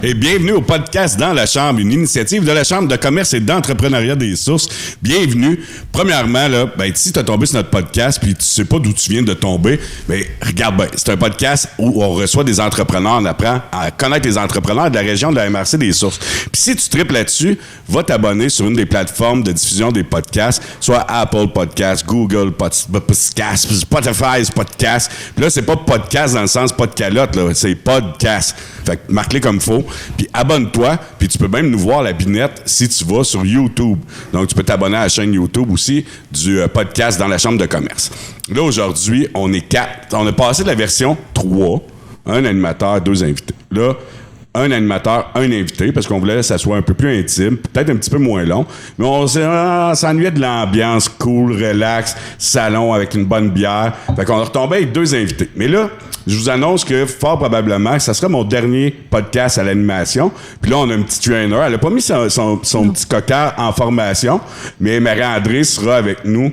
Et bienvenue au podcast Dans la Chambre, une initiative de la Chambre de commerce et d'entrepreneuriat des Sources. Bienvenue. Premièrement, là, si tu as tombé sur notre podcast puis tu sais pas d'où tu viens de tomber, regarde bien, c'est un podcast où on reçoit des entrepreneurs, on apprend à connaître les entrepreneurs de la région de la MRC des Sources. Puis si tu tripes là-dessus, va t'abonner sur une des plateformes de diffusion des podcasts, soit Apple Podcasts, Google Podcasts, Spotify Podcasts. Puis là, c'est pas podcast dans le sens pas de calotte, là, c'est podcast. Fait que marque-les comme il faut, puis abonne-toi, puis tu peux même nous voir la binette si tu vas sur YouTube. Donc, tu peux t'abonner à la chaîne YouTube aussi du podcast Dans la Chambre de commerce. Là, aujourd'hui, on est 4. On a passé de la version 3, un animateur, 2 invités. Là, un animateur, un invité, parce qu'on voulait que ça soit un peu plus intime, peut-être un petit peu moins long, mais on s'ennuyait de l'ambiance cool, relax, salon avec une bonne bière. Fait qu'on retombait avec 2 invités. Mais là, je vous annonce que fort probablement, ça sera mon dernier podcast à l'animation. Puis là, on a un petit trainer. Elle a pas mis son petit coquard en formation, mais Marie-André sera avec nous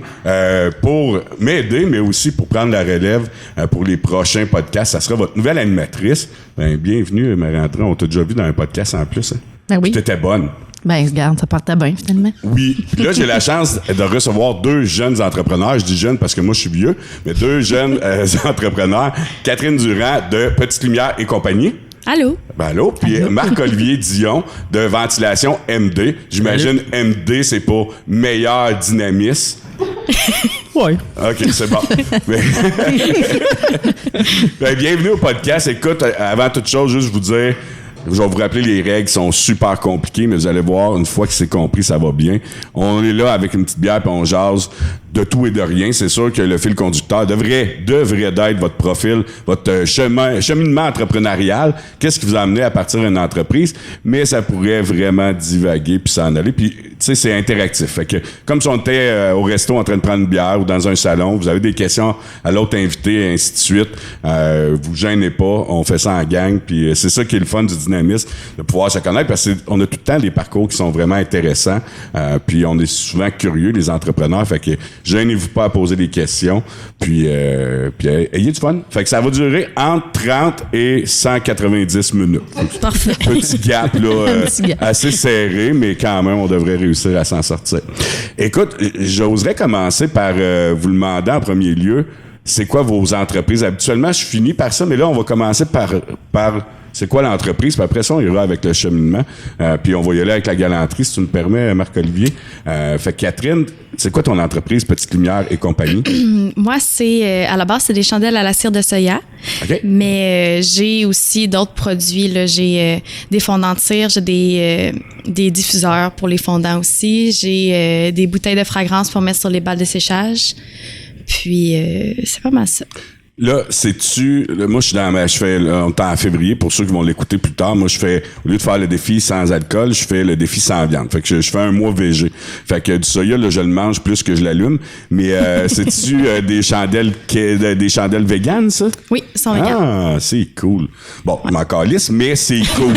pour m'aider, mais aussi pour prendre la relève pour les prochains podcasts. Ça sera votre nouvelle animatrice. Bienvenue, Marie-André. On t'a déjà vu dans un podcast en plus. Hein? Ben oui. Tu étais bonne. Ben, regarde, ça partait bien, finalement. Oui. Puis là, j'ai la chance de recevoir 2 jeunes entrepreneurs. Je dis jeunes parce que moi, je suis vieux, mais 2 jeunes entrepreneurs. Catherine Durand de Petite Lumière et compagnie. Allô? Ben allô. Puis Marc-Olivier Dion de Ventilation MD. J'imagine MD, c'est pour meilleur dynamisme. Oui. OK, c'est bon. Bienvenue au podcast. Écoute, avant toute chose, juste vous dire... Je vais vous rappeler, les règles sont super compliquées, mais vous allez voir, une fois que c'est compris, ça va bien. On est là avec une petite bière puis on jase de tout et de rien. C'est sûr que le fil conducteur devrait d'être votre profil, votre cheminement entrepreneurial. Qu'est-ce qui vous a amené à partir d'une entreprise? Mais ça pourrait vraiment divaguer puis s'en aller. Puis, tu sais, c'est interactif. Fait que, comme si on était au resto en train de prendre une bière ou dans un salon, vous avez des questions à l'autre invité, et ainsi de suite. Vous gênez pas, on fait ça en gang. Puis c'est ça qui est le fun du dynamisme, de pouvoir se connaître, parce qu'on a tout le temps des parcours qui sont vraiment intéressants. Puis on est souvent curieux, les entrepreneurs. Fait que gênez-vous pas à poser des questions. Puis ayez du fun. Fait que ça va durer entre 30 et 190 minutes. Parfait. Petit gap, là, assez serré, mais quand même, on devrait réussir à s'en sortir. Écoute, j'oserais commencer par vous le demander en premier lieu, c'est quoi vos entreprises? Habituellement, je finis par ça, mais là, on va commencer par c'est quoi l'entreprise, puis après ça, on ira avec le cheminement, puis on va y aller avec la galanterie, si tu me permets, Marc-Olivier. Fait que Catherine, c'est quoi ton entreprise, Petite Lumière et compagnie? Moi, c'est à la base, c'est des chandelles à la cire de soya. Okay. Mais j'ai aussi d'autres produits. Là. J'ai des fondants de cire, j'ai des diffuseurs pour les fondants aussi. J'ai des bouteilles de fragrance pour mettre sur les balles de séchage. Puis, c'est pas mal ça. Là, moi, on est en février, pour ceux qui vont l'écouter plus tard. Moi, au lieu de faire le défi sans alcool, je fais le défi sans viande. Fait que je fais un mois végé. Fait que du soya, là, je le mange plus que je l'allume. Mais, c'est-tu des chandelles véganes, ça? Oui, ils sont véganes. Ah, c'est cool. Bon, je m'en calisse, mais c'est cool.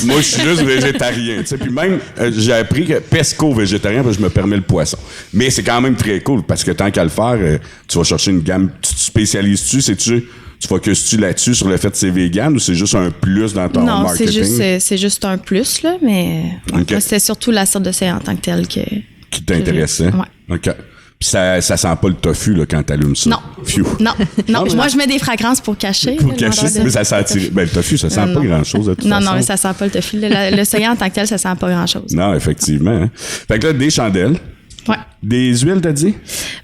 Moi, je suis juste végétarien, tu sais. Puis même, j'ai appris que pesco végétarien, parce que je me permets le poisson. Mais c'est quand même très cool, parce que tant qu'à le faire, tu vas chercher une gamme, tu spécialises-tu, tu focuses-tu là-dessus sur le fait que c'est vegan ou c'est juste un plus dans ton marketing? Non, c'est juste un plus, là, mais okay. Moi, c'est surtout la cire de soya en tant que telle qui t'intéressait? Ouais. OK. Puis ça sent pas le tofu là, quand t'allumes ça? Non. Phew. Non. Moi, je mets des fragrances pour cacher. Pour cacher? Mais ça sent... le tofu, ça sent pas grand-chose de toute façon. Non, mais ça sent pas le tofu. Le soya en tant que tel, ça sent pas grand-chose. Non, effectivement. Hein. Fait que là, des chandelles. Ouais. Des huiles, t'as dit?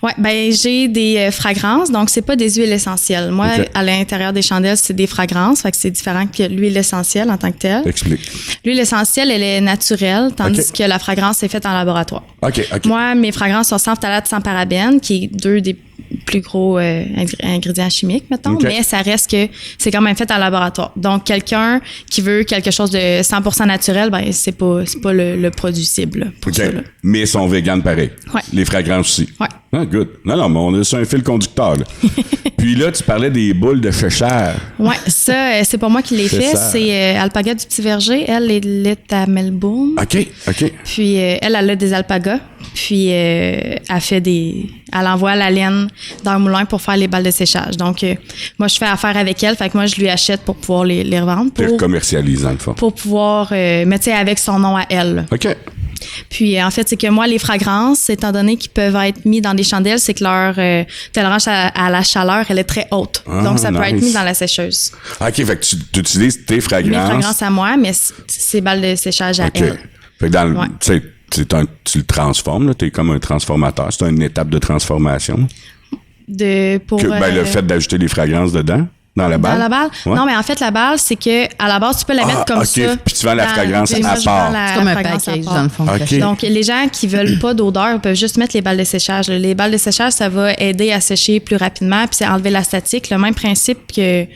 Oui, j'ai des fragrances, donc c'est pas des huiles essentielles. Moi, okay. À l'intérieur des chandelles, c'est des fragrances, fait que c'est différent que l'huile essentielle en tant que telle. Explique. L'huile essentielle, elle est naturelle, tandis que la fragrance est faite en laboratoire. OK. Moi, mes fragrances sont sans phtalate, sans parabène, qui est 2 des plus gros ingrédients chimiques, mettons, okay. Mais ça reste que c'est quand même fait en laboratoire. Donc, quelqu'un qui veut quelque chose de 100% naturel, c'est pas le produit cible pour ça. Là. Mais ils sont véganes pareil. Ouais. Les fragrances aussi. Ouais. Ah, good. Non, mais on a sur un fil conducteur. Là. Puis là, tu parlais des boules de Féchère. Oui, ça, c'est pas moi qui l'ai fait. C'est Alpaga du Petit Verger. Elle est à Melbourne. OK. Puis elle a des alpagas. Puis elle elle envoie la laine dans le moulin pour faire les balles de séchage. Donc, moi, je fais affaire avec elle. Fait que moi, je lui achète pour pouvoir les revendre. Pour commercialiser, dans le fond. Pour pouvoir, mais tu sais, avec son nom à elle. Là. OK. Puis, en fait, c'est que moi, les fragrances, étant donné qu'ils peuvent être mis dans des chandelles, c'est que leur tolérance à la chaleur, elle est très haute. Donc, ça peut être mis dans la sécheuse. OK, fait que tu utilises tes fragrances. Mes fragrances à moi, mais c'est balles de séchage à elle. Fait que dans le, tu le transformes, tu es comme un transformateur. C'est une étape de transformation. Le fait d'ajouter les fragrances dedans. Dans la balle? Dans la balle? Ouais. Non, mais en fait, la balle, c'est que à la base, tu peux la mettre comme ça. Puis tu vends la fragrance à part. C'est comme un package, dans le fond. Okay. Donc, les gens qui veulent pas d'odeur peuvent juste mettre les balles de séchage. Les balles de séchage, ça va aider à sécher plus rapidement, puis c'est enlever la statique. Le même principe que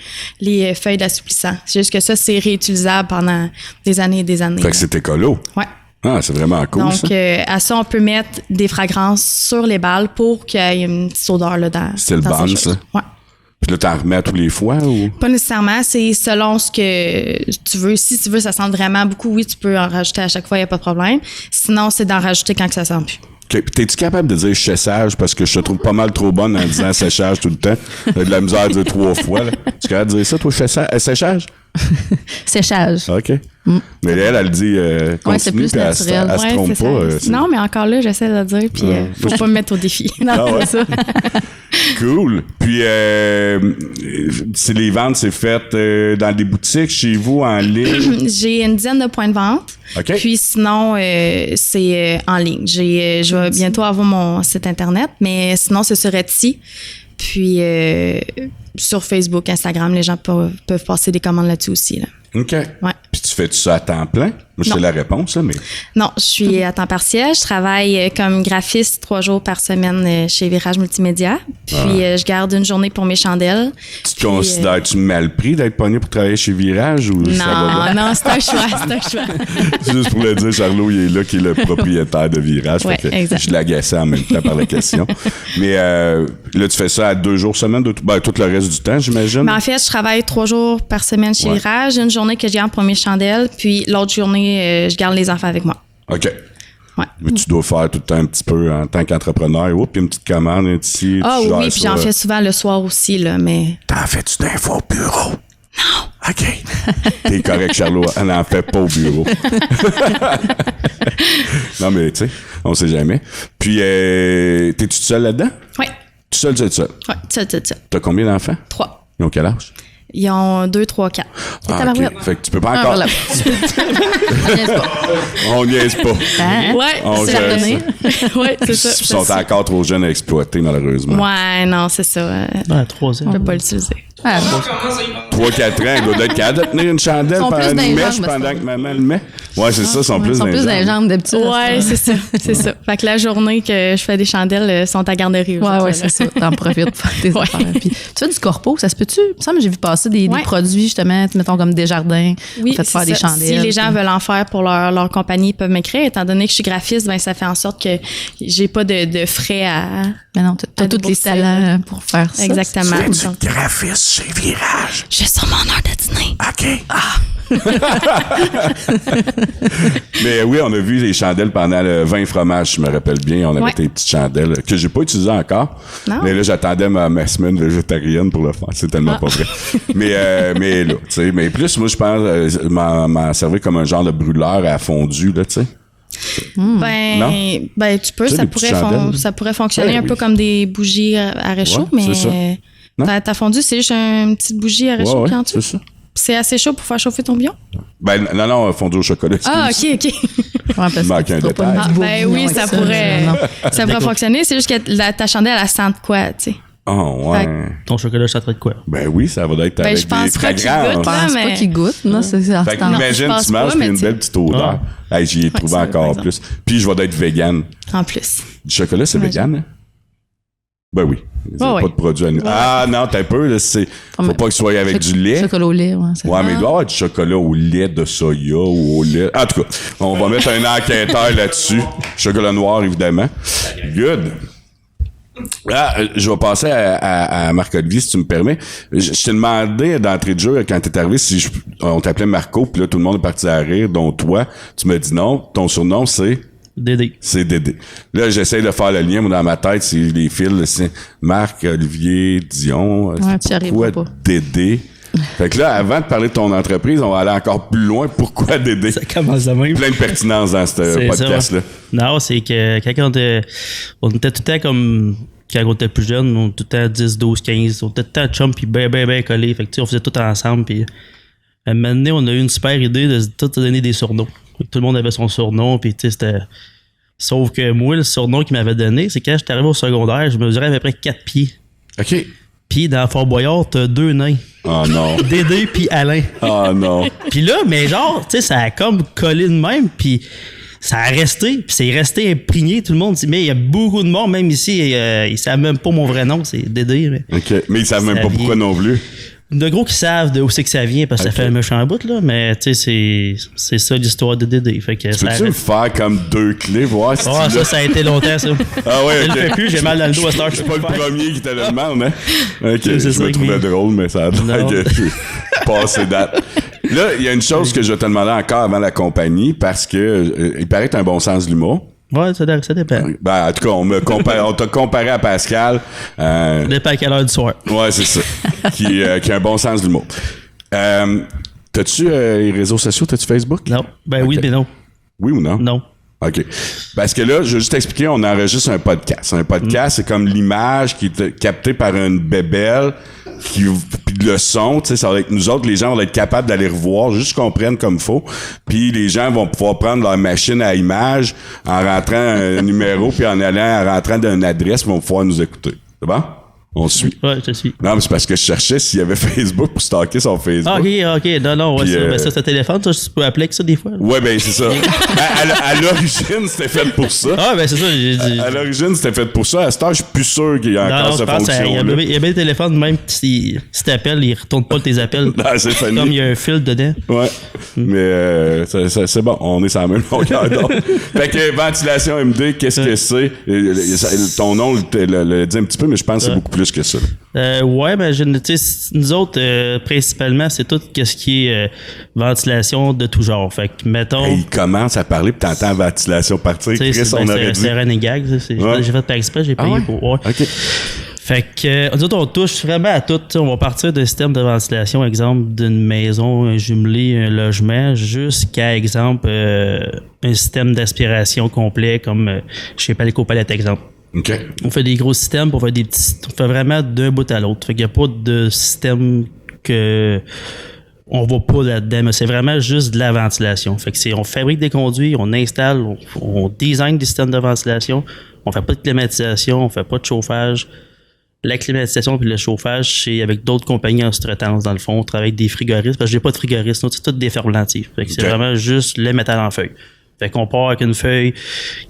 les feuilles d'assouplissant. C'est juste que ça, c'est réutilisable pendant des années et des années. Fait que c'est écolo. Ouais. Ah, c'est vraiment cool. Donc, ça. À ça, on peut mettre des fragrances sur les balles pour qu'il y ait une petite odeur là, dans C'est le bon, ça? Ouais. Puis là, t'en remets à tous les fois ou? Pas nécessairement. C'est selon ce que tu veux. Si tu veux, ça sent vraiment beaucoup, oui, tu peux en rajouter à chaque fois, il n'y a pas de problème. Sinon, c'est d'en rajouter quand que ça sent plus. OK. Puis t'es-tu capable de dire séchage parce que je te trouve pas mal trop bonne en disant séchage tout le temps? T'as de la misère à dire 3 fois, là. Tu es capable de dire ça, toi, séchage? Séchage. OK. Mais elle dit continue, c'est plus puis elle naturel. se trompe pas. Non, mais encore là, j'essaie de le dire, puis faut pas me mettre au défi. Non, ouais. c'est ça. Cool. Puis, c'est les ventes, c'est fait dans des boutiques, chez vous, en ligne? J'ai une dizaine de points de vente. OK. Puis sinon, c'est en ligne. Je vais bientôt avoir mon site Internet, mais sinon, c'est sur Etsy. Puis sur Facebook, Instagram, les gens peuvent passer des commandes là-dessus aussi. Là. OK. Ouais. Puis tu fais-tu ça à temps plein? Moi, je sais la réponse, là, mais... Non, je suis à temps partiel. Je travaille comme graphiste 3 jours par semaine chez Virage Multimédia. Puis je garde une journée pour mes chandelles. Tu te considères-tu mal pris d'être pogné pour travailler chez Virage? Ou non, ça va non, c'est un choix, C'est juste pour le dire, Charlot, il est là, qui est le propriétaire de Virage. Ouais, exact. Je l'agaçais en même temps par la question. Mais là, tu fais ça à 2 jours semaine, tout le reste du temps, j'imagine? Ben, en fait, je travaille 3 jours par semaine chez Virage. Une journée que je garde pour mes chandelles, puis l'autre journée, je garde les enfants avec moi. OK. Ouais. Mais tu dois faire tout le temps un petit peu en tant qu'entrepreneur. Oups, puis une petite commande ici. Ah oui, puis j'en fais souvent le soir aussi, là, mais... T'en fais-tu d'un fois au bureau? Non. OK. T'es correct, Charlot. Elle n'en fait pas au bureau. Non, mais tu sais, on sait jamais. Puis, t'es-tu seul là-dedans? Oui. Tu seul, tu es seul? Oui, ça. T'as combien d'enfants? 3. Ils ont quel âge? Ils ont 2, 3, 4. Ah, OK. Fait que tu peux pas encore... On niaise pas. Hein? Ouais, On c'est gère la ça. Oui, c'est ça. Ils sont encore trop jeunes à exploiter, malheureusement. Ouais, non, c'est ça. Ouais, 3 ans. Je peux pas l'utiliser. 3-4 ans, il doit être capable de tenir une chandelle Ils sont plus pendant dans une les mèche jambes, pendant ça. que maman le met. Ouais, c'est ça, ils sont plus Ils sont dans plus dans les jambes d'habitude. Ouais, c'est ça. C'est ça. Fait que la journée que je fais des chandelles, sont à garderie. Ouais, c'est ça. T'en profites pour faire tes Ouais. affaires. Puis, tu fais du corpo, ça se peut-tu? Il me semble que j'ai vu passer des Ouais. produits, justement, mettons comme Desjardins. Oui, On fait faire c'est des ça. chandelles. Si les gens puis- veulent en faire pour leur compagnie, ils peuvent m'écrire. Étant donné que je suis graphiste, ben ça fait en sorte que j'ai pas de frais à... Mais non, t'as tous les débourser. talents pour faire ça. Exactement. Donc, graphiste chez Virage. je suis sur mon heure de dîner. OK. Mais oui, on a vu les chandelles pendant le vin fromage, je me rappelle bien. On avait Ouais. des petites chandelles que j'ai pas utilisées encore. Non. Mais là, j'attendais ma semaine végétarienne pour le faire. C'est tellement pas vrai. Mais là, tu sais, mais plus, moi, je pense, m'en servir comme un genre de brûleur à fondu, là, tu sais. Ben, tu peux, Tu sais, ça les petites chandelles. ça pourrait fonctionner Ouais, un oui. peu comme des bougies à réchaud, Ouais, c'est ça. mais Non? t'as fondu, c'est juste une petite bougie à réchaud qui est en dessous. c'est ça. C'est assez chaud pour faire chauffer ton bouillon? Ben, non, fondu au chocolat. Ah, excuse. OK. Ouais, parce Il manque que un tu feras pas détail. une Ah, petite ben bourguignon oui, ça avec pourrait, non. ça pourrait fonctionner. C'est juste que ta chandelle, elle sent de quoi, tu sais. Oh, ouais. Ton chocolat, ça traite quoi? Ben oui, ça va être Ben, avec je pense des pas qu'il fragrances. goûte, Je pense mais- pas qu'ils goûtent, non? C'est ça. Fait que Non, imagine, je pense tu manges pas, puis mais une tu- belle petite odeur. Hey, j'y ai trouvé c'est vrai, par encore exemple. plus. Puis je vais être vegan. En plus. Du chocolat, c'est vegan, hein? Ben oui. Il y a Ouais, pas ouais. de produits animaux. Ah non, t'as peur, là, faut mais- pas que ce soit avec du lait. Chocolat au lait, ouais. c'est Ouais, ça. mais il doit y avoir du chocolat au lait de soya ou au lait. En tout cas, on va mettre un enquêteur là-dessus. Chocolat noir, évidemment. Good. Là, je vais passer à Marc-Olivier, si tu me permets. Je t'ai demandé d'entrée de jeu, quand t'es arrivé, on t'appelait Marco, puis là, tout le monde est parti à rire, dont toi. Tu m'as dit non. Ton surnom, c'est Dédé. C'est Dédé. Là, j'essaie de faire le lien, moi, dans ma tête, c'est les fils, c'est Marc, Olivier, Dion. Ouais, tu y arriveras pas. Dédé? Fait que là, avant de parler de ton entreprise, on va aller encore plus loin. Pourquoi Dédé? Ça commence de même. Plein de pertinence dans ce podcast-là. Non, c'est que quand on était tout le temps comme... Quand on était plus jeune, on était tout le temps 10, 12, 15. On était tout le temps chum puis ben collés. Fait que tu sais, on faisait tout ensemble. Puis à un moment donné, on a eu une super idée de tout donner des surnoms. Tout le monde avait son surnom. Puis tu sais, c'était... Sauf que moi, le surnom qu'il m'avait donné, c'est quand j'étais arrivé au secondaire, je mesurais à peu près 4 pieds. OK. Puis dans Fort Boyard, t'as 2 nains. Oh non. Dédé puis Alain. Oh non. Puis là, mais genre, tu sais, ça a comme collé de même, puis ça a resté, puis c'est resté imprégné. Tout le monde dit, mais il y a beaucoup de monde, même ici, ils savent même pas mon vrai nom, c'est Dédé. Mais OK. Mais ils savent même pas pourquoi non plus. de gros qui savent d'où c'est que ça vient, parce que ça fait un méchant bout, là, mais tu sais, c'est ça l'histoire de Dédé. Fait que peux-tu me faire comme 2 clés, voir si ça a été longtemps, ça. Ah ouais, Je le fais plus, j'ai mal dans le dos à cette heure. Je suis pas le premier qui te le demande, hein? OK, je ça me trouvais drôle, mais ça a l'air que je suis passé date. Là, il y a une chose que je vais te demander encore avant la compagnie, parce que il paraît que t'as un bon sens de l'humour. Ouais, ça dépend. Ben, en tout cas, on t'a comparé à Pascal. Ça dépend à quelle heure du soir. Ouais, c'est ça. qui a un bon sens de l'humour. T'as-tu les réseaux sociaux? T'as-tu Facebook? Non. Ben oui, mais non. Oui ou non? Non. OK. Parce que là, je vais juste t'expliquer, on enregistre un podcast. Un podcast, c'est comme l'image qui est captée par une bébelle, puis le son, tu sais, ça va être nous autres, les gens vont être capables d'aller revoir, juste qu'on comprenne comme faut. Puis les gens vont pouvoir prendre leur machine à image en rentrant un numéro, puis en rentrant d'une adresse, ils vont pouvoir nous écouter. C'est bon? On suit. Ouais, je te suis. Non, mais c'est parce que je cherchais s'il y avait Facebook pour stalker son Facebook. OK. Non, ouais, puis, ben ça, c'est un téléphone, ça, tu peux appeler que ça des fois. Là. Ouais, ben c'est ça. À l'origine, c'était fait pour ça. Ah, ben c'est ça. J'ai dit... À l'origine, c'était fait pour ça. À cette heure, je suis plus sûr qu'il y a encore cette fonction-là. Il y a bien des téléphones, même si t'appelles, ils retournent pas tes appels. Non, c'est funny. Comme il y a un fil dedans. Ouais. Mais c'est bon, on est sur la même longueur d'onde. Fait que ventilation MD, qu'est-ce que c'est? Ton nom le dit un petit peu, mais je pense que c'est beaucoup plus que ça. Ouais, ben nous autres, principalement, c'est tout ce qui est ventilation de tout genre. Fait que, mettons... Il commence à parler, puis t'entends ventilation partir. Chris, on aurait dit... C'est running gag. J'ai fait par exprès, j'ai payé pour... Ouais. OK. Fait que, nous autres, on touche vraiment à tout. On va partir d'un système de ventilation, exemple, d'une maison, un jumelé, un logement, jusqu'à, exemple, un système d'aspiration complet, comme chez Palco Palette, exemple. OK. On fait des gros systèmes, on fait des petits. On fait vraiment d'un bout à l'autre. Fait qu'il n'y a pas de système que on va pas là-dedans, mais c'est vraiment juste de la ventilation. Fait que on fabrique des conduits, on installe, on design des systèmes de ventilation, on fait pas de climatisation, on fait pas de chauffage. La climatisation puis le chauffage, c'est avec d'autres compagnies en sous-traitance, dans le fond. On travaille avec des frigoristes, parce que j'ai pas de frigoriste, c'est tout des fermentifs. Fait que c'est vraiment juste le métal en feuille. Fait qu'on part avec une feuille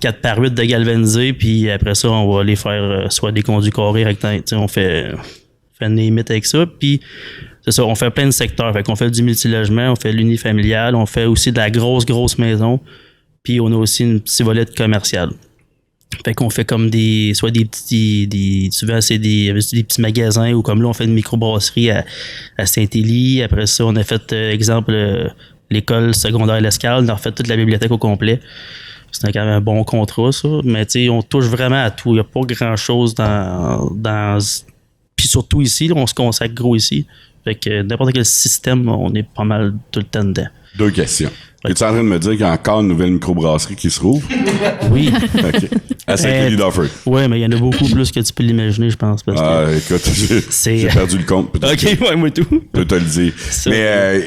4x8 de galvanisé, puis après ça, on va aller faire soit des conduits carrés rectangles. On fait une limite avec ça, puis c'est ça, on fait plein de secteurs. Fait qu'on fait du multilogement, on fait l'unifamilial, on fait aussi de la grosse maison, puis on a aussi une petite volette commerciale. Fait qu'on fait comme souvent c'est des petits magasins, ou comme là, on fait une microbrasserie à Saint-Élie. Après ça, on a fait, exemple, l'école secondaire L'Escale, on a refait toute la bibliothèque au complet. C'était quand même un bon contrat, ça. Mais tu sais, on touche vraiment à tout. Il n'y a pas grand-chose dans... Puis surtout ici, là, on se consacre gros ici. Fait que n'importe quel système, on est pas mal tout le temps dedans. 2 questions. Es-tu en train de me dire qu'il y a encore une nouvelle microbrasserie qui se rouvre? Oui. OK. À Saint-Élie d'Offord. Oui, mais il y en a beaucoup plus que tu peux l'imaginer, je pense. Parce que écoute, j'ai perdu le compte. OK, ouais, moi tout. Je peux te le dire. Mais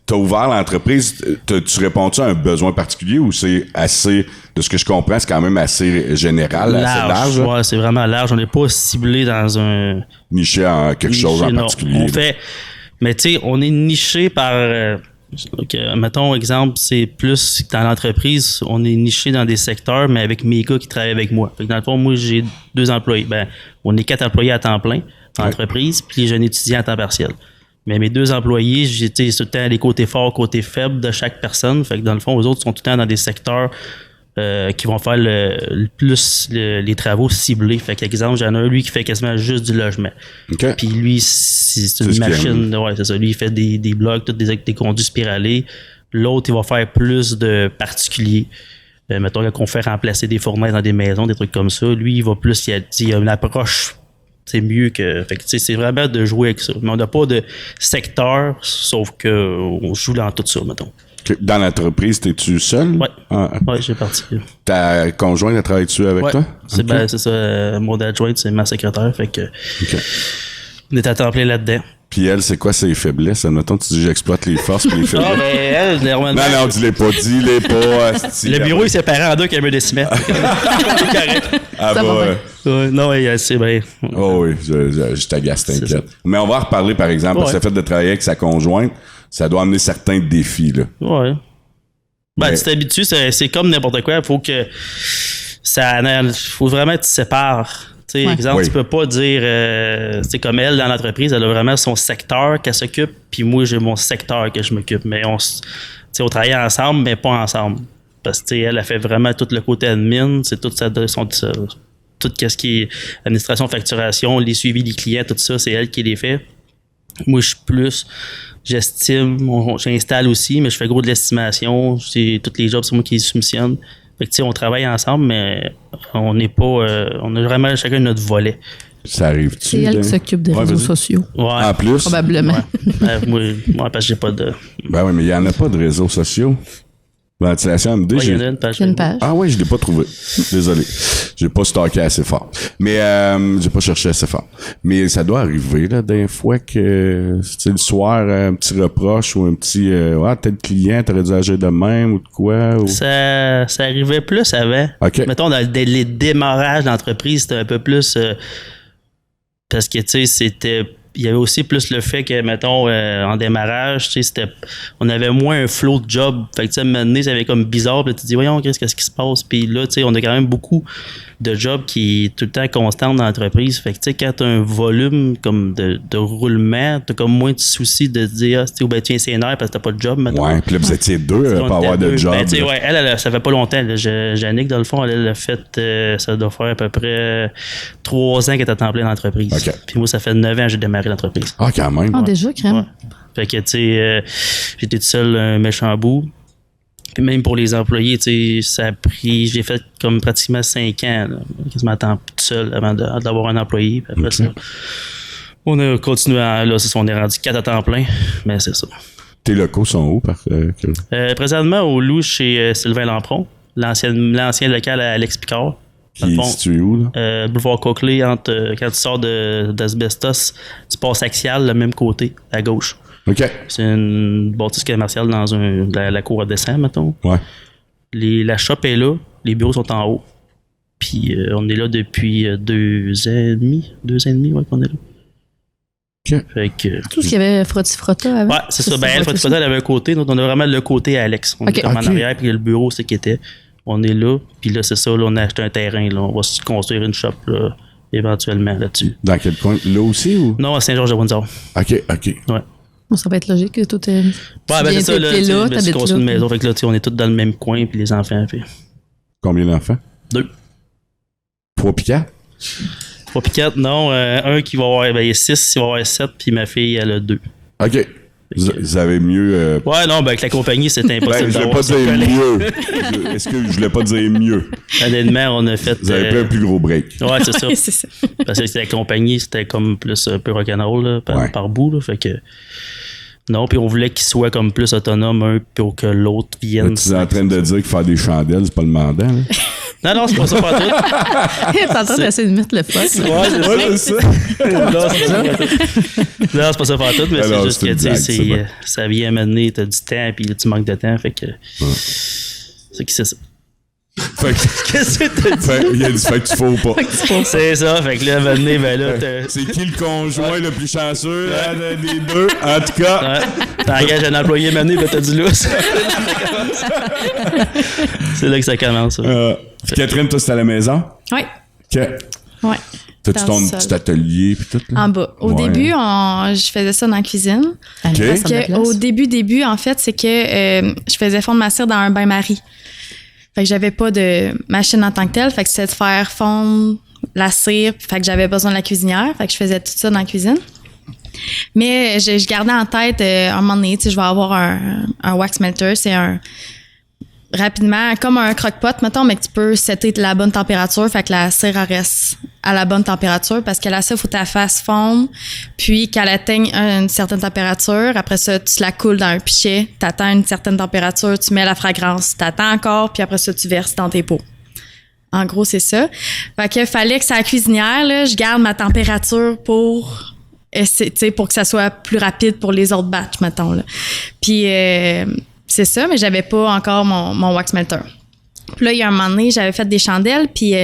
t'as ouvert l'entreprise, tu réponds-tu à un besoin particulier ou c'est assez, de ce que je comprends, c'est quand même assez général, assez large? Ouais, c'est vraiment large. On n'est pas ciblé dans un... Niché en quelque chose en particulier. On fait... Mais tu sais, on est niché par... mettons, exemple, c'est plus dans l'entreprise, on est niché dans des secteurs, mais avec mes gars qui travaillent avec moi. Fait que dans le fond, moi, j'ai 2 employés. Ben, on est 4 employés à temps plein en entreprise, puis j'ai un étudiant à temps partiel. Mais mes 2 employés, j'ai tout le temps les côtés forts, côtés faibles de chaque personne. Fait que dans le fond, eux autres sont tout le temps dans des secteurs qui vont faire les travaux ciblés. Fait qu'exemple, j'en ai un, lui, qui fait quasiment juste du logement. Okay. Puis lui, c'est une machine. Ouais, c'est ça. Lui, il fait des blocs, des conduits spiralés. L'autre, il va faire plus de particuliers. Mettons qu'on fait remplacer des fournaises dans des maisons, des trucs comme ça. Lui, il va plus, il a une approche, c'est mieux que. Fait que c'est vraiment de jouer avec ça. Mais on n'a pas de secteur, sauf qu'on joue dans tout ça, mettons. Dans l'entreprise, t'es-tu seul? Oui. Ah, Oui, j'ai parti. Ta conjointe, elle travaille-tu avec toi? C'est ça. Mon adjointe, c'est ma secrétaire. Fait que. On est à temps plein là-dedans. Puis elle, c'est quoi ses faiblesses? Admettons, tu dis j'exploite les forces puis les faiblesses. Ah, mais elle, normalement. Non, dis-les pas. Le bureau est séparé en deux avec un mur de ciment. C'est correct. Ah, Ça va bien. Non, c'est bien. Oh oui, je t'agace, t'inquiète. Mais on va en reparler, par exemple, parce que le fait de travailler avec sa conjointe, ça doit amener certains défis, là. Ouais. Ben, Mais... tu t'habitues, c'est comme n'importe quoi. Faut vraiment que tu te sépares. Tu sais, exemple, tu peux pas dire, c'est comme elle dans l'entreprise, elle a vraiment son secteur qu'elle s'occupe, puis moi j'ai mon secteur que je m'occupe. Mais on travaille ensemble, mais pas ensemble. Parce que elle a fait vraiment tout le côté admin, c'est tout ce qui est administration, facturation, les suivis des clients, tout ça, c'est elle qui les fait. Moi, je suis plus, j'estime, j'installe aussi, mais je fais gros de l'estimation. Tous les jobs, c'est moi qui les soumissionne. Fait que, on travaille ensemble, mais on n'est pas. On a vraiment chacun notre volet. Ça arrive-tu? C'est elle qui s'occupe des réseaux sociaux. Ouais. En plus? Probablement. Moi, parce que j'ai pas de. Ben oui, mais il n'y en a pas de réseaux sociaux. Ventilation MD, Il y en a une page. Une page. Ah oui, je l'ai pas trouvé. Désolé. J'ai pas stalké assez fort. Mais j'ai pas cherché assez fort. Mais ça doit arriver, là, d'un fois que le soir, un petit reproche ou un petit tel client, t'aurais dû agir de même ou de quoi. Ou... Ça arrivait plus avant. OK. Mettons, dans les démarrages d'entreprise, c'était un peu plus parce que il y avait aussi plus le fait que, mettons, en démarrage, on avait moins un flow de job. Fait que, tu sais, maintenant, ça avait comme bizarre. Puis tu te dis, voyons, qu'est-ce qui se passe? Puis là, tu sais, on a quand même beaucoup de jobs qui est tout le temps constant dans l'entreprise. Fait que, tu sais, quand tu as un volume comme de roulement, tu as comme moins de soucis de te dire, tu es sénère parce que tu pas de job maintenant. Ouais, puis là, vous étiez deux à pas avoir de job. Ben, ouais, elle, ça fait pas longtemps. Jannick, dans le fond, elle a fait, ça doit faire à peu près 3 ans qu'elle est à temps plein dans l'entreprise. Okay. Puis moi, ça fait 9 ans que j'ai démarré l'entreprise. Ah, quand même. Ah, déjà, crème. Ouais. Fait que, tu sais, j'étais tout seul un méchant bout. Puis même pour les employés, tu sais, ça a pris, j'ai fait comme pratiquement 5 ans, là, quasiment à temps tout seul avant d'avoir un employé. Puis après ça, on a continué là, c'est ça, on est rendu 4 à temps plein, mais c'est ça. Tes locaux sont où, présentement, au Loup, chez Sylvain Lampron, l'ancien local à Alex Picard. Qui est situé où, là? Boulevard Coquelet, quand tu sors d'Asbestos, tu passes axial, le même côté, à gauche. OK. C'est une bâtisse commerciale dans la cour à dessin, mettons. Ouais. La shop est là, les bureaux sont en haut. Puis on est là depuis 2 ans et demi. 2 ans et demi, ouais, qu'on est là. OK. Fait que, Tout ce qu'il y avait Frotti-Frotta avant. ouais, c'est ça. Ben, elle, Frotti-Frotta, elle avait un côté. Donc, on a vraiment le côté à Alex. On est comme en arrière, puis le bureau, c'est ce qui était. On est là, puis là, c'est ça, là, on a acheté un terrain, là. On va se construire une shop, là, éventuellement, là-dessus. Dans quel coin? Là aussi, ou? Non, à Saint-Georges-de-Windsor. OK. Ouais. Bon, ça va être logique que tout est. Ouais, ben c'est ça, là, t'es là, c'est construit une maison, fait que là, tu sais, on est tous dans le même coin, puis les enfants, puis... Combien d'enfants? 2. 3 puis 4? 3 puis 4, non. Un qui va avoir, ben, il est 6, il va avoir 7, puis ma fille, elle a 2. OK. Vous avez mieux... Ouais, non, ben avec la compagnie, c'était impossible je voulais pas dire mieux. Est-ce que je voulais pas dire mieux? Honnêtement, on a fait... Vous avez pris un plus gros break. Ouais, c'est ça. C'est ça. Parce que la compagnie, c'était comme plus un peu rock'n'roll là, par bout. Là, fait que... Non, puis on voulait qu'il soit comme plus autonome un pour que l'autre vienne. Tu es en train de dire que faire des chandelles, c'est pas le mandat, là? Non, c'est pas ça, pas tout. T'es en train d'essayer de mettre le fun. Ouais, c'est ça. Non, c'est pas ça, pas tout, mais c'est juste que, tu sais, ça vient m'amener, t'as du temps, puis là, tu manques de temps, fait que... C'est que c'est ça. Qu'est-ce que t'as dit? Il a dit fait que tu fous pas. C'est ça, fait que là, maintenant, ben là, c'est qui le conjoint le plus chanceux des deux? En tout cas. Ouais. T'engages un employé maintenant, ben t'as du lousse. C'est là que ça commence. Catherine, toi, c'est à la maison? Oui. OK. Ouais. T'as-tu ton petit atelier puis tout? Là? En bas. Au début, je faisais ça dans la cuisine. OK. Parce qu'au début, en fait, c'est que je faisais fondre ma cire dans un bain-marie. Fait que j'avais pas de machine en tant que telle. Fait que c'était de faire fondre la cire. Fait que j'avais besoin de la cuisinière. Fait que je faisais tout ça dans la cuisine. Mais je gardais en tête, un moment donné, tu sais, je vais avoir un wax melter. C'est rapidement, comme un croque-pot, mettons, mais que tu peux setter la bonne température, fait que la cire elle reste à la bonne température, parce que la cire, faut que tu la fasses fondre, puis qu'elle atteigne une certaine température. Après ça, tu la coules dans un pichet, tu attends une certaine température, tu mets la fragrance, tu attends encore, puis après ça, tu verses dans tes pots. En gros, c'est ça. Fait que fallait que ça la cuisinière, là, je garde ma température pour que ça soit plus rapide pour les autres batchs, mettons, là. Puis c'est ça, mais j'avais pas encore mon wax melter. Puis là, il y a un moment donné, j'avais fait des chandelles, puis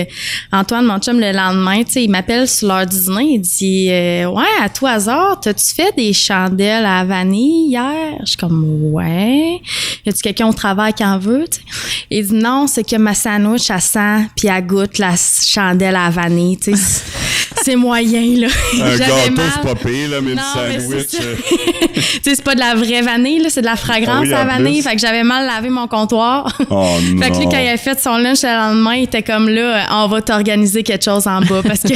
Antoine, mon chum, le lendemain, tu sais, il m'appelle sur l'heure du dîner, il dit ouais, à tout hasard, t'as-tu fait des chandelles à vanille hier? Je suis comme ouais. Y a-tu quelqu'un au travail qui en veut? T'sais? Il dit non, c'est que ma sandwich, elle sent, puis elle goûte la chandelle à vanille, tu sais. C'est moyen, là. Un J'avais gâteau, mal. c'est pas pire, là, mais Non, le mais sandwich. c'est ça. Tu sais, c'est pas de la vraie vanille, là, c'est de la fragrance Oui, à en vanille. plus. Fait que j'avais mal lavé mon comptoir. Oh Fait que lui, non. quand il a fait son lunch le lendemain, il était comme là, on va t'organiser quelque chose en bas parce que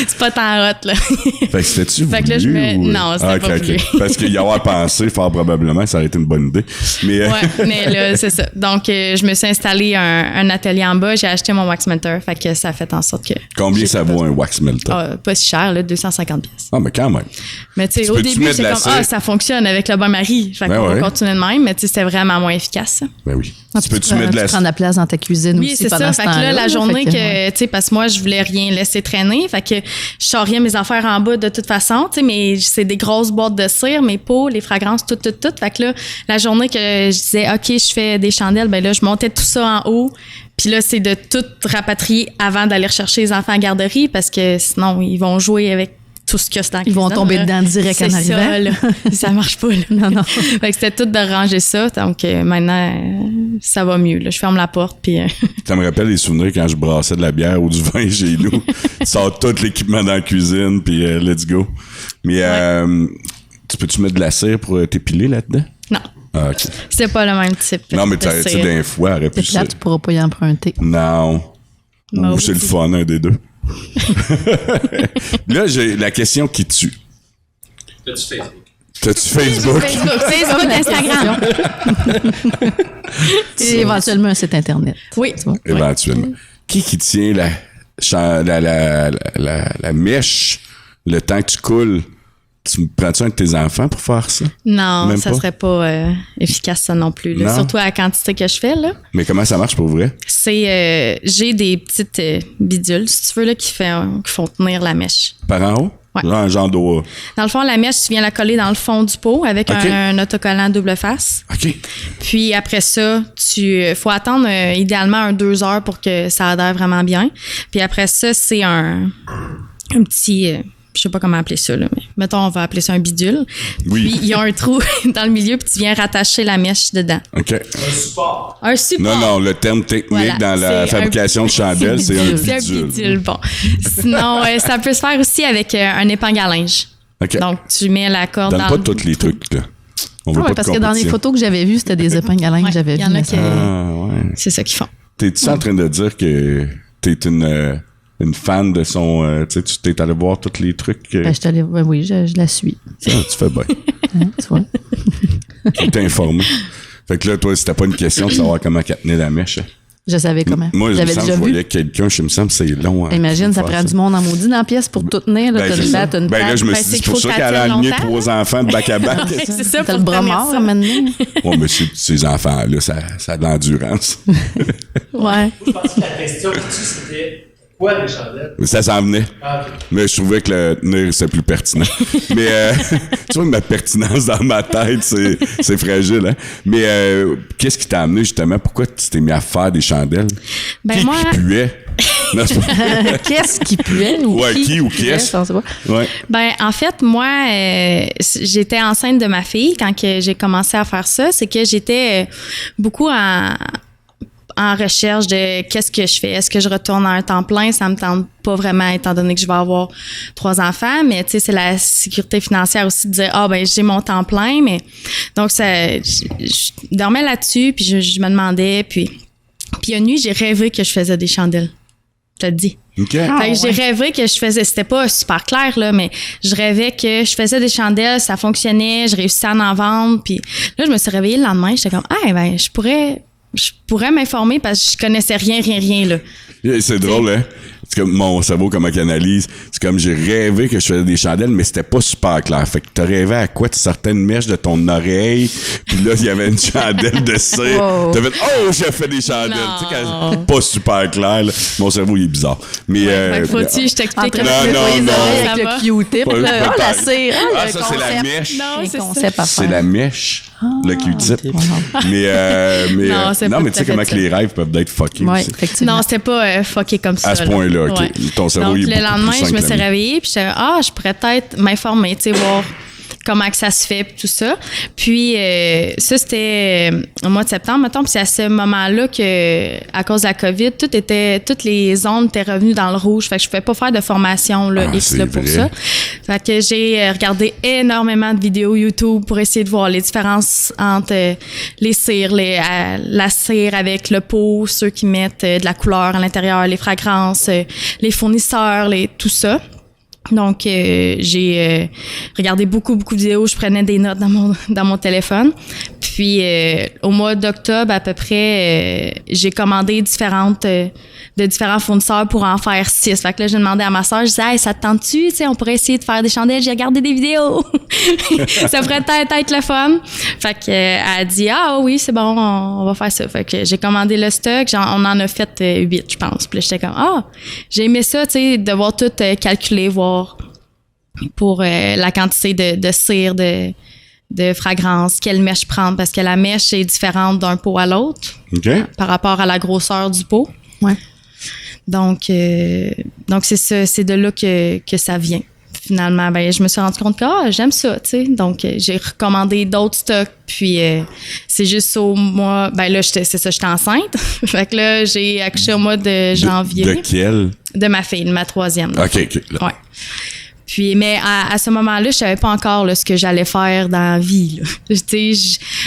c'est pas tant hot, là. Fait que c'était-tu voulu? Fait que là, je me- ou- non, c'était pas voulu. Parce qu'il y avoir pensé, fort probablement, ça aurait été une bonne idée. Mais Ouais, mais là, c'est ça. Donc, je me suis installé un atelier en bas, j'ai acheté mon wax melter. Fait que ça a fait en sorte que. combien j'ai ça pas vaut besoin. un wax melter? Pas si cher, là, 250 pièces. Ah, mais quand même. Mais tu sais, Tu au peux-tu début, mettre de c'est la comme, cire? ça fonctionne avec le bain-marie. Fait Ben qu'on ouais. va continuer de même, mais tu sais, c'était vraiment moins efficace, ça. Ben oui. Ah, Tu peux-tu prends- mettre de la tu prends de la place dans ta cuisine Oui, aussi c'est pendant ça. ce Fait que là, temps-là, la là, journée fait que, tu sais, parce que moi, je voulais rien laisser traîner. Fait que je sortais mes affaires en bas de toute façon, tu sais, mais c'est des grosses boîtes de cire, mes pots, les fragrances, tout. Fait que là, la journée que je disais, OK, je fais des chandelles, ben là, je montais tout ça en haut. Puis là, c'est de tout rapatrier avant d'aller rechercher les enfants à garderie parce que sinon, ils vont jouer avec tout ce qu'il y a dans la Ils vont cuisine, tomber là. dedans direct en C'est ça, arrivant. là. Ça marche pas, là. Non, non. Fait que c'était tout de ranger ça. Donc maintenant, ça va mieux. Là. Je ferme la porte. Puis, Ça me rappelle les souvenirs quand je brassais de la bière ou du vin chez nous. Tu sors tout l'équipement dans la cuisine, puis let's go. Mais tu peux-tu mettre de la cire pour t'épiler là-dedans? non, Ah, OK. c'est pas le même type. Non, mais de tu sais, cire. d'un fois, aurait pu C'est là, tu pourras pas y emprunter. Non. Bah Ou oui. c'est le fun, un des deux. Là, j'ai la question qui tue. T'as-tu Facebook? T'as-tu Facebook? Facebook, Instagram. Et éventuellement un site Internet. Oui. Tu vois? Éventuellement. Qui tient la mèche le temps que tu coules? Prends-tu un de tes enfants pour faire ça? Non, Même ça pas? serait pas efficace, ça non plus. Là. Non? Surtout à la quantité que je fais. Là. Mais comment ça marche pour vrai? C'est, j'ai des petites bidules, si tu veux, là, qui font tenir la mèche. Par en haut? Ouais. Genre un genre d'eau. Dans le fond, la mèche, tu viens la coller dans le fond du pot avec OK. un autocollant double face. OK. Puis après ça, faut attendre idéalement 2 heures pour que ça adhère vraiment bien. Puis après ça, c'est un petit... je sais pas comment appeler ça, là, mais mettons, on va appeler ça un bidule. Oui. Puis il y a un trou dans le milieu, puis tu viens rattacher la mèche dedans. OK. Un support. Un support. Non, non, le terme technique Voilà, dans la c'est fabrication de chandelles, c'est un C'est un bidule. bidule, bon. Sinon, ça peut se faire aussi avec un épingle à linge. OK. Donc, tu mets la corde Donne dans pas le... tous les trucs, là. On veut Ah ouais, pas parce de que dans les compétition. photos que j'avais vues, c'était des épingles à linge que j'avais il y vues. en a mais qui... ça- Ah, ouais. C'est ça qu'ils font. T'es-tu en train de dire que t'es une fan de son... tu sais, tu t'es allé voir tous les trucs... Ben, je t'allais- ben oui, je la suis. tu fais bien. Hein, tu vois? Tu t'es informé. Fait que là, toi, c'était pas une question de savoir comment qu'elle tenait la mèche. Hein. Je savais comment. Moi, je me J'avais sens que déjà je vu. voyais quelqu'un, je me sens que c'est long. hein, Imagine, ça pour prend faire du monde en maudit dans la pièce pour tout tenir. Là, Ben, t'as c'est une ça. batte, une Ben là, table. je me Ben, suis c'est dit, c'est qu'il pour faut ça que qu'elle a ça aligné tienne 3 enfants de bac à bac. C'est ça, T'as pour le bras tenir mort ça. maintenant. Ouais, mais ces enfants-là, ça a de l'endurance. Ouais. Je pense que la question que tu c'était quoi les chandelles? Mais ça s'en venait. Ah, ok. Mais je trouvais que le tenir, c'est plus pertinent. Mais tu vois, ma pertinence dans ma tête, c'est fragile. Hein? Mais qu'est-ce qui t'a amené, justement? Pourquoi tu t'es mis à faire des chandelles? Ben, qui moi- puait? Non, c'est pas- Qu'est-ce qui puait? Ouais, qui ou puait, qu'est-ce? je sais pas. Ouais. Ben, en fait, moi, j'étais enceinte de ma fille quand que j'ai commencé à faire ça. C'est que j'étais beaucoup en recherche de qu'est-ce que je fais. Est-ce que je retourne à un temps plein? Ça me tente pas vraiment, étant donné que je vais avoir 3 enfants. Mais tu sais, c'est la sécurité financière aussi de dire, ben j'ai mon temps plein. Mais donc, je dormais là-dessus, puis je me demandais. Puis une nuit, j'ai rêvé que je faisais des chandelles. Je te le dis. OK. Fait que j'ai rêvé que je faisais, c'était pas super clair, là, mais je rêvais que je faisais des chandelles, ça fonctionnait, je réussissais à en vendre, puis là, je me suis réveillée le lendemain, j'étais comme, ben, je pourrais je pourrais m'informer parce que je connaissais rien, là. C'est drôle, hein? C'est comme mon cerveau, comment il analyse. C'est comme j'ai rêvé que je faisais des chandelles, mais c'était pas super clair. Fait que t'as rêvé à quoi? Tu sortais une mèche de ton oreille, puis là, il y avait une chandelle de cire. Wow. T'as fait « Oh, j'ai fait des chandelles! » Tu sais, quand c'est pas super clair, là, mon cerveau, il est bizarre. Mais... Fait que faut-tu, je t'explique En train de Non, nettoyer non, les non. oreilles Ça avec va? le Q-tip. Pas- là. pas- La cire. Ah, ça, c'est la mèche. Non, Un c'est concept à C'est faire. la mèche, le Q-tip. Mais Non, c'est pas mais tu tout sais à fait comment que ça. les rêves peuvent être fuckés Oui, aussi. effectivement. Non, c'était pas fucké comme ça. À ce là. point-là, OK. Ouais. Ton cerveau, Donc, il est le beaucoup lendemain, plus je me simple suis que le mien. réveillée, puis j'étais je pourrais peut-être m'informer, tu sais, voir comment que ça se fait, puis tout ça. Puis, ça, c'était au mois de septembre, mettons, puis c'est à ce moment-là que, à cause de la COVID, toutes les zones étaient revenues dans le rouge. Fait que je pouvais pas faire de formation, là, Ah, X, c'est là, pour vrai. ça. Fait que j'ai regardé énormément de vidéos YouTube pour essayer de voir les différences entre les cires, la cire avec le pot, ceux qui mettent de la couleur à l'intérieur, les fragrances, les fournisseurs, tout ça. Donc, j'ai regardé beaucoup de vidéos. Je prenais des notes dans mon téléphone. Puis, au mois d'octobre, à peu près, j'ai commandé de différents fournisseurs pour en faire 6. Fait que là, j'ai demandé à ma soeur, je disais, hey, ça te tente-tu? Tu sais, on pourrait essayer de faire des chandelles. J'ai regardé des vidéos. Ça pourrait peut-être être le fun. Fait que, elle a dit, ah oui, c'est bon, on va faire ça. Fait que j'ai commandé le stock. On en a fait 8, je pense. Puis là, j'étais comme, j'ai aimé ça, tu sais, devoir tout calculer, voir pour la quantité de cire, de fragrance, quelle mèche prendre, parce que la mèche est différente d'un pot à l'autre OK? par rapport à la grosseur du pot. Ouais. Donc c'est ça, c'est de là que ça vient. Finalement, je me suis rendu compte que j'aime ça, tu sais. Donc, j'ai recommandé d'autres stocks, puis c'est juste au mois... là, j'étais enceinte. Fait que là, j'ai accouché au mois de janvier. De quel? De ma fille, de ma 3e. là. OK. Là. Ouais. Puis, mais à ce moment-là, je savais pas encore là, ce que j'allais faire dans la vie. Tu sais,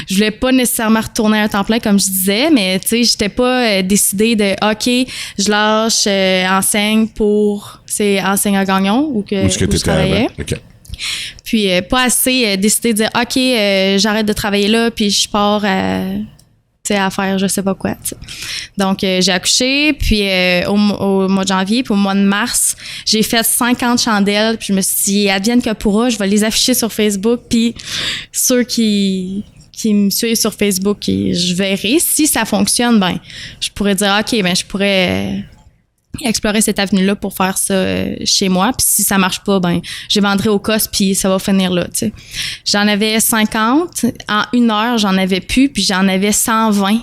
je voulais pas nécessairement retourner à un temps plein, comme je disais, mais tu sais, j'étais pas décidée de OK, je lâche enseigne pour enseigne à Gagnon ou Où est-ce que où tu je étais avant? travaillais. OK. Puis pas assez décidé de dire OK, j'arrête de travailler là, puis je pars à faire je sais pas quoi. T'sais. Donc, j'ai accouché, puis au mois de janvier, puis au mois de mars, j'ai fait 50 chandelles, puis je me suis dit, advienne que pourra, je vais les afficher sur Facebook, puis ceux qui me suivent sur Facebook, je verrai. Si ça fonctionne, je pourrais dire, OK, je pourrais explorer cette avenue-là pour faire ça chez moi. Puis si ça marche pas, je vendrai au cost puis ça va finir là, tu sais. J'en avais 50. En 1 heure, j'en avais plus, puis j'en avais 120.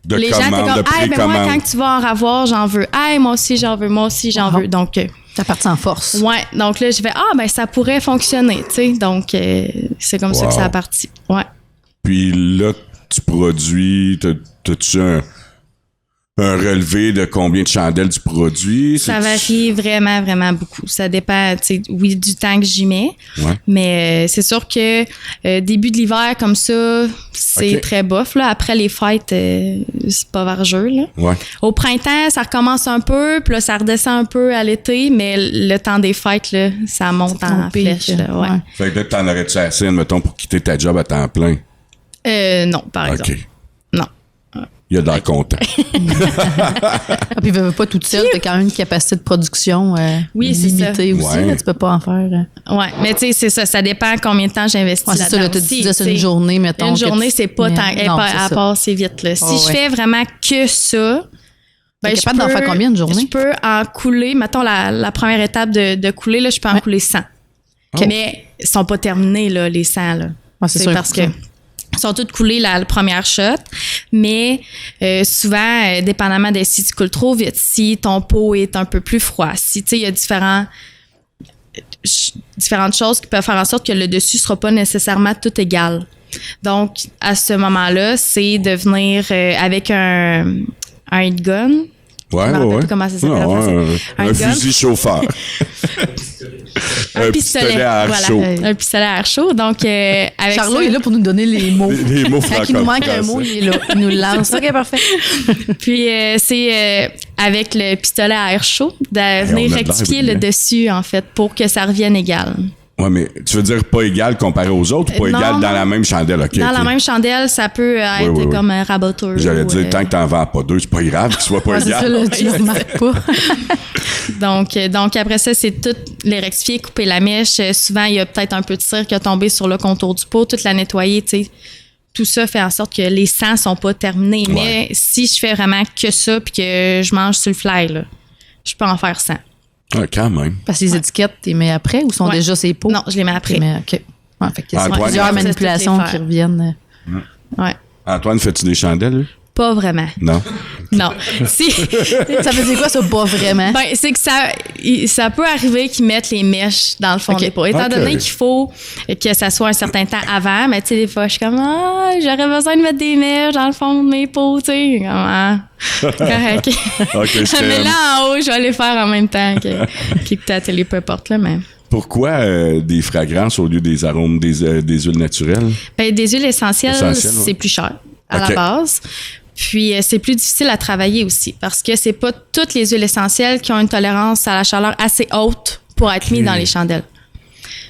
Les gens étaient comme, moi, quand tu vas en avoir, j'en veux. Moi aussi, j'en veux. Moi aussi, j'en veux. Donc, Ça partit en force. ouais. Donc là, j'ai fait, ça pourrait fonctionner, tu sais. Donc, c'est comme ça que ça a parti. Ouais. Puis là, tu produis... T'as-tu un relevé de combien de chandelles tu produis? Ça varie vraiment, vraiment beaucoup. Ça dépend, tu sais, oui, du temps que j'y mets. Ouais. Mais c'est sûr que début de l'hiver, comme ça, c'est OK. très bof. Là. Après les fêtes, c'est pas vargeux. Là. Ouais. Au printemps, ça recommence un peu, puis là, ça redescend un peu à l'été, mais le temps des fêtes, là, ça monte en flèche. Là, ouais. Fait que là, t'en aurais-tu assez, admettons, pour quitter ta job à temps plein? Non, par exemple. OK. Non. Il y a de l'air content. Puis, pas toute seule, t'as quand même une capacité de production Oui, c'est limitée aussi. Ouais. Là, tu peux pas en faire. Ouais, mais tu sais, c'est ça. Ça dépend combien de temps j'investis Ouais, c'est ça, là-dedans là, tu aussi, disais, c'est tu une sais. journée, mettons. Une que journée, tu- c'est pas Mais- tant. non, Elle c'est ça. passe vite. Là. Si Oh, je ouais. fais vraiment que ça, T'es capable d'en faire combien de journée? Je peux en couler. Mettons la première étape de couler, là, je peux en couler 100. Mais ils sont pas terminés, là, les 100. Là. Ouais, c'est sûr, parce c'est que ils sont toutes coulées la première shot. Mais souvent, dépendamment de si tu coules trop vite, si ton pot est un peu plus froid, si tu sais, il y a différentes choses qui peuvent faire en sorte que le dessus sera pas nécessairement tout égal. Donc, à ce moment-là, c'est de venir avec un heat gun. Ouais, Je me rappelle plus comment ça s'appelle en français. Un Un gun. fusil chauffeur. Un pistolet à air chaud. Un pistolet à air chaud. Donc, avec Charlot ça, est là pour nous donner les mots. Les mots Quand il nous manque un franco-français. mot, il est là. Il nous le lance. OK, parfait. Puis, c'est avec le pistolet à air chaud de on a venir de l'air rectifier brillant. le dessus, en fait, pour que ça revienne égal. Ouais, mais tu veux dire pas égal comparé aux autres ou pas Non, égal non. dans la même chandelle? OK, Dans OK. la même chandelle, ça peut être oui. comme un raboteur. J'allais ou, dire, tant que t'en vends pas deux, c'est pas grave qu'ils soient pas Ouais, c'est ça, égales. là, tu le remarques pas. Donc après ça, c'est tout les rectifier, couper la mèche. Souvent, il y a peut-être un peu de cire qui a tombé sur le contour du pot, toute la nettoyer, tu sais. Tout ça fait en sorte que les sangs sont pas terminés. Ouais. Mais si je fais vraiment que ça puis que je mange sur le fly, là, je peux en faire 100. Ouais, quand même. Parce que les étiquettes, tu les mets après ou sont Ouais. déjà ces pots? Non, je les mets après. Tu les mets- OK. Ouais, fait que c'est Antoine, plusieurs il faut manipulations toutes les qui faire. reviennent. Ouais. Antoine, fais-tu des chandelles? lui? Pas vraiment. Non. Non. Si. Ça veut dire quoi, ça, pas vraiment? Ben, c'est que ça peut arriver qu'ils mettent les mèches dans le fond Ok. des pots. Étant Ok. donné qu'il faut que ça soit un certain temps avant, mais tu sais, des fois, je suis comme, j'aurais besoin de mettre des mèches dans le fond de mes pots, tu sais. Correct. OK, je Mais t'aime. là, en haut, je vais les faire en même temps que ta télé, peu importe, là, mais. Pourquoi des fragrances au lieu des arômes, des huiles naturelles? Ben, des huiles essentielles, Essentielles, ouais. c'est plus cher à Ok. la base. Puis, c'est plus difficile à travailler aussi parce que c'est pas toutes les huiles essentielles qui ont une tolérance à la chaleur assez haute pour être mises dans les chandelles.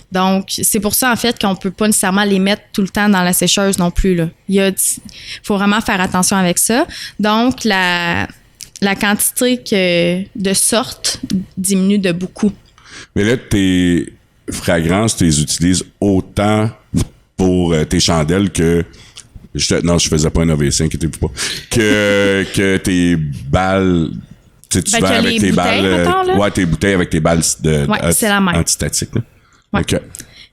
Donc, c'est pour ça, en fait, qu'on peut pas nécessairement les mettre tout le temps dans la sécheuse non plus, là. Faut vraiment faire attention avec ça. Donc, la quantité de sortes diminue de beaucoup. Mais là, tes fragrances, tu les utilises autant pour tes chandelles que... Non, je faisais pas un AVC, inquiétez-vous pas. Que tes balles... Tu sais, tu Ben, vends que avec les tes bouteilles, balles... mettons, là. Ouais, tes bouteilles avec tes balles Ouais, c'est la même. antistatiques. Là. Ouais. OK.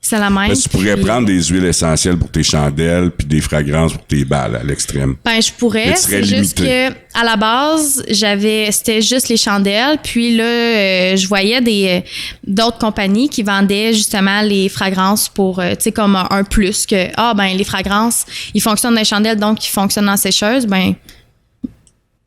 C'est la même. Parce que tu pourrais puis- prendre des huiles essentielles pour tes chandelles puis des fragrances pour tes balles à l'extrême. Ben, je Mais pourrais. tu serais C'est juste limité. que, à la base, c'était juste les chandelles. Puis là, je voyais d'autres compagnies qui vendaient justement les fragrances pour, tu sais, comme un plus que, ben, les fragrances, ils fonctionnent dans les chandelles, donc ils fonctionnent en sécheuse. Ben,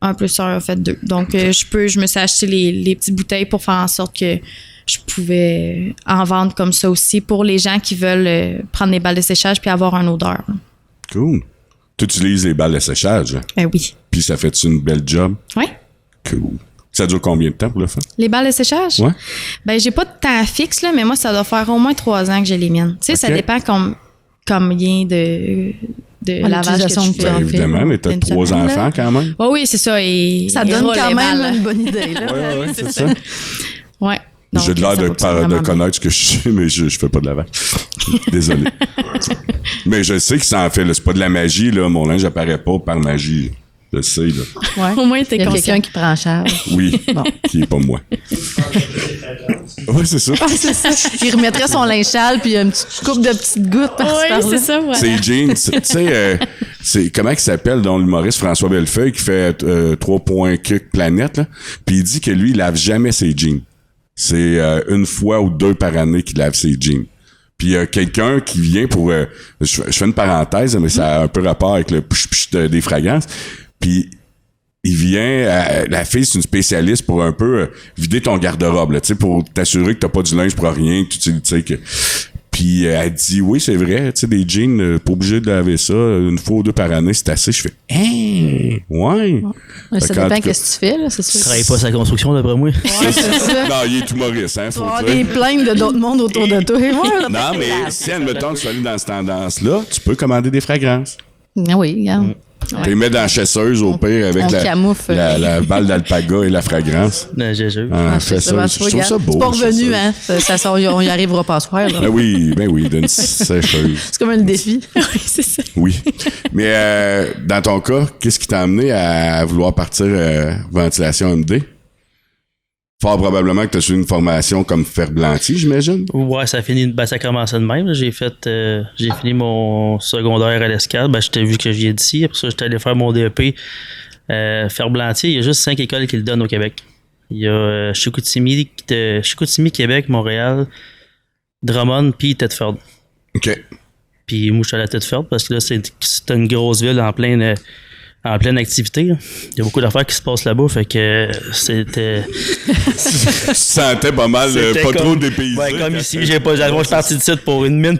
1 + 1 fait 2. Donc, je me suis acheté les petites bouteilles pour faire en sorte que je pouvais en vendre comme ça aussi pour les gens qui veulent prendre des balles de séchage puis avoir une odeur. Cool. Tu utilises les balles de séchage, hein? Ben oui. Puis ça fait-tu une belle job? Oui. Cool. Ça dure combien de temps pour le faire? Les balles de séchage? Ouais. Ben, j'ai pas de temps fixe, là, mais moi, ça doit faire au moins 3 ans que j'ai les miennes. Tu sais, ça Ok. dépend combien de lavage que l'utilisation tu que tu fais. en Ben, fais. évidemment, mais t'as Une 3 semaine, là. enfants quand même. Oui, c'est ça. Et Ça ils donne roulent quand les même balles. une bonne idée. Là. Ouais, c'est ça. Ouais. J'ai Donc, l'air ça de fonctionne vraiment bien. connaître ce que je sais, mais je fais pas de lavage. Désolé. Mais je sais que ça en fait, là. C'est pas de la magie, là. Mon linge apparaît pas par magie. Je sais, là. Ouais. Au moins, t'es Il y a conscient. quelqu'un qui prend en charge. Oui. Bon. Qui est pas moi. Ouais, c'est ça. C'est ça. Il remettrait son linge sale puis une petite coupe de petites gouttes par-ci Oui, par-là. c'est ça, voilà. C'est jeans. Tu sais, c'est comment il s'appelle, dans l'humoriste François Bellefeuille qui fait 3 points Cuc Planète, là. Puis il dit que lui, il lave jamais ses jeans. C'est 1 fois ou 2 par année qu'il lave ses jeans. Puis il y a quelqu'un qui vient pour... je fais une parenthèse, mais ça a un peu rapport avec le push des fragrances. Puis il vient... la fille, c'est une spécialiste pour un peu vider ton garde-robe, là, tu sais, pour t'assurer que t'as pas du linge pour rien, que tu sais que... Puis elle dit, oui, c'est vrai, tu sais, des jeans, pas obligé de laver ça 1 fois ou 2 par année, c'est assez. Je fais, ouais. Mais ça Fait qu'en dépend tout cas- qu'est-ce que tu fais, là, c'est sûr. Tu travailles pas sa construction, d'après moi. Ouais, c'est ça. Non, il est humoriste, hein, Tu faut vas avoir dire. des plaintes de d'autres mondes autour de toi. Non, mais si, admettons, tu vas aller dans cette tendance-là, tu peux commander des fragrances. Ah oui, regarde. Tu les mets dans la chasseuse, au pire, avec On camoufle. la balle d'alpaga et la fragrance. Non, j'ai jure. En C'est ça, chasseuse. Je trouve ça beau. C'est pas revenu, chasseuse. hein. Ça sort, on y arrivera pas ce soir. là. Ben oui, d'une sécheuse. C'est comme un défi. Oui, c'est ça. Oui. Mais dans ton cas, qu'est-ce qui t'a amené à vouloir partir ventilation MD? Fort probablement que tu as suivi une formation comme ferblantier, j'imagine. Ouais, ça a commencé de même. Là. J'ai fini mon secondaire à l'Escale. Ben, j'étais vu que je viens d'ici. Après ça, j'étais allé faire mon DEP. Ferblantier, il y a juste 5 écoles qui le donnent au Québec. Il y a Chicoutimi, Québec, Montréal, Drummond, puis Thetford. OK. Puis moi, je suis allé à Thetford parce que là, c'est une grosse ville en pleine activité. Là. Il y a beaucoup d'affaires qui se passent là-bas, fait que c'était... Tu sentais pas mal, c'était pas comme- trop dépaysé. Ouais, comme ici, j'avais parti de site pour une mine,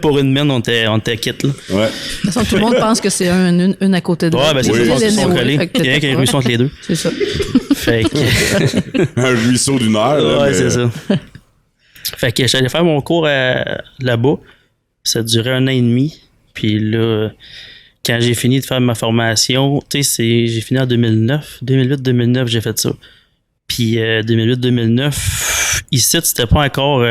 on était quitte, là. Ouais. De toute façon, tout le monde pense que c'est une à côté de Ouais, ben c'est Oui. ça, ils sont Anyway, collés. fait que Il y a rien qui a une ruisseau entre les deux. C'est ça. Fait que... Un ruisseau d'une heure. là, ouais, mais- c'est ça. Fait que j'allais faire mon cours là-bas. Ça durait 1 an et demi. Puis là, quand j'ai fini de faire ma formation, tu sais, j'ai fini en 2009. 2008-2009, j'ai fait ça. Puis 2008-2009, ici, c'était pas encore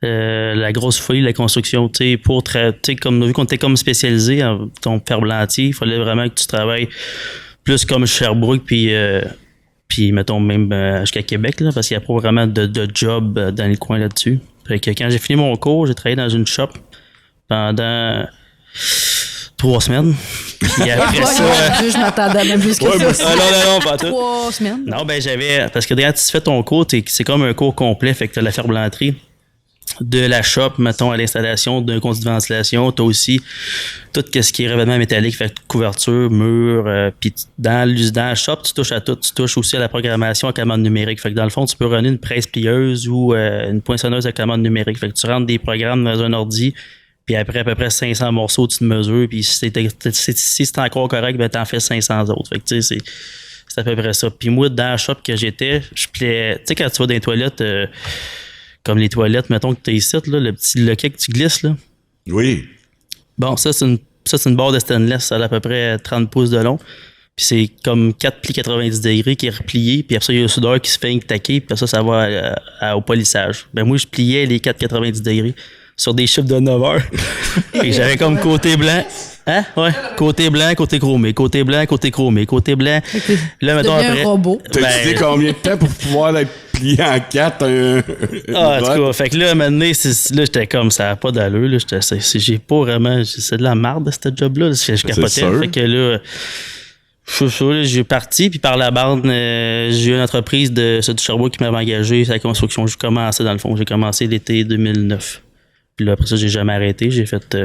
la grosse folie de la construction. Tu sais, comme vu qu'on était comme spécialisé en ton ferblantier, il fallait vraiment que tu travailles plus comme Sherbrooke, puis mettons même jusqu'à Québec, là, parce qu'il n'y a pas vraiment de job dans les coins là-dessus. Fait que quand j'ai fini mon cours, j'ai travaillé dans une shop pendant 3 semaines. Puis après ça... je m'attendais à même plus que ça. Non, pas tout. 3 semaines. Non, ben j'avais... Parce que quand tu fais ton cours, c'est comme un cours complet. Fait que tu as la ferblanterie de la shop, mettons, à l'installation d'un conduit de ventilation. Tu as aussi tout ce qui est revêtement métallique, fait couverture, mur. Puis dans la shop, tu touches à tout. Tu touches aussi à la programmation à commande numérique. Fait que dans le fond, tu peux runner une presse plieuse ou une poinçonneuse à commande numérique. Fait que tu rentres des programmes dans un ordi. Puis après à peu près 500 morceaux, tu te mesures. Puis si c'est encore correct, ben t'en fais 500 autres. Fait que tu sais, c'est à peu près ça. Puis moi, dans la shop que j'étais, tu sais, quand tu vas dans les toilettes, comme les toilettes, mettons que tu es ici, là, le petit loquet que tu glisses, là. Oui. Bon, ça, c'est une barre de stainless. Ça a à peu près 30 pouces de long. Puis c'est comme 4 plis 90 degrés qui est replié. Puis après ça, il y a le soudeur qui se fait taquer. Puis après ça va au polissage. Ben moi, je pliais les 4 90 degrés sur des chiffres de 9 heures. Et j'avais comme côté blanc. Hein? Ouais. Côté blanc, côté chromé. Côté blanc, côté chromé. Côté blanc. Là, mettons après. Un robot. T'as dit combien de temps pour pouvoir être plié en 4? En tout cas, fait que là, à un moment donné, là, j'étais comme, ça n'a pas d'allure. Là, j'ai pas vraiment. C'est de la marde, ce job-là. Je capotais. Fait que là. J'ai parti, puis par la bande, j'ai eu une entreprise de Sherbrooke qui m'avait engagé sur la construction. J'ai commencé, dans le fond. J'ai commencé l'été 2009. Puis là, après ça, j'ai jamais arrêté. J'ai fait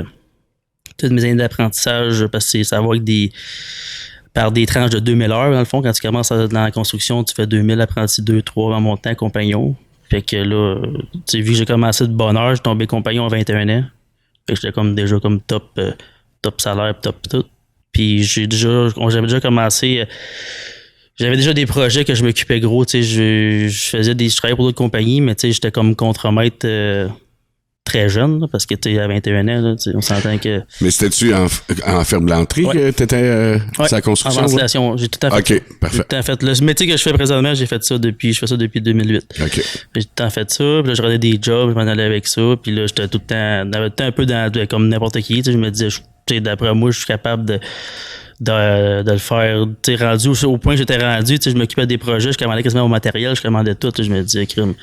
toutes mes années d'apprentissage parce que ça va avec par des tranches de 2000 heures, dans le fond. Quand tu commences dans la construction, tu fais 2000 apprentis, 2-3 en montant compagnon. Fait que là, tu sais, vu que j'ai commencé de bonne heure, j'ai tombé compagnon à 21 ans. Fait que j'étais déjà comme top salaire, top tout. Puis j'avais déjà commencé... J'avais déjà des projets que je m'occupais gros, tu sais, je travaillais pour d'autres compagnies, mais tu sais, j'étais comme contremaître très jeune, là, parce que tu sais, à 21 ans, là, on s'entend que... Mais c'était-tu en ferblanterie que t'étais sur la construction? En ventilation, j'ai tout à fait. OK, parfait. Tout à fait. Le métier que je fais présentement, je fais ça depuis 2008. OK. J'ai tout le temps fait ça, puis là, je regardais des jobs, je m'en allais avec ça, puis là, j'étais tout le temps un peu comme n'importe qui, tu sais, je me disais, d'après moi, je suis capable de le faire, tu sais, rendu au point que j'étais rendu, tu sais, je m'occupais des projets, je commandais quasiment au matériel, je commandais tout, je me disais, crime,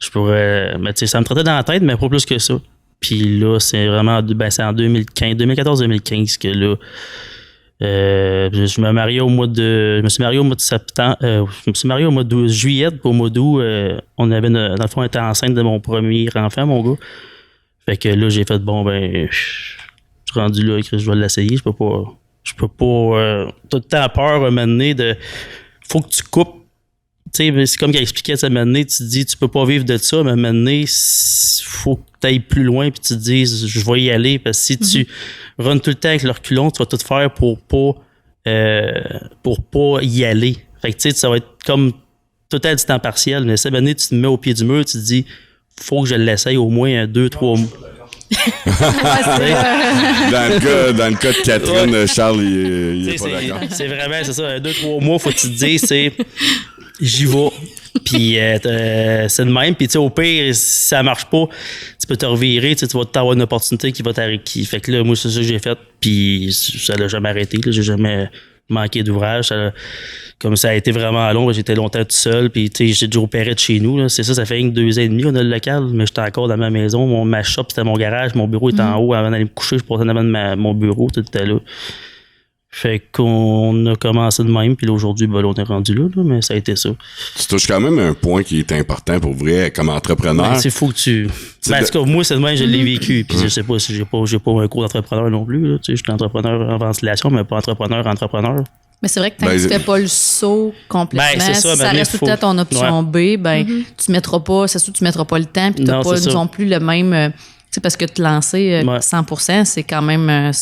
je pourrais, mais tu sais, ça me trottait dans la tête, mais pas plus que ça. Puis là, c'est vraiment, c'est en 2014-2015 que là, je me suis marié au mois de septembre, je me suis marié au mois de juillet, puis au mois d'août, on avait, dans le fond, on était enceinte de mon premier enfant, mon gars. Fait que là, j'ai fait, bon, ben, je suis rendu là, je vais l'essayer, je peux pas, tout le temps peur, à un moment donné, faut que tu coupes. Tu sais, c'est comme qu'il expliquait à un moment donné, tu te dis, tu peux pas vivre de ça, mais à un moment donné, faut que tu ailles plus loin, puis tu te dises, je vais y aller, parce que si tu runs tout le temps avec le reculon, tu vas tout faire pour pas y aller. Fait que tu sais, ça va être comme tout à du temps partiel, mais à un moment donné, tu te mets au pied du mur, tu te dis, faut que je l'essaye au moins 2-3 mois. Dans le cas de Catherine, Charles, il est pas d'accord. C'est vraiment, c'est ça, 2-3 mois, faut que tu te dises, c'est j'y vais. Puis c'est de même. Puis tu sais, au pire, si ça marche pas, tu peux te revirer, tu vas avoir une opportunité qui va t'arrêter. Fait que là, moi, c'est ça que j'ai fait. Puis ça l'a jamais arrêté. Là, j'ai jamais manqué d'ouvrage. Comme ça a été vraiment long, j'étais longtemps tout seul. Puis tu sais, j'ai déjà opéré de chez nous. Là. C'est ça fait 2 ans et demi qu'on a le local, mais j'étais encore dans ma maison. Ma shop, c'était mon garage. Mon bureau était en haut. Avant d'aller me coucher, je passais en avant de mon bureau. Tout était là. Fait qu'on a commencé de même, puis là, aujourd'hui, ben, on est rendu là, mais ça a été ça. Tu touches quand même un point qui est important pour vrai, comme entrepreneur. Ben, c'est fou que tu... Ben, en tout cas, moi, c'est de même, je l'ai vécu, puis je sais pas si j'ai pas un cours d'entrepreneur non plus, là. Tu sais, je suis entrepreneur en ventilation, mais pas entrepreneur. Mais c'est vrai que tant que tu fais pas le saut complètement, c'est ça, si ça reste tout le temps ton option B, ben, tu mettras pas, c'est sûr, tu mettras pas le temps, puis t'as pas non plus le même... tu sais, parce que te lancer 100%, c'est quand même...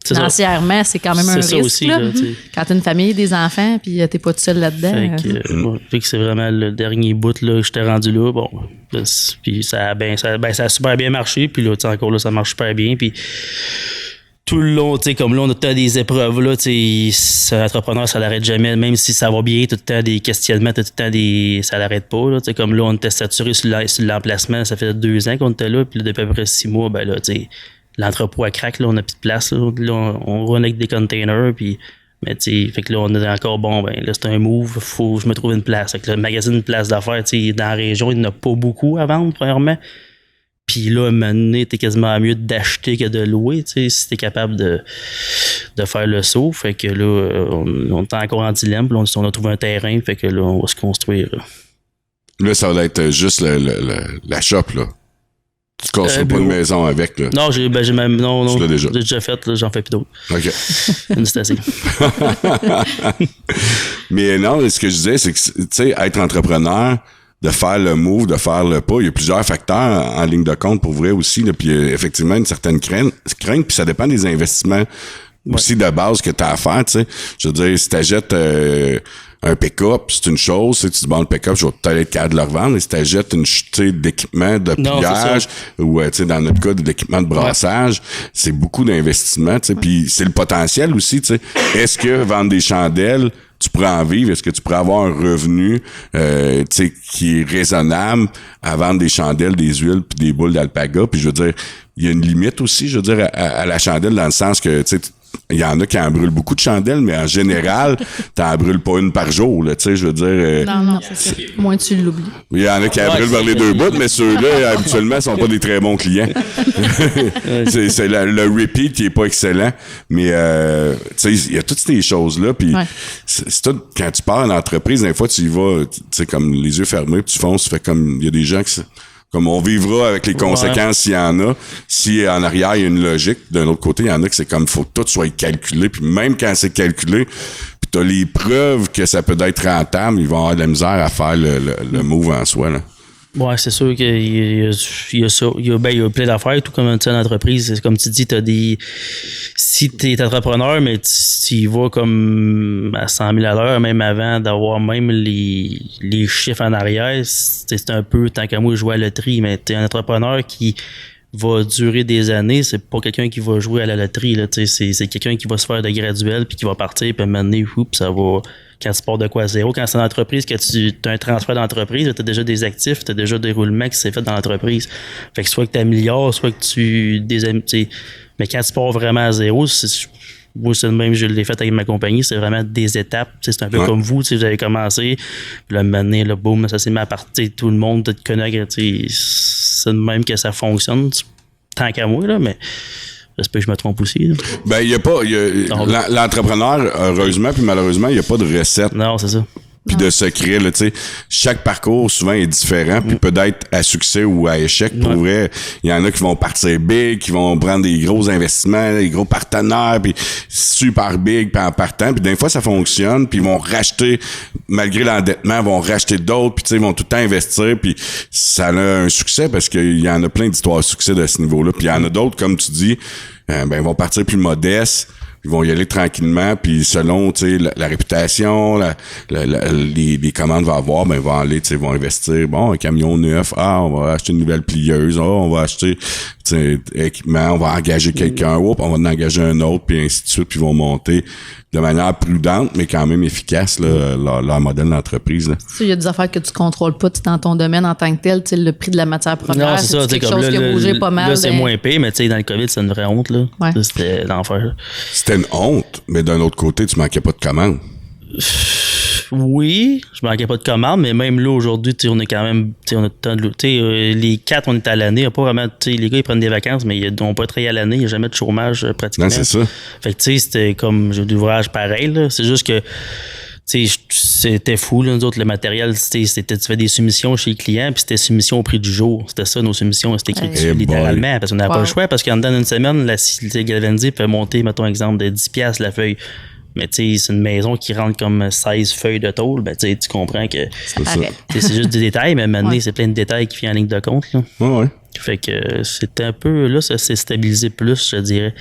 financièrement, c'est quand même un risque. Aussi, là. là, quand t'as une famille, des enfants, puis t'es pas tout seul là-dedans. Fait que c'est vraiment le dernier bout là, que j'étais rendu là. Bon, puis ça a super bien marché. Puis là, encore là, ça marche super bien. Puis tout le long, comme là, on a tout le temps des épreuves. Là, un entrepreneur, ça l'arrête jamais. Même si ça va bien, tout le temps des questionnements, tout le temps ça l'arrête pas. Là, comme là, on était saturé sur l'emplacement. Ça fait 2 ans qu'on était là. Puis là, depuis à peu près 6 mois, ben là, l'entrepôt à craque, là, on n'a plus de place. Là, on run avec des containers. Puis, mais fait que là, on est encore là, c'est un move. Faut que je me trouve une place. Fait que le magazine de place d'affaires, dans la région, il n'y en a pas beaucoup à vendre, premièrement. Puis là, à un moment donné, t'es quasiment mieux d'acheter que de louer, si t'es capable de faire le saut. Fait que là, on est encore en dilemme. Puis là, on a trouvé un terrain. Fait que là, on va se construire. Là, ça va être juste la shop, là. Tu construis pas une maison avec, là. Non, j'ai même. Non. Tu l'as déjà. J'ai déjà fait, là, j'en fais plus d'autres. OK. C'est assez. Mais non, ce que je disais, c'est que, tu sais, être entrepreneur, de faire le move, de faire le pas, il y a plusieurs facteurs en ligne de compte pour vrai aussi, là. Puis il y a effectivement une certaine crainte, puis ça dépend des investissements aussi de base que tu as à faire, tu sais. Je veux dire, si t'achètes un pick-up, c'est une chose. Si tu te vends le pick-up, je vais peut-être être capable de le revendre. Mais si tu achètes d'équipement de pliage ou dans notre cas, d'équipement de brassage, c'est beaucoup d'investissement. Puis c'est le potentiel aussi. T'sais. Est-ce que vendre des chandelles, tu pourrais en vivre? Est-ce que tu pourrais avoir un revenu qui est raisonnable à vendre des chandelles, des huiles puis des boules d'alpaga? Puis je veux dire, il y a une limite aussi, je veux dire, à la chandelle dans le sens que il y en a qui en brûlent beaucoup de chandelles, mais en général, t'en brûles pas une par jour, là, tu sais, je veux dire. Non, c'est ça. Moins tu l'oublies. Il y en a qui en brûlent vers les 2 bouts, mais ceux-là, habituellement, sont pas des très bons clients. c'est le repeat qui est pas excellent, mais tu sais, il y a toutes ces choses-là, puis c'est tout, quand tu pars en entreprise, des fois, tu y vas, tu sais, comme les yeux fermés, puis tu fonces, tu fais comme, il y a des gens qui... Comme on vivra avec les conséquences s'il y en a. Si en arrière, il y a une logique. D'un autre côté, il y en a que c'est comme, faut que tout soit calculé. Puis même quand c'est calculé, puis t'as les preuves que ça peut être rentable, ils vont avoir de la misère à faire le move en soi, là. Ouais, c'est sûr qu'il y a ça. Il y a plein d'affaires, tout comme une entreprise. Comme tu dis, si t'es entrepreneur, mais tu y vas comme à 100 000 à l'heure, même avant d'avoir même les chiffres en arrière, c'est un peu, tant qu'à moi, jouer à la loterie, mais t'es un entrepreneur qui va durer des années, c'est pas quelqu'un qui va jouer à la loterie, là, c'est quelqu'un qui va se faire de graduel, puis qui va partir, puis à un moment donné, puis ça va... Quand tu pars de quoi à zéro, quand c'est une entreprise, que tu as un transfert d'entreprise, tu as déjà des actifs, tu as déjà des roulements qui s'est fait dans l'entreprise. Fait que soit que tu améliores, soit que tu... Mais quand tu pars vraiment à zéro, moi, c'est le même, je l'ai fait avec ma compagnie, c'est vraiment des étapes. C'est un peu comme vous avez commencé, puis là, maintenant, là, boum, ça s'est mis à partir, tout le monde te connaît, c'est le même que ça fonctionne, tant qu'à moi, là, mais... J'espère que je me trompe aussi. Là. Ben, l'entrepreneur, heureusement puis malheureusement, il n'y a pas de recette. Non, c'est ça. Puis de secret, là, tu sais. Chaque parcours, souvent, est différent, puis peut être à succès ou à échec. Pour vrai, il y en a qui vont partir big, qui vont prendre des gros investissements, des gros partenaires, puis super big, puis en partant. Puis des fois, ça fonctionne, puis ils vont racheter, malgré l'endettement, ils vont racheter d'autres, puis tu sais, ils vont tout le temps investir, puis ça a un succès, parce qu'il y en a plein d'histoires de succès de ce niveau-là. Puis il y en a d'autres, comme tu dis, ils vont partir plus modestes. Ils vont y aller tranquillement, puis selon, tu sais, la réputation, les commandes vont avoir, ils vont aller, tu sais, vont investir, un camion neuf, on va acheter une nouvelle plieuse, on va acheter, tu sais, équipement, on va engager quelqu'un, on va en engager un autre, puis ainsi de suite, puis ils vont monter de manière prudente, mais quand même efficace, là, leur modèle d'entreprise, là. Il y a des affaires que tu contrôles pas dans ton domaine en tant que tel, tu sais, le prix de la matière première, c'est quelque chose qui a bougé pas mal. Là, c'est moins payé, mais tu sais, dans le COVID, c'est une vraie honte, là. Ouais. C'était l'enfer. C'était une honte, mais d'un autre côté, tu manquais pas de commandes. Oui, je manquais pas de commandes, mais même là, aujourd'hui, on est quand même, on a tout le temps de les 4, on est à l'année. Il y a pas vraiment, les gars, ils prennent des vacances, mais ils n'ont pas travaillé à l'année. Il n'y a jamais de chômage, pratiquement. Non, c'est ça. Fait que, tu sais, c'était comme, j'ai d'ouvrage pareil, là. C'est juste que, tu sais, c'était fou, là. Nous autres, le matériel, c'était, tu fais des soumissions chez les clients, puis c'était soumission au prix du jour. C'était ça, nos soumissions. C'était écrit dessus, littéralement. Parce qu'on n'avait pas le choix, parce qu'en dedans d'une semaine, la galvanisée peut monter, mettons, exemple, de 10$ la feuille. Mais tu sais, c'est une maison qui rentre comme 16 feuilles de tôle, ben tu comprends que c'est juste des détails, mais maintenant, c'est plein de détails qui viennent en ligne de compte. Là. Ouais. Fait que c'était un peu... Là, ça s'est stabilisé plus, je dirais.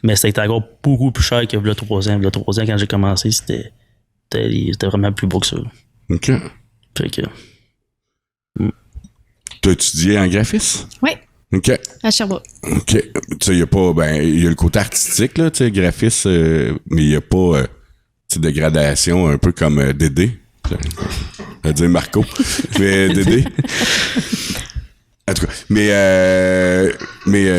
Mais c'était encore beaucoup plus cher que le 3 ans. Le 3 ans, quand j'ai commencé, c'était vraiment plus beau que ça. OK. Fait que... T'as étudié en graphisme? Oui. OK. À Sherbrooke. OK. Tu sais, il y a pas... il y a le côté artistique, là, tu sais, graphiste, mais il y a pas... de gradation, un peu comme Dédé. Je vais dire Marco. Mais Dédé. En tout cas, mais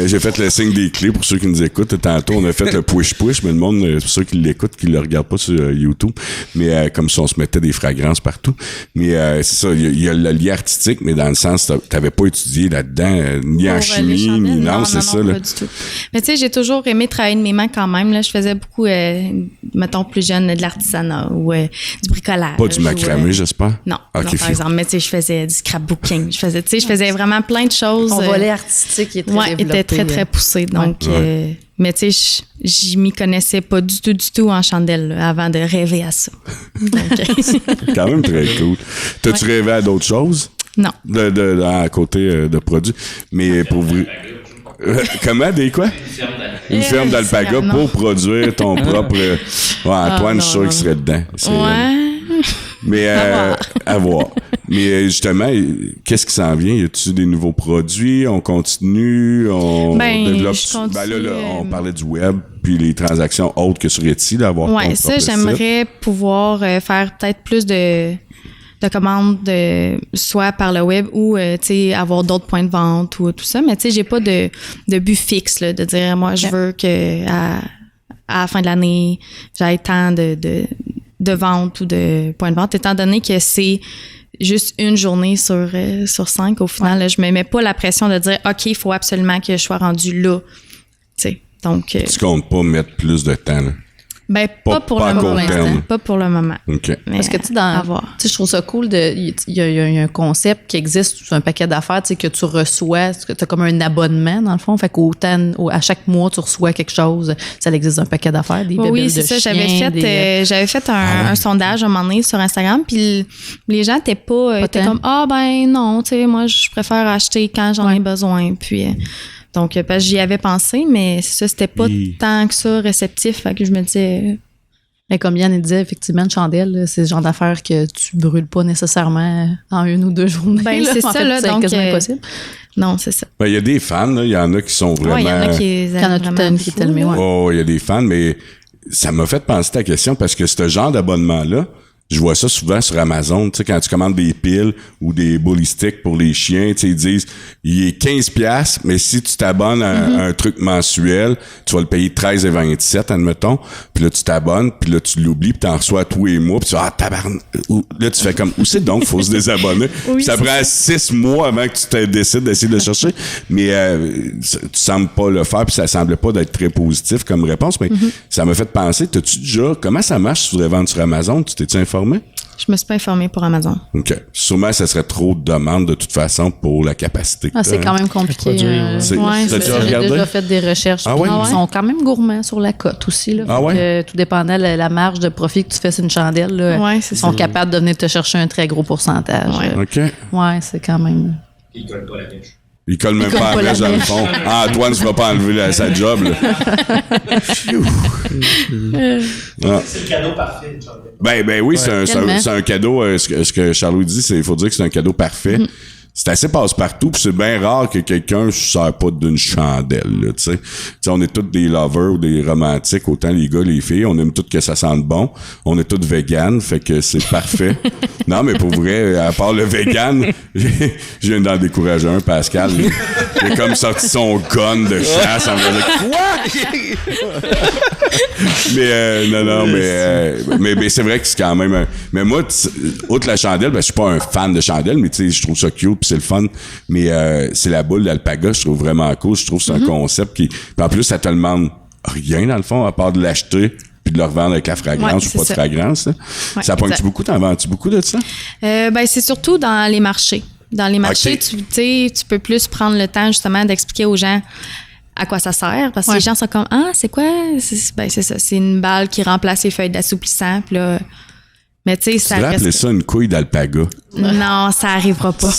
j'ai fait le signe des clés pour ceux qui nous écoutent. Tantôt, on a fait le push-push, mais le monde, pour ceux qui l'écoutent, qui le regardent pas sur YouTube, mais comme si on se mettait des fragrances partout. Mais c'est ça, il y a le lien artistique, mais dans le sens, t'avais pas étudié là-dedans, ni en chimie, ni non, c'est ça. Non, là. pas du tout. Mais tu sais, j'ai toujours aimé travailler de mes mains quand même. Là, je faisais beaucoup, mettons, plus jeune, de l'artisanat ou du bricolage. Pas du macramé, j'espère? Non, okay, non par exemple. Mais tu sais, je faisais du scrapbooking. Je faisais vraiment plein de choses. Ton volet artistique est très développé. était très, très poussé. Donc, mais tu sais, je m'y connaissais pas du tout en chandelle là, avant de rêver à ça. Donc, quand même très cool. T'as-tu rêvé à d'autres choses? Non. À côté de produits. Mais pour vous... Comment, des quoi? Une ferme d'alpaga pour produire ton propre... Antoine, je suis sûr qu'il serait dedans. Mais à voir. Mais justement, qu'est-ce qui s'en vient? Y a-tu des nouveaux produits? On continue? On développe? Là, on parlait du web, puis les transactions autres que sur Etsy, d'avoir ton propre site. J'aimerais pouvoir faire peut-être plus de commandes, soit par le web ou avoir d'autres points de vente ou tout ça. Mais tu sais, j'ai pas de but fixe là, de dire moi je veux que à la fin de l'année j'aille tant de vente ou de points de vente, étant donné que c'est juste une journée sur 5 au final. Là, je me mets pas la pression de dire OK, il faut absolument que je sois rendu là. Donc, tu comptes pas mettre plus de temps là? Ben, pas pour le moment. Pas pour le moment. Okay. Parce que, tu sais, je trouve ça cool. Il y a un concept qui existe, un paquet d'affaires, tu sais, que tu reçois, tu as comme un abonnement, dans le fond. Fait à chaque mois, tu reçois quelque chose. Ça existe un paquet d'affaires, des bébelles de chiens. J'avais fait un sondage à un moment donné sur Instagram, puis les gens étaient étaient comme, non, tu sais, moi, je préfère acheter quand j'en ai besoin. Puis, donc, parce que j'y avais pensé, mais ça, c'était pas tant que ça réceptif. Fait que je me disais... Mais comme Yann disait, effectivement, une chandelle, c'est le genre d'affaire que tu brûles pas nécessairement en 1 ou 2 journées. Ben, c'est ça, là. C'est quasiment impossible. Non, c'est ça. Ben, il y a des fans, il y en a qui sont vraiment... il y en a qui est aimé, il y a des fans, mais ça m'a fait penser à ta question parce que ce genre d'abonnement-là, je vois ça souvent sur Amazon, tu sais, quand tu commandes des piles ou des bully sticks pour les chiens, tu sais, ils disent, il est 15$, mais si tu t'abonnes à un truc mensuel, tu vas le payer 13,27, admettons, puis là, tu t'abonnes, puis là, tu l'oublies, puis t'en reçois tous les mois, puis tu dis, tabarnak, là, tu fais comme, où c'est donc, faut se désabonner? Ça prend 6 mois avant que tu te décides d'essayer de le chercher, mais tu sembles pas le faire, puis ça semblait pas d'être très positif comme réponse, mais ça m'a fait penser, t'as-tu déjà, comment ça marche si tu voudrais vendre sur Amazon? Tu t'es-tu informé? Je me suis pas informée pour Amazon. OK. Sûrement, ça serait trop de demandes de toute façon pour la capacité. C'est quand même compliqué. J'ai déjà fait des recherches. Ils sont quand même gourmands sur la cote aussi. Là, tout dépendant de la marge de profit que tu fais sur une chandelle. Là, ils sont capables de venir te chercher un très gros pourcentage. OK. Ouais, c'est quand même... Ils collent pas la pêche. Il colle même pas la flèche dans le fond. Antoine, tu vas pas enlever sa job, là. C'est le cadeau parfait, une chandelle. Ben oui, c'est un cadeau. Ce que Charlot dit, il faut dire que c'est un cadeau parfait. C'est assez passe-partout, puis c'est bien rare que quelqu'un se sert pas d'une chandelle, là, tu sais. On est tous des lovers ou des romantiques, autant les gars, les filles. On aime tous que ça sente bon. On est tous véganes, fait que c'est parfait. Non, mais pour vrai, à part le vegan, je viens d'en décourager un, Pascal. Il a comme sorti son gun de chasse en me disant « Quoi? » Mais c'est vrai que c'est quand même... Mais moi, outre la chandelle, je suis pas un fan de chandelle, mais tu sais, je trouve ça cute, c'est le fun, mais c'est la boule d'alpaga, je trouve vraiment cool. Je trouve que c'est un concept qui... Puis en plus, ça te demande rien, dans le fond, à part de l'acheter puis de le revendre avec la fragrance ou pas de fragrance. Ça pointe-tu beaucoup? T'en vends-tu beaucoup de ça? C'est surtout dans les marchés. Dans les marchés, tu peux plus prendre le temps, justement, d'expliquer aux gens à quoi ça sert, parce que les gens sont comme « Ah, c'est quoi? » C'est ça, c'est une balle qui remplace les feuilles d'assouplissant, puis là... Mais tu sais, ça reste... appeler ça une couille d'alpaga? Non, ça arrivera pas.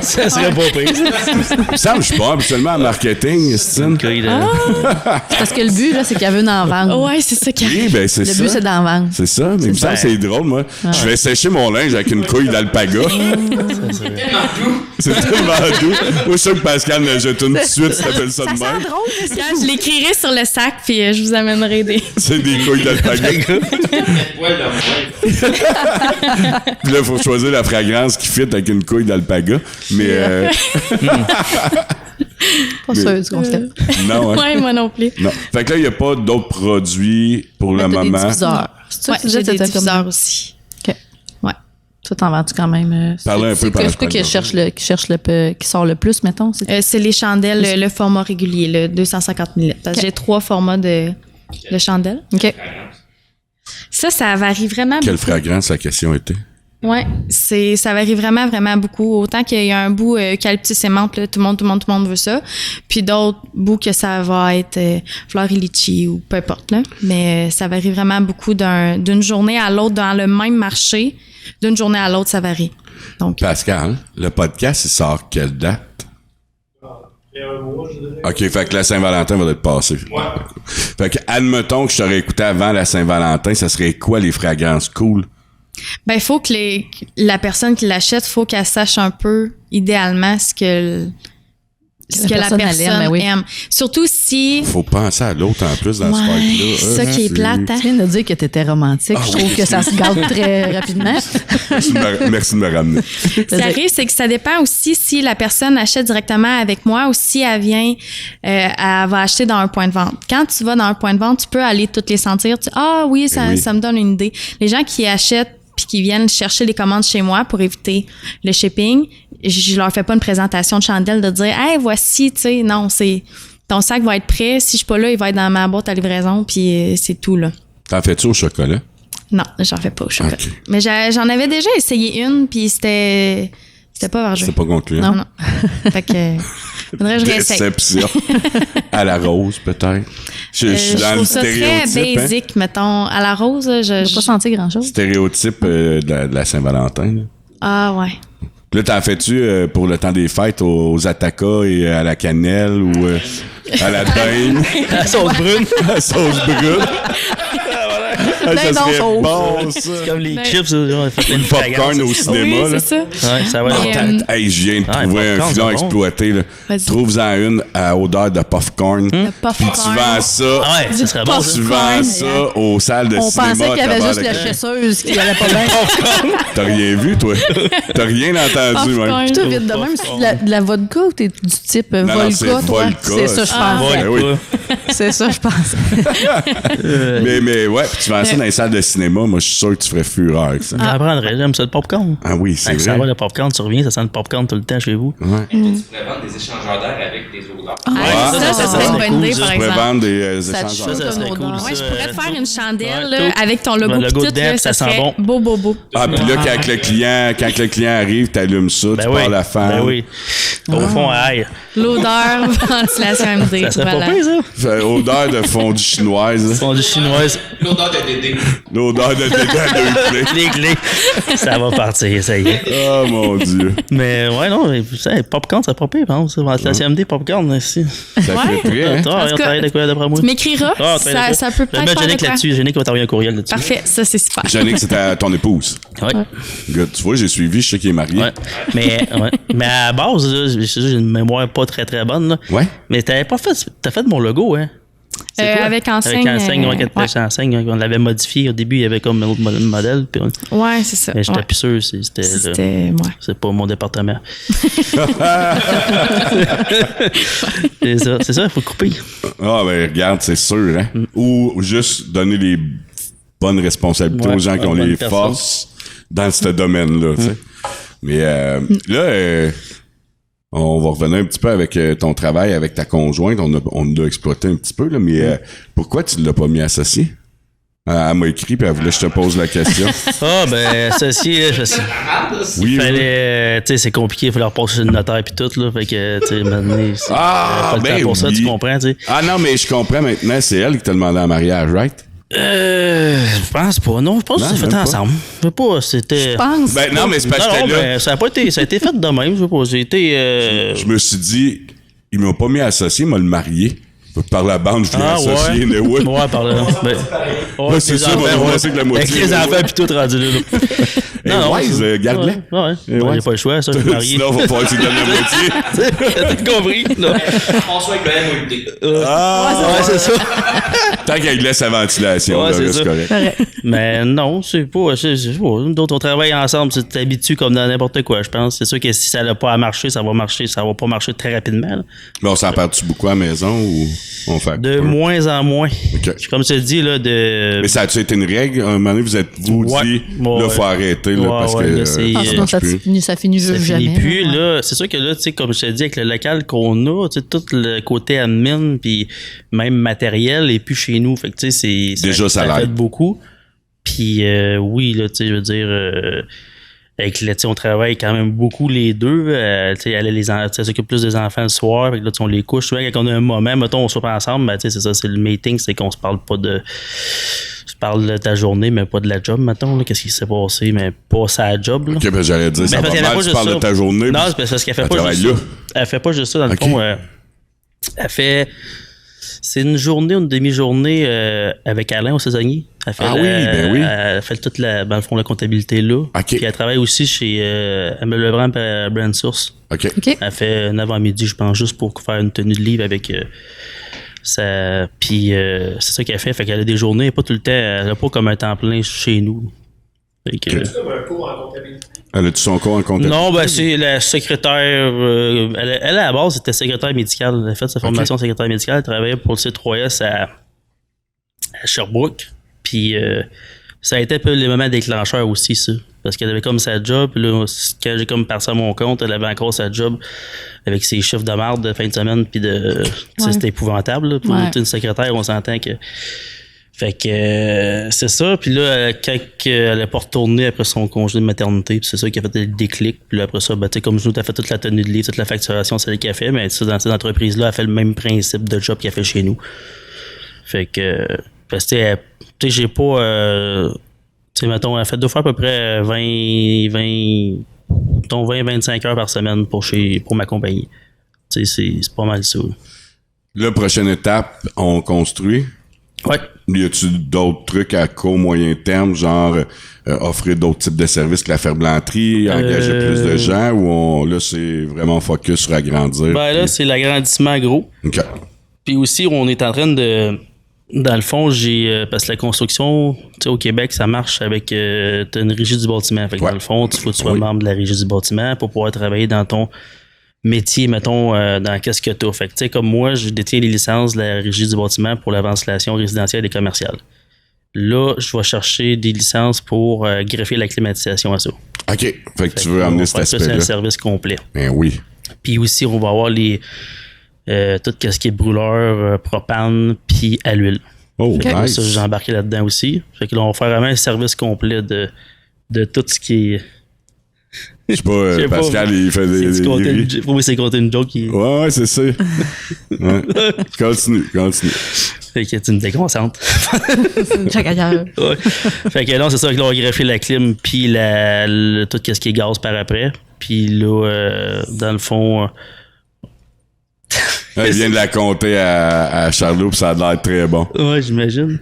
Ça serait pas pire. Il me semble que je suis pas habituellement en marketing, Estine. C'est parce que le but, là, c'est qu'elle veut en vendre. Ouais, c'est ça qui arrive. Oui, ben c'est ça. Le but, c'est d'en vendre. C'est ça, mais il me semble que c'est drôle, moi. Je vais sécher mon linge avec une couille d'alpaga. C'est tellement doux. Moi, je suis sûr que Pascal me jette une tout de suite, ça s'appelle ça de même. drôle, mais Quand je l'écrirai sur le sac, puis je vous amènerai des. C'est des couilles d'alpaga. Puis là, il faut choisir la fragrance qui fit avec une couille d'alpaga. Mais. pas sûr du concept. Non, hein? Ouais, moi non plus. Non. Fait que là, il n'y a pas d'autres produits pour le T'as des moment. diffuseurs. C'est ça Ouais, que tu disais, j'ai des t'étais comme- diffuseurs aussi. OK. Ouais. Toi, t'en vends-tu quand même? Parlez un peu pendant C'est quoi le qui sort le plus, mettons? C'est les chandelles, le format régulier, le 250 ml. Parce que j'ai 3 formats de chandelles. OK. Ça varie vraiment Quelle beaucoup. fragrance la question était? Ouais, ça varie vraiment, vraiment beaucoup. Autant qu'il y a un bout eucalyptus et menthe, là, tout le monde veut ça. Puis d'autres bouts que ça va être fleur et litchi ou peu importe, là. Mais ça varie vraiment beaucoup d'une journée à l'autre dans le même marché. D'une journée à l'autre, ça varie. Donc, Pascal, le podcast, il sort quelle date? Il y a un mois, je dirais. OK, fait que la Saint-Valentin va être passée. Ouais. Fait que, admettons que je t'aurais écouté avant la Saint-Valentin, ça serait quoi les fragrances cool? ben, il faut que la personne qui l'achète, faut qu'elle sache un peu, idéalement, ce que la personne elle aime, ben oui. aime. Surtout si... Faut penser à l'autre en plus dans ce Ouais, spike-là. c'est ça qui est plate, hein? Tu viens de dire que t'étais romantique. Je trouve que ça se garde très rapidement. Merci de me ramener. Ce qui arrive, c'est que ça dépend aussi si la personne achète directement avec moi ou si elle vient, elle va acheter dans un point de vente. Quand tu vas dans un point de vente, tu peux aller toutes les sentir. Ah oui, ça me donne une idée. Les gens qui achètent puis qui viennent chercher les commandes chez moi pour éviter le shipping, je leur fais pas une présentation de chandelle de dire « Hey, voici, tu sais, non, c'est... Ton sac va être prêt. Si je suis pas là, il va être dans ma boîte à livraison, puis c'est tout, là. » T'en fais-tu au chocolat? Non, j'en fais pas au chocolat. Ok. Mais j'en avais déjà essayé une, puis c'était pas vergeux. C'est pas concluant. Non. Fait que faudrait que je réessaye. Déception. À la rose, peut-être. Je suis Je dans le trouve ça très stéréotype. Hein? basique, mettons. À la rose, Je n'ai pas senti grand-chose. Stéréotype de la Saint-Valentin. Là. Ah ouais. Puis là, t'en fais-tu pour le temps des fêtes aux attaquas et à la cannelle ou à la dinde? La sauce brune. À la sauce brune. Ah, ça Dindon serait sauce. bon, ça. C'est comme les Ben- chips, on a fait une Popcorn fragrance. au cinéma. Oui, là. c'est ça. Ouais, ça va Mais, être Hey, je viens de Ah, trouver un popcorn, filon c'est bon. exploité. Là. Vas-y. Trouve-en une à odeur de popcorn. Puis popcorn. tu vends ça. Ah ouais, ça serait bon, ça. Tu vends ça aux salles de On cinéma. pensait qu'il y à avait travers juste le- la chasseuse qui allait pas bien. T'as rien vu, toi? T'as rien entendu, Popcorn. même. Toi, vite de même, c'est de la vodka ou t'es du type non, vodka, c'est toi? vodka. C'est ça, je Ah. pense. Ben oui. C'est ça, je pense. Mais ouais, puis tu vends ça dans les salles de cinéma. Moi, je suis sûr que tu ferais fureur avec ça. J'apprendrais, j'aime ça le popcorn. Ah oui, c'est Hey, ça vrai. va le popcorn, tu reviens, ça sent le popcorn tout le temps chez vous. Ouais. Tu pourrais vendre des échangeurs d'air avec des odeurs. Ça serait une bonne idée, Tu par pourrais exemple. vendre des Ça te échangeurs. choque. Ça serait Ton cool. odeur. ça. Ouais, je pourrais te faire une chandelle Ouais, là, tout. avec ton logo Le pis logo tout, dedans, là, ça sent serait bon. beau. Ah, puis là, quand le client arrive, t'allumes ça, tu oui. pars la femme. Ben oui. Au fond, aïe. L'odeur, ventilation MD. Ça serait voilà. pas pire, ça. Fait odeur de fondue chinoise. Fondue chinoise, L'odeur de Dédé. L'odeur de dédé à deux clés. les clés. Ça va partir, ça y est. Oh mon Dieu. Mais ouais, non, mais, ça, popcorn, c'est pas pire, par exemple. Ventilation MD, popcorn, ici. Ça fait prêt, hein? Ah, on cas, travaille de quoi d'après moi? Tu m'écriras, Ah, on travaille de ça quoi? peut Je vais peut-être mettre faire de Yannick quoi. là-dessus. Yannick va t'envoyer un courriel là-dessus. Parfait, ça c'est super. Jannick, c'était ton épouse. Ouais. Good. Tu vois, j'ai suivi, je sais qu'il est marié. Ouais. Mais à la base, là, j'ai une mémoire pas très très bonne. Là. Ouais? Mais t'as fait mon logo, hein? C'est quoi? Avec enseigne. Avec enseigne, ouais. Enseigne, on l'avait modifié. Au début, il y avait comme un autre modèle. Puis Ouais, c'est ça. mais j'étais Ouais. plus sûr, c'était C'était, ouais. c'est pas mon département. c'est ça, il faut couper. Ah, ben, regarde, c'est sûr, hein? Ou juste donner les bonnes responsabilités Ouais, aux gens qui ont bonnes les personnes. forces dans ce domaine-là, tu sais. Mais là, on va revenir un petit peu avec ton travail avec ta conjointe. On l'a exploité un petit peu, là, mais pourquoi tu ne l'as pas mis associé? Elle m'a écrit, puis elle voulait que je te pose la question. Ah, ben, associé, je sais. Oui, oui. Fallait, tu sais, c'est compliqué, il fallait repasser sur le notaire puis tout, là. Fait que, tu sais, maintenant, Ah, pas le ben temps pour ça, oui. tu comprends, tu sais. Ah non, mais je comprends maintenant, c'est elle qui t'a demandé en mariage, right? Je pense pas. Non, je pense que c'est fait ensemble. Je sais pas, c'était. Je pense. Ben non, mais c'est parce que là, ça a été fait de même. Je sais pas. J'ai été. je me suis dit, ils m'ont pas mis associé, ils m'ont le marié. Par la bande, je viens associé, mais oui. Ouais, par là. Ouais, c'est ça, on va que la moitié. Avec les enfants, puis tout rendu là. Non, ouais, garde-les. Ouais. J'ai pas le choix, ça, je suis marié. Sinon, il va falloir que tu donnes la moitié. T'as compris? Non. François avec le MOD. Ah, Ouais, c'est ça. Tant qu'elle laisse la ventilation, Ouais, là, c'est c'est ça. correct. Mais non, c'est pas. Nous autres, on travaille ensemble, tu t'habitues comme dans n'importe quoi, je pense. C'est sûr que si ça n'a pas à marcher, ça va pas marcher très rapidement. Là. Mais on s'en perd-tu beaucoup à la maison ou on fait De moins en moins. OK. Comme je te dis, là, de. Mais ça a-tu été une règle? À un moment donné, vous Ouais. dit, Ouais, là, faut arrêter, là, Ouais, parce ouais, que. là, c'est- Ah, sinon, ça finit Ça jamais. finit plus, Ouais. là. C'est sûr que là, tu sais, comme je te dis, avec le local qu'on a, tu sais, tout le côté admin, puis même matériel, et puis chez nous. Fait que, tu sais, Déjà, ça fait l'aide. beaucoup. Puis, oui, là, tu sais, je veux dire, avec tu sais, on travaille quand même beaucoup les deux. Tu sais, elle s'occupe plus des enfants le soir, fait que là, tu sais, on les couche. Souvent, quand on a un moment, mettons, on soit pas ensemble, ben, tu sais, c'est ça, c'est le meeting, c'est qu'on se parle pas de. Tu parles de ta journée, mais pas de la job, mettons. Là. Qu'est-ce qui s'est passé, mais pas sa job. Là. OK, ben, j'allais dire, ça parce va qu'elle fait mal, pas tu juste parles ça. de ta journée. Non, puis c'est parce qu'elle fait elle pas travaille juste là. ça. Elle fait pas juste ça, dans le OK. fond. Elle fait. C'est une journée, une demi-journée avec Alain au saisonnier. Elle fait ben oui. Elle fait toute dans le fond, la comptabilité là. OK. Puis elle travaille aussi chez Amel Lebrun à Brand Source. OK. OK. Elle fait 9 avant-midi, je pense, juste pour faire une tenue de livre avec ça. Puis c'est ça qu'elle fait. Fait qu'elle a des journées, pas tout le temps. Elle a pas comme un temps plein chez nous. Fait que, C'est comme un cours en comptabilité. Elle a-tu son cours en comptabilité? non, ben c'est la secrétaire. Elle, à la base, c'était secrétaire médicale. Elle a fait sa formation de secrétaire médicale. Elle travaillait pour le C3S à Sherbrooke. Puis ça a été un peu les moments déclencheurs aussi, ça. Parce qu'elle avait comme sa job. Puis là, quand j'ai comme passé à mon compte, elle avait encore sa job avec ses chiffres de marde de fin de semaine. Puis Ouais. c'était épouvantable. Là. Pour Ouais. une secrétaire, on s'entend que. Fait que c'est ça. Puis là, quand elle est pas retournée après son congé de maternité, puis c'est ça qui a fait le déclic. Puis là, après ça, ben, tu sais, comme nous, t'as fait toute la tenue de livre, toute la facturation, c'est elle qui a fait. Mais ça, dans cette entreprise-là, elle fait le même principe de job qu'elle fait chez nous. Fait que, parce que, tu sais, j'ai pas, tu sais, mettons, elle fait 2 fois à peu près 20-25 heures par semaine pour ma compagnie. Tu sais, c'est pas mal ça. La prochaine étape, on construit. Ouais. Y a-tu d'autres trucs à court, moyen terme, genre offrir d'autres types de services que la ferblanterie, engager plus de gens, ou là, c'est vraiment focus sur agrandir? Ben là, c'est l'agrandissement gros. OK. Puis aussi, on est en train de. Dans le fond, parce que la construction, tu sais, au Québec, ça marche avec. T'as une régie du bâtiment. Fait que Ouais. dans le fond, il faut que tu sois Oui. membre de la régie du bâtiment pour pouvoir travailler dans ton métier, mettons, dans qu'est-ce que tu as. Fait que, tu sais, comme moi, je détiens les licences de la régie du bâtiment pour la ventilation résidentielle et commerciale. Là, je vais chercher des licences pour greffer la climatisation à ça. OK. Fait que tu Fait veux qu'on amener va cet faire ça, c'est aspect-là. un service complet. Ben oui. Puis aussi, on va avoir les tout ce qui est brûleur, propane, puis à l'huile. Oh, Fait que nice. ça, j'ai embarqué là-dedans aussi. Fait que là, on va faire vraiment un service complet de tout ce qui est. Je sais pas, Je sais pas, Pascal, il fait des... C'est il compter rit. oui, c'est compter une joke qui. Ouais, c'est ça. Ouais. Continue. Fait que tu me déconcentres. Chaque ailleurs. Ouais. Fait que non, c'est ça que là, on va greffer la clim, puis tout ce qui est gaz par après. Puis là, dans le fond. Il vient de la compter à Charlot, puis ça a l'air très bon. Ouais, j'imagine.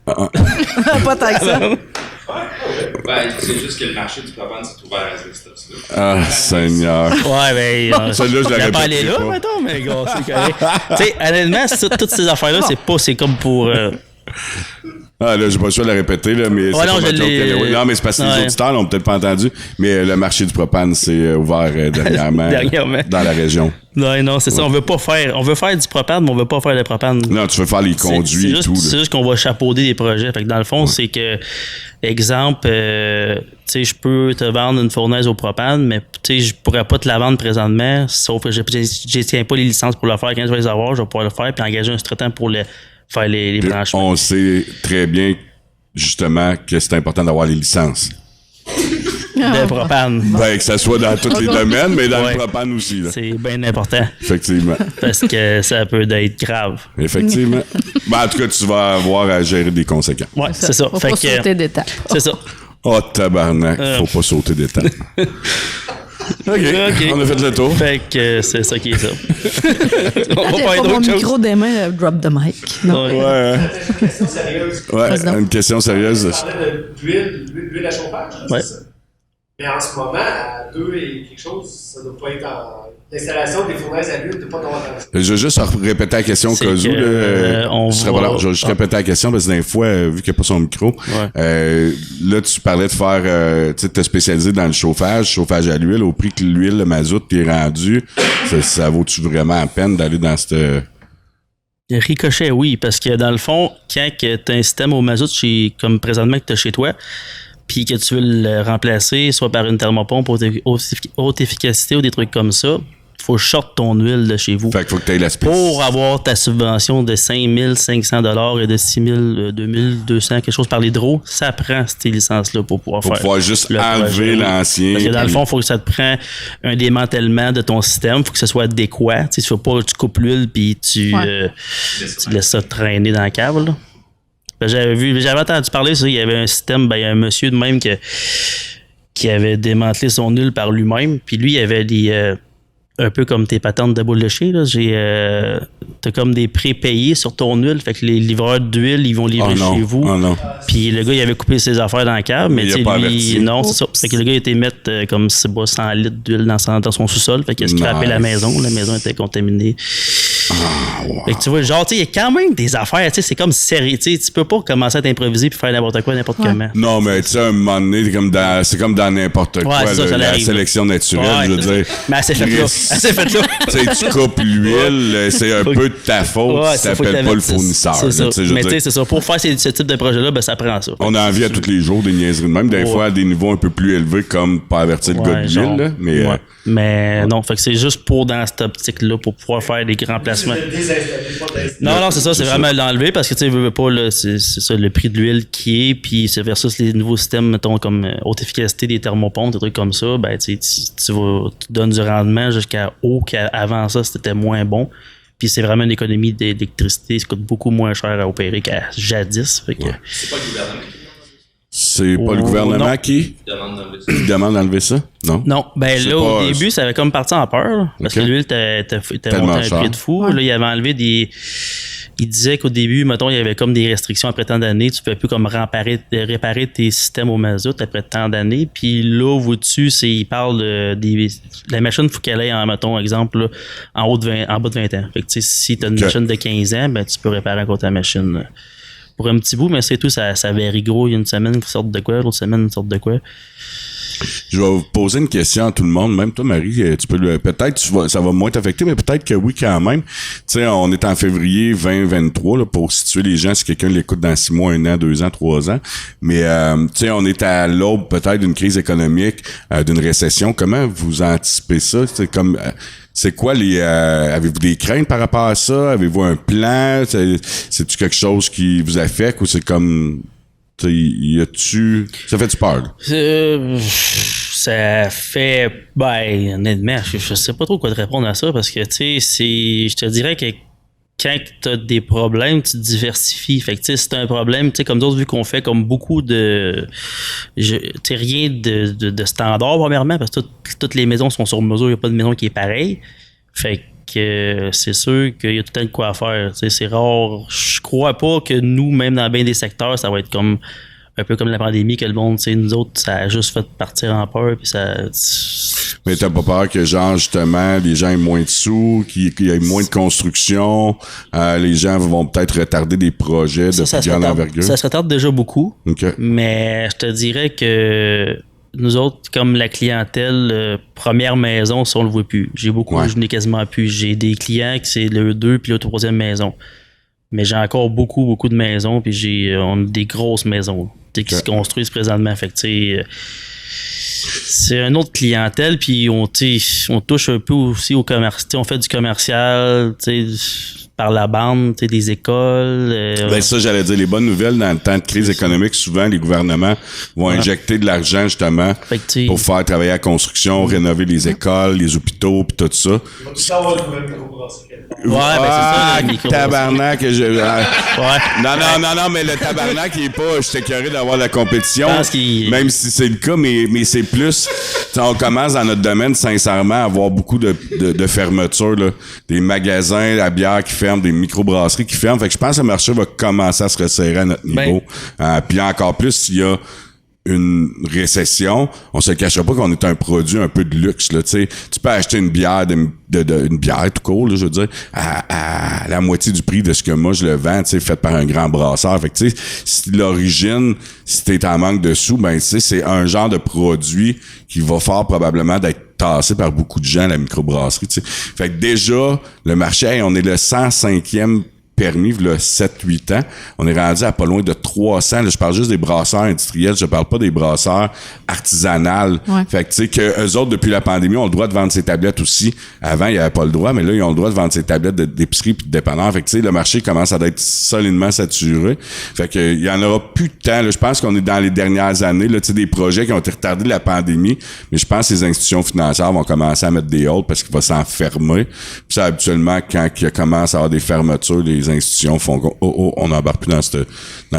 Pas tant que ça. Ben, c'est juste que le marché du propane s'est ouvert à ce stop-là. Ah, Seigneur. Ouais, ben. Celle-là, je l'aurais pas aller répéterai là, pas. mettons, mais gars, c'est correct. Tu sais, honnêtement, toutes ces affaires-là, c'est comme pour. Ah, là, j'ai pas le choix de le répéter, là, mais c'est non, pas ma je joke. l'ai- Oui, non, mais c'est parce que les Ouais. auditeurs l'ont peut-être pas entendu, mais le marché du propane s'est ouvert dernièrement, Dernièrement. dans la région. Non, c'est ça. On veut faire du propane, mais on veut pas faire de propane. Non, tu veux faire les conduits C'est et juste, tout. c'est Là. juste qu'on va chapeauder des projets. Fait que dans le fond, c'est que, exemple, tu sais, je peux te vendre une fournaise au propane, mais tu sais, je pourrais pas te la vendre présentement, sauf que je tiens pas les licences pour le faire. Quand je vais les avoir, je vais pouvoir le faire puis engager un sous-traitant pour faire les Puis branchements. on sait très bien, justement, que c'est important d'avoir les licences. de propane. Ben, que ça soit dans tous les domaines, mais dans Ouais. le propane aussi. Là. C'est bien important Effectivement. parce que ça peut être grave. Effectivement. Ben, en tout cas, tu vas avoir à gérer des conséquences. Ouais, c'est ça. Faut Fait pas que, sauter d'étape. c'est ça. Oh, tabarnak. Faut pas sauter d'étape. OK. On a fait le tour. Fait que c'est ça qui est ça. On va J'ai pas pas mon d'autre chose. micro des mains, drop the mic. Non. Ouais. Ouais, hein. Une question sérieuse. Ouais, Président. une question sérieuse. Tu parlais d'huile à chauffage, là, Ouais. c'est ça? Mais en ce moment, à 2 et quelque chose, ça doit pas être en. L'installation des fournaises à l'huile, t'es pas tombé en Je vais juste répéter la question au C'est cas où. que, là, je serais pas là. Je vais juste répéter la question parce que des fois, vu qu'il n'y a pas son micro, là, tu parlais de faire, tu sais, te spécialiser dans le chauffage à l'huile, au prix que l'huile, le mazout est rendu. Ça vaut-tu vraiment la peine d'aller dans cette... Le ricochet, oui, parce que dans le fond, quand tu as un système au mazout comme présentement que tu as chez toi, puis que tu veux le remplacer soit par une thermopompe haute efficacité ou des trucs comme ça, il faut short ton huile de chez vous. Fait qu'il faut que tu aies la Pour avoir ta subvention de 5 500 $ et de 6 000, 2 200, quelque chose par l'hydro, ça prend ces licences-là pour pouvoir Pour faire. pouvoir juste le enlever projet. l'ancien. Parce que dans le fond, il faut que ça te prenne un démantèlement de ton système, il faut que ce soit adéquat. Tu sais, il faut pas que tu coupes l'huile puis tu laisses ça traîner dans la cave. Là. Ben, j'avais entendu parler, ça, il y avait un système, il y a un monsieur de même qui avait démantelé son huile par lui-même, puis lui, il avait des... un peu comme tes patentes de boule de chien, là. T'as comme des prépayés sur ton huile. Fait que les livreurs d'huile, ils vont livrer chez vous. Oh non. Puis le gars, il avait coupé ses affaires dans la cave, mais Il tu a pas sais, lui, averti. non, c'est ça. Fait que le gars, il était mettre comme 100 litres d'huile dans son sous-sol. Fait qu'il a scrappé la maison. La maison était contaminée. Fait que tu vois, genre, tu sais, il y a quand même des affaires, tu sais, c'est comme sérieux. Tu sais, tu peux pas commencer à t'improviser puis faire n'importe quoi, n'importe comment. Non, mais tu sais, à un moment donné, c'est comme dans n'importe quoi, c'est ça, là, ça la arrive. sélection naturelle, Ouais, je veux c'est dire. ça. Mais elle s'est faite là. Elle s'est faite là. Tu sais, tu coupes l'huile, c'est un peu de ta faute si ça, faut que t'appelles pas le t'avertisses. fournisseur. C'est là, ça. tu sais, je veux Mais tu sais, dire. c'est ça. Pour faire ce type de projet-là, ça prend ça. On a envie à tous les jours des niaiseries de même, des fois à des niveaux un peu plus élevés, comme pas avertir le gars de genre, l'huile, là, mais... ouais. Mais non, fait que c'est juste pour dans cette optique-là, pour pouvoir faire des grands placements. Non, c'est ça, c'est vraiment l'enlever parce que tu sais, veux pas, là, c'est ça, le prix de l'huile qui est, puis c'est versus les nouveaux systèmes, mettons, comme haute efficacité des thermopompes, des trucs comme ça, ben, tu donnes du rendement jusqu'à haut qu'avant ça, c'était moins bon. Puis c'est vraiment une économie d'électricité, ça coûte beaucoup moins cher à opérer qu'à jadis. Fait que, C'est pas le gouvernement qui C'est pas le gouvernement non. qui demande d'enlever ça. demande d'enlever ça? Non? Non, ben C'est là, au pas- début, ça avait comme parti en peur, là, parce Ok. que l'huile était Tellement montée à un cher. prix de fou. Là, il avait enlevé des... Il disait qu'au début, mettons, il y avait comme des restrictions après tant d'années. Tu pouvais plus comme réparer tes systèmes au mazout après tant d'années. Puis là, au-dessus, il parle la machine, il faut qu'elle ait, mettons, exemple, là, en bas de 20 ans. Fait que, tu sais, si tu as une Ok. machine de 15 ans, ben, tu peux réparer encore ta machine pour un petit bout, mais c'est tout, ça varie gros. Il y a une semaine, une sorte de quoi, l'autre semaine, une sorte de quoi. Je vais vous poser une question à tout le monde. Même toi, Marie, tu peux peut-être ça va moins t'affecter, mais peut-être que oui quand même. Tu sais, on est en février 2023 là, pour situer les gens si quelqu'un l'écoute dans 6 mois, 1 an, 2 ans, 3 ans. Mais tu sais, on est à l'aube peut-être d'une crise économique, d'une récession. Comment vous anticipez ça? C'est quoi avez-vous des craintes par rapport à ça? Avez-vous un plan? C'est-tu quelque chose qui vous affecte ou c'est comme ça fait-tu peur? Là? Ça fait, honnêtement, je sais pas trop quoi te répondre à ça parce que, tu sais, je te dirais que quand tu as des problèmes, tu te diversifies. Fait que, tu sais, si tu as un problème, tu sais, comme d'autres, vu qu'on fait comme beaucoup de. Tu sais, rien de standard, premièrement, parce que toutes les maisons sont sur mesure, il n'y a pas de maison qui est pareille. Fait que c'est sûr qu'il y a tout le temps de quoi faire. Tu sais, c'est rare. Je crois pas que nous, même dans bien des secteurs, ça va être comme. Un peu comme la pandémie, que le monde, tu sais, nous autres, ça a juste fait partir en peur, puis ça. Mais t'as pas peur que, genre, justement, les gens aient moins de sous, qu'il y ait moins de construction, les gens vont peut-être retarder des projets de plus grande envergure? Ça se retarde déjà beaucoup, OK. mais je te dirais que nous autres, comme la clientèle première maison, ça, on le voit plus. Je n'ai quasiment plus. J'ai des clients qui c'est le 2 puis le 3e maison. Mais j'ai encore beaucoup de maisons, puis on a des grosses maisons qui se construisent présentement. Fait que, tu sais, c'est une autre clientèle, puis on touche un peu aussi au commerce. On fait du commercial, tu sais, par la bande, tu sais, des écoles. Ben ça, j'allais dire, les bonnes nouvelles, dans le temps de crise économique, souvent, les gouvernements vont injecter de l'argent, justement, Fait que, pour faire travailler la construction, rénover les écoles, les hôpitaux, puis tout ça. Il va tout le temps avoir une nouvelle microbrasserie. Ouais, ben c'est ça, le micro. Tabarnak, Ouais. Non, mais le tabarnak, il est pas, je suis écœuré d'avoir la compétition, Je pense qu'il- même si c'est le cas, mais c'est plus, on commence dans notre domaine, sincèrement, à avoir beaucoup de fermetures, là. Des magasins, la bière qui ferme, des microbrasseries qui ferment. Fait que je pense que le marché va commencer à se resserrer à notre niveau. Puis encore plus s'il y a une récession, on se cachera pas qu'on est un produit un peu de luxe, là, tu sais. Tu peux acheter une bière une bière tout court, là, je veux dire, à la moitié du prix de ce que moi je le vends, tu sais, faite par un grand brasseur. Fait que, tu sais, si l'origine, si t'es en manque de sous, ben, tu sais, c'est un genre de produit qui va fort probablement d'être tassé par beaucoup de gens, la microbrasserie, tu sais. Fait que déjà, le marché, hey, on est le 105e permis, là, 7-8 ans. On est rendu à pas loin de 300. Là, je parle juste des brasseurs industriels. Je parle pas des brasseurs artisanales. Ouais. Fait que, tu sais, que eux autres, depuis la pandémie, ont le droit de vendre ces tablettes aussi. Avant, il y avait pas le droit, mais là, ils ont le droit de vendre ces tablettes d'épicerie puis de dépanneur. Fait que, tu sais, le marché commence à être solidement saturé. Fait que, il y en aura plus de temps, là. Je pense qu'on est dans les dernières années, là, tu sais, des projets qui ont été retardés de la pandémie. Mais je pense que les institutions financières vont commencer à mettre des holds parce qu'il va s'enfermer. Puis ça, habituellement, quand il commence à avoir des fermetures, les institutions font on n'embarque plus dans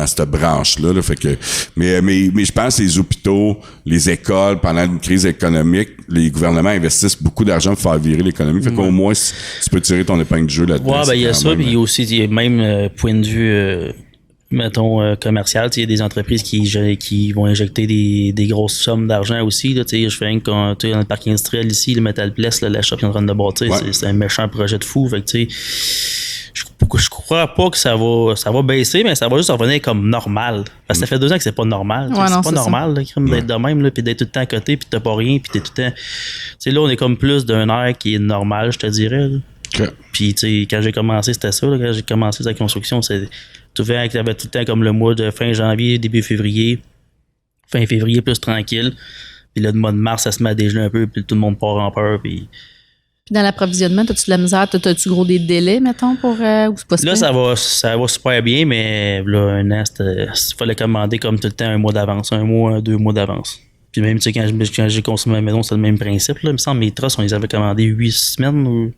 cette branche-là. Là. Fait que, mais je pense que les hôpitaux, les écoles, pendant une crise économique, les gouvernements investissent beaucoup d'argent pour faire virer l'économie. Fait qu'au moins, tu peux tirer ton épingle de jeu là-dedans. Ouais, ben il y a ça, puis il y a aussi, il y a même point de vue mettons commercial, il y a des entreprises qui vont injecter des grosses sommes d'argent aussi, là, je fais un dans le parc industriel ici, le Metal Place, là, la shop qui est en train de bâtir, c'est un méchant projet de fou, fait que tu sais, je crois pas que ça va baisser, mais ça va juste revenir comme normal. Parce que ça fait 2 ans que c'est pas normal. Ouais, c'est pas normal là, d'être de même, là, puis d'être tout le temps à côté, puis t'as pas rien, puis t'es tout le temps. T'sais, là, on est comme plus d'un air qui est normal, je te dirais. Okay. Puis quand j'ai commencé, c'était ça. Là, quand j'ai commencé la construction, c'est tout fait qu'il y avait tout le temps comme le mois de fin janvier, début février. Fin février plus tranquille. Puis là, le mois de mars, ça se met à dégeler un peu, puis tout le monde part en peur, puis dans l'approvisionnement, as-tu de la misère? T'as-tu gros des délais, mettons, pour. Ou c'est pas là, ça va super bien, mais là, un an, il fallait commander comme tout le temps un mois d'avance, 1 mois, 2 mois d'avance. Puis même, tu sais, quand j'ai consommé ma maison, c'est le même principe. Là. Il me semble que mes trosses, on les avait commandés 8 semaines. Ou...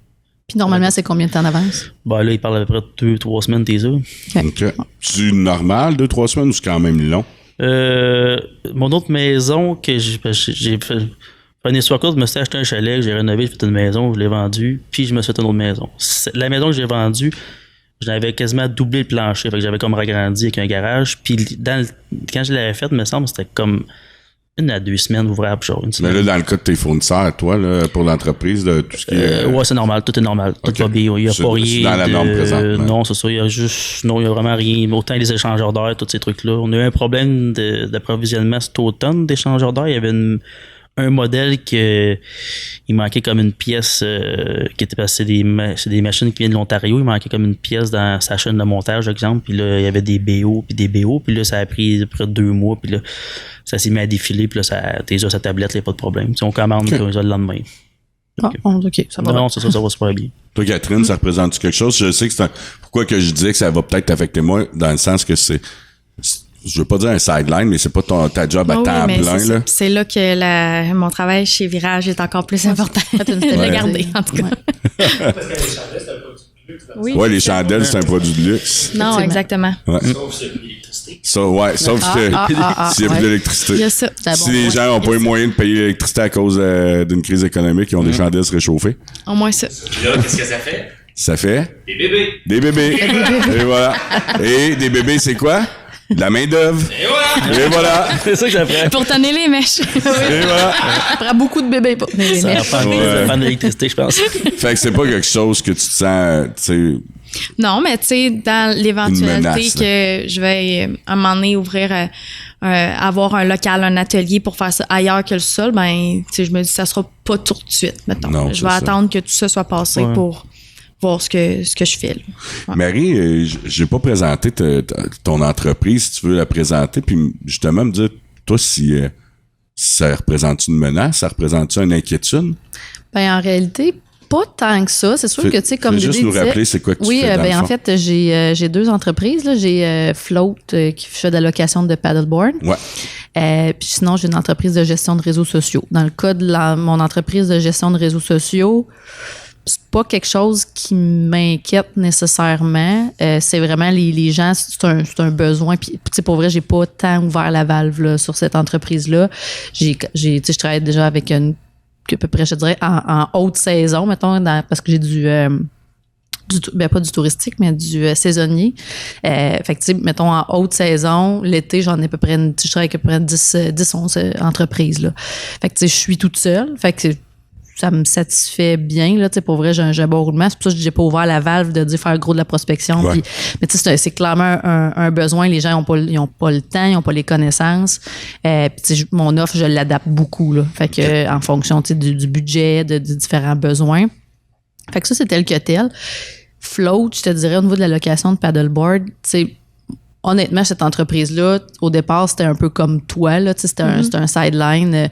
Puis normalement, c'est combien de temps d'avance? Ben là, il parle à peu près de 2-3 semaines, t'es ça. OK. C'est normal, 2-3 semaines, ou c'est quand même long? Mon autre maison que j'ai fait. Une histoire courte, je me suis acheté un chalet, j'ai rénové, j'ai fait une maison, je l'ai vendu, puis je me suis fait une autre maison. La maison que j'ai vendue, j'avais quasiment doublé le plancher, fait que j'avais comme agrandi avec un garage, puis quand je l'avais faite, me semble, c'était comme 1 à 2 semaines ouvrables, genre une semaine. Mais là, dans le cas de tes fournisseurs, toi, là, pour l'entreprise, de tout ce qui est... Ouais, c'est normal, tout est normal, tout va bien, il n'y a pas rien. C'est dans la norme présentement. Non, c'est ça, il y a vraiment rien. Autant les échangeurs d'air, tous ces trucs-là. On a eu un problème d'approvisionnement cet automne d'échangeurs d'air, il y avait un modèle que il manquait comme une pièce qui était passée c'est des machines qui viennent de l'Ontario, il manquait comme une pièce dans sa chaîne de montage, par exemple, puis là il y avait des BO puis là ça a pris près de 2 mois, puis là ça s'est mis à défiler, puis là t'es sur sa tablette, il n'y a pas de problème. Si on commande le lendemain. OK, ça va. Non, c'est ça va super bien. Toi, Catherine, ça représente quelque chose? Je sais que pourquoi que je disais que ça va peut-être t'affecter moi, dans le sens que je veux pas dire un sideline, mais c'est pas ta job à temps plein, là. C'est là que mon travail chez Virage est encore plus important. Je l'ai gardé, en tout cas. Parce que les chandelles, c'est un produit de luxe. Oui, Ouais, les chandelles, c'est un produit de luxe. Non, exactement. Ouais. Sauf s'il y a plus d'électricité. Sauf s'il y a plus Il d'électricité. y a ça. Si les gens n'ont pas eu moyen de payer l'électricité à cause d'une crise économique, ils ont des chandelles se réchauffer. Au moins ça. Puis là, qu'est-ce que ça fait? Ça fait Des bébés. des bébés. Et voilà. Et des bébés, c'est quoi? De la main-d'œuvre. Et voilà! Et voilà. C'est ça que ça ferait. Pour tenir les mèches. Et voilà. Ça prend beaucoup de bébés pour tenir les Ça mèches. dépend de l'électricité, je pense. Fait que c'est pas quelque chose que tu te sens, tu sais. Non, mais tu sais, dans Une l'éventualité menace, que je vais à un moment donné ouvrir, avoir un local, un atelier pour faire ça ailleurs que le sol, ben, tu sais, je me dis ça sera pas tout de suite, mettons. Non, Je c'est vais ça. attendre que tout ça soit passé pour voir ce que je fais. Là. Ouais. Marie, j'ai pas présenté ton entreprise, si tu veux la présenter, puis justement me dire, toi, si ça représente une menace, ça représente une inquiétude? Ben, en réalité, Pas tant que ça. C'est sûr que, tu sais, comme juste nous rappeler c'est quoi que tu fais dans le fond. En fait, j'ai 2 entreprises. Là. J'ai Float qui fait de la location de paddleboard. Ouais. Puis sinon, j'ai une entreprise de gestion de réseaux sociaux. Dans le cas de mon entreprise de gestion de réseaux sociaux, c'est pas quelque chose qui m'inquiète nécessairement. C'est vraiment les gens, c'est un besoin. Puis, tu sais, pour vrai, j'ai pas tant ouvert la valve là, sur cette entreprise-là. Je travaille déjà avec à peu près, je dirais, en haute saison, mettons, parce que j'ai pas du touristique, mais du saisonnier. Fait que, tu sais, mettons, en haute saison, l'été, j'en ai à peu près, je travaille avec à peu près 10-11 entreprises, là. Fait que, tu sais, je suis toute seule. Fait que ça me satisfait bien, là, tu sais, pour vrai, j'ai un bon roulement. C'est pour ça que j'ai pas ouvert la valve de dire faire gros de la prospection. Ouais. Mais tu sais, c'est clairement un besoin. Les gens ils ont pas le temps, ils ont pas les connaissances. Puis tu sais, mon offre, je l'adapte beaucoup, là. Fait que, en fonction, tu sais, du budget, de différents besoins. Fait que ça, c'est tel que tel. Float, je te dirais, au niveau de la location de paddleboard, tu sais, honnêtement, cette entreprise-là, au départ, c'était un peu comme toi, là, tu sais, c'était un sideline.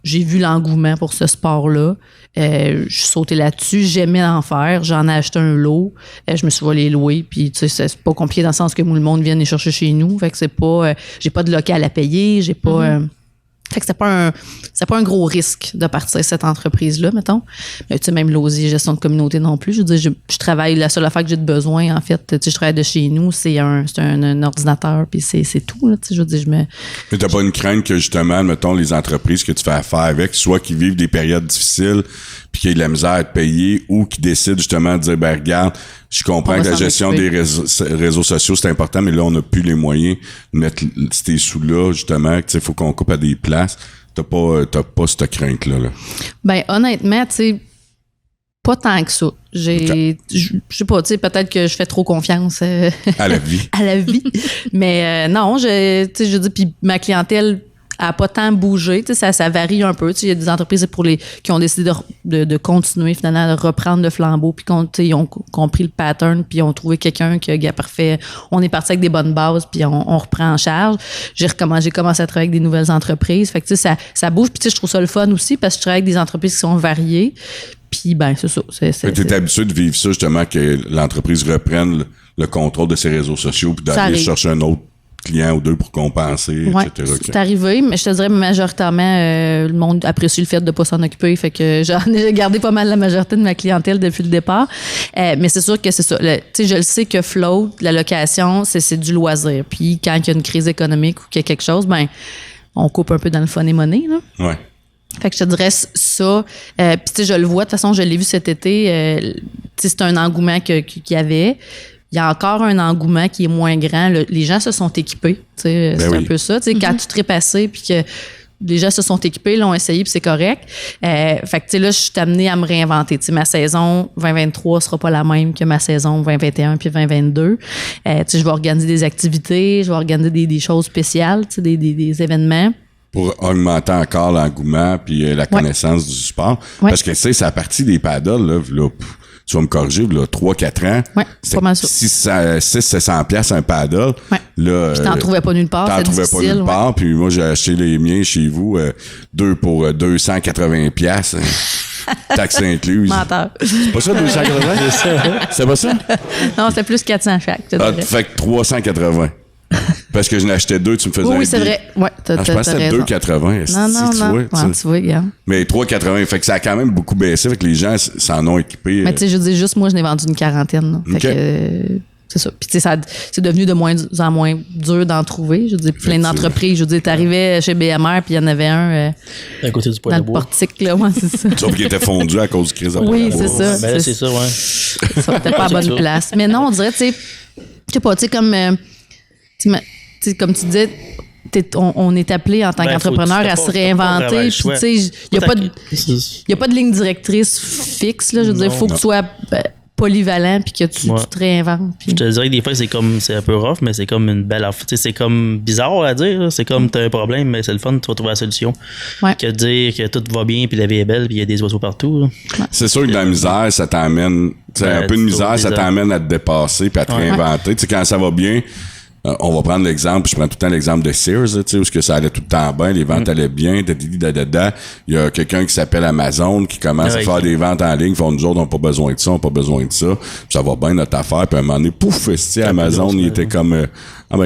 J'ai vu l'engouement pour ce sport-là. Je suis sautée là-dessus. J'aimais en faire. J'en ai acheté un lot. Je me suis volé louer. Puis, tu sais, c'est pas compliqué dans le sens que le monde vient les chercher chez nous. Fait que c'est pas... j'ai pas de local à payer. J'ai pas... Fait que c'était pas un gros risque de partir cette entreprise-là, mettons. Mais tu sais, même l'OSI, gestion de communauté non plus. Je veux dire, je travaille, la seule affaire que j'ai de besoin, en fait, tu sais, je travaille de chez nous, c'est un ordinateur, puis c'est tout, là, tu sais, je veux dire, Mais t'as pas une crainte que, justement, mettons, les entreprises que tu fais affaire avec, soit qui vivent des périodes difficiles, puis qu'ils aient de la misère à te payer, ou qui décident, justement, de dire, ben, regarde, je comprends que la gestion des réseaux sociaux, c'est important, mais là, on n'a plus les moyens de mettre ces sous-là, justement, tu sais, il faut qu'on coupe à des places. T'as pas cette crainte-là, là. Ben, honnêtement, tu sais, pas tant que ça. Je sais pas, tu sais, peut-être que je fais trop confiance à la vie. à la vie. Mais non, tu sais, je dis, puis ma clientèle a pas tant bougé, tu sais, ça varie un peu. Tu sais, il y a des entreprises qui ont décidé de continuer finalement, de reprendre le flambeau, puis ils ont compris le pattern, puis ils ont trouvé quelqu'un qui a parfait. On est parti avec des bonnes bases, puis on reprend en charge. J'ai commencé à travailler avec des nouvelles entreprises. Fait que tu sais, ça bouge, puis tu sais, je trouve ça le fun aussi parce que je travaille avec des entreprises qui sont variées. Puis ben c'est ça. T'es habitué de vivre ça justement, que l'entreprise reprenne le contrôle de ses réseaux sociaux, puis d'aller chercher un autre client ou deux pour compenser, ouais, etc. C'est arrivé, mais je te dirais majoritairement, le monde apprécie le fait de ne pas s'en occuper. Fait que j'en ai gardé pas mal la majorité de ma clientèle depuis le départ. Mais c'est sûr que c'est ça. Tu sais, je le sais que Float, la location, c'est du loisir. Puis quand il y a une crise économique ou qu'il y a quelque chose, ben on coupe un peu dans le fun et money, là. Ouais. Fait que je te dirais ça. Puis tu sais, je le vois. De toute façon, je l'ai vu cet été. Tu sais, c'est un engouement qu'il y avait. Il y a encore un engouement qui est moins grand. Les gens se sont équipés. Tu sais, c'est un peu ça. Tu sais, quand tu te passé puis que les gens se sont équipés, l'ont essayé puis c'est correct. Fait que tu sais, là, je suis amenée à me réinventer. Tu sais, ma saison 2023 sera pas la même que ma saison 2021 puis 2022. Tu sais, je vais organiser des activités, je vais organiser des choses spéciales, tu sais, des événements. Pour augmenter encore l'engouement puis la connaissance du sport. Ouais. Parce que, tu sais, c'est à partir des paddles, là tu vas me corriger, là, 3-4 ans. Ouais, c'est pas mal ça. 600-700 piastres un paddle. Ouais. Là, puis t'en trouvais pas nulle part, t'en trouvais pas nulle part. Puis moi, j'ai acheté les miens chez vous, 2 pour 280 piastres. Taxe incluse. Menteur. C'est pas ça, 280? C'est pas ça? Non, c'est plus 400 chaque. Fait que 380. Parce que je n'achetais 2, tu me faisais oui, c'est vrai. Ouais, je pense que c'était 2,80. Non. Tu vois, regarde. Mais 3,80. Fait que ça a quand même beaucoup baissé. Fait que les gens s'en ont équipé. Mais tu sais, je dis juste, moi, je n'ai vendu une quarantaine. Fait que c'est ça. Puis tu sais, c'est devenu de moins en moins dur d'en trouver. Je veux dire, plein d'entreprises. Je veux dire, t'arrivais chez BMR, puis il y en avait un à côté du dans le portique, là. Ouais, c'est ça. Sauf qu'il était fondu à cause du crise de oui, c'est ça. Ben là, c'est ça, ouais. Ça n'était pas à bonne place. Mais non, on dirait, tu sais, je sais pas, tu sais, comme... comme tu disais, on est appelé en tant qu'entrepreneur à se réinventer. Puis, tu sais, il n'y a pas de ligne directrice fixe. Là, je veux dire, il faut que tu sois polyvalent puis que tu te réinventes. Puis... Je te dirais que des fois, c'est un peu rough, mais c'est comme une belle affaire. C'est comme bizarre à dire. Là. C'est comme t'as un problème, mais c'est le fun, tu vas trouver la solution. Ouais. Que de dire que tout va bien, puis la vie est belle, puis il y a des oiseaux partout. Ouais. C'est sûr que de la misère, ça t'amène... un peu de misère, ça t'amène à te dépasser puis à te réinventer. Tu sais, quand ça va bien... on va prendre l'exemple, je prends tout le temps l'exemple de Sears, tu sais, où que ça allait tout le temps bien, les ventes allaient bien, il y a quelqu'un qui s'appelle Amazon qui commence à faire des ventes en ligne, font nous autres, on n'a pas besoin de ça, on n'a pas besoin de ça, puis ça va bien notre affaire, puis à un moment donné, pouf, Amazon, il était comme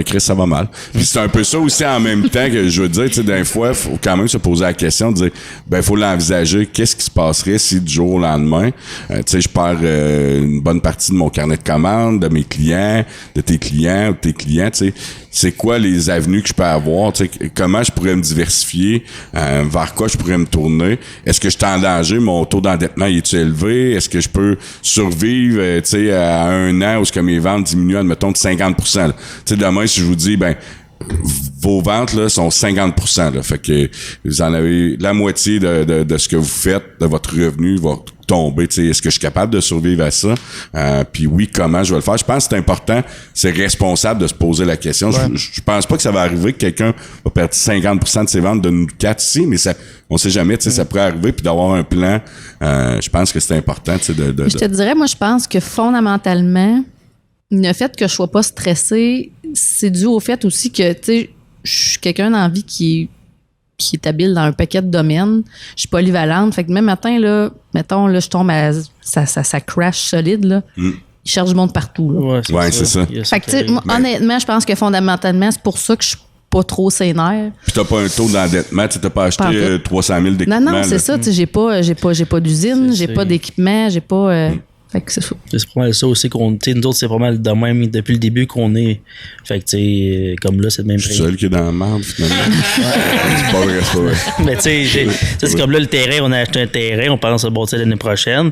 Chris, ça va mal. Puis c'est un peu ça aussi en même temps que je veux dire, tu sais, des fois, il faut quand même se poser la question de dire, il faut l'envisager, qu'est-ce qui se passerait si du jour au lendemain, tu sais, je perds une bonne partie de mon carnet de commandes, de mes clients, de tes clients ou de tes clients, tu sais, c'est quoi les avenues que je peux avoir, tu sais, comment je pourrais me diversifier, vers quoi je pourrais me tourner, est-ce que je suis en danger, mon taux d'endettement est-tu élevé, est-ce que je peux survivre, tu sais, à un an où ce que mes ventes diminuent, admettons, de 50%, tu sais, demain, si je vous dis, vos ventes là sont 50%, là, fait que vous en avez la moitié de ce que vous faites, de votre revenu va tomber, tu sais, est-ce que je suis capable de survivre à ça? Puis oui, comment je vais le faire? Je pense que c'est important, c'est responsable de se poser la question. Ouais. Je pense pas que ça va arriver que quelqu'un va perdre 50% de ses ventes de nous 4 ici, mais ça, on sait jamais, tu sais, ça pourrait arriver, puis d'avoir un plan, je pense que c'est important, tu sais, Je te dirais, moi, je pense que fondamentalement, le fait que je sois pas stressée, c'est dû au fait aussi que, tu sais, je suis quelqu'un dans la vie qui est habile dans un paquet de domaines. Je suis polyvalente. Fait que même matin, là, mettons, là, je tombe à ça crash solide, là. Il cherche du monde partout, là. Ouais, c'est ça. Fait que, tu sais, honnêtement, je pense que fondamentalement, c'est pour ça que je suis pas trop sénère. Puis t'as pas un taux d'endettement, tu t'as pas acheté 300 000 d'équipement. Non, c'est ça, tu sais, j'ai pas d'usine, j'ai pas d'équipement, j'ai pas... Fait que c'est ça. C'est pas mal ça aussi qu'on. Tu sais, nous autres, c'est pas mal de même depuis le début qu'on est. Fait que, tu sais, comme là, c'est le même prix. Je suis seul qui est dans la merde, finalement. C'est pas vrai, c'est pas vrai. Mais, tu sais, c'est comme là, le terrain, on a acheté un terrain, on pense à le bâtir l'année prochaine.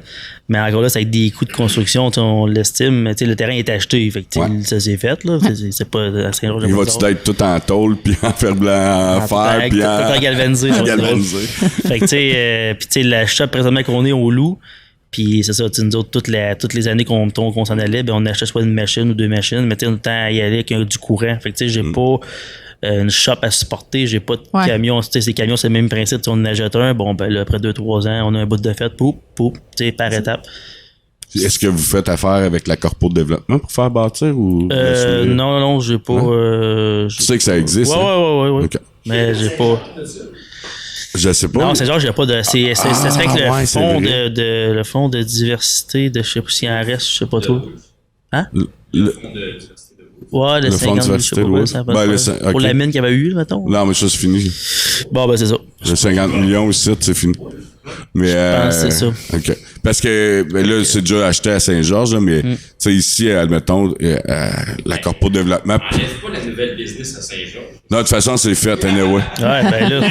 Mais encore là, c'est avec des coûts de construction, on l'estime. Mais, tu sais, le terrain est acheté. Fait que, ça s'est fait, là. C'est pas à Saint-Georges. Il va-tu être tout en tôle, puis en fer blanc, en fer, puis en galvanisé. Fait que, tu sais, puis, tu sais, la shop présentement qu'on est au Loup. Puis c'est ça, nous autres, toutes les années qu'on s'en allait, on achetait soit une machine ou 2 machines, mais on a le temps à y aller avec du courant. Fait que tu sais, j'ai pas une shop à supporter, j'ai pas de camion. Tu sais, ces camions, c'est le même principe. On en achète un, là, après 2-3 ans, on a un bout de fête, tu sais, par étape. Est-ce que vous faites affaire avec la Corpo de développement pour faire bâtir ou non, j'ai pas. Tu sais que ça existe? Ouais. Okay. Mais j'ai pas. Je sais pas. Non, c'est genre, j'ai pas de. Ça serait que le fonds de diversité de je sais pas s'il en reste, je sais pas trop. Hein? Le fonds de diversité de Ouais, le 50 000, je sais pas, ça va pour la mine qu'il y avait eu, mettons. Non, mais ça, c'est fini. Bon, c'est ça. Le 50 millions ici, c'est fini. Mais, je pense que c'est ça. OK. Parce que là, c'est déjà acheté à Saint-Georges, mais tu sais, ici, admettons, la Corpo de développement. Enlève pas la nouvelle business à Saint-Georges. Non, de toute façon, c'est fait, anyway. Ouais, là.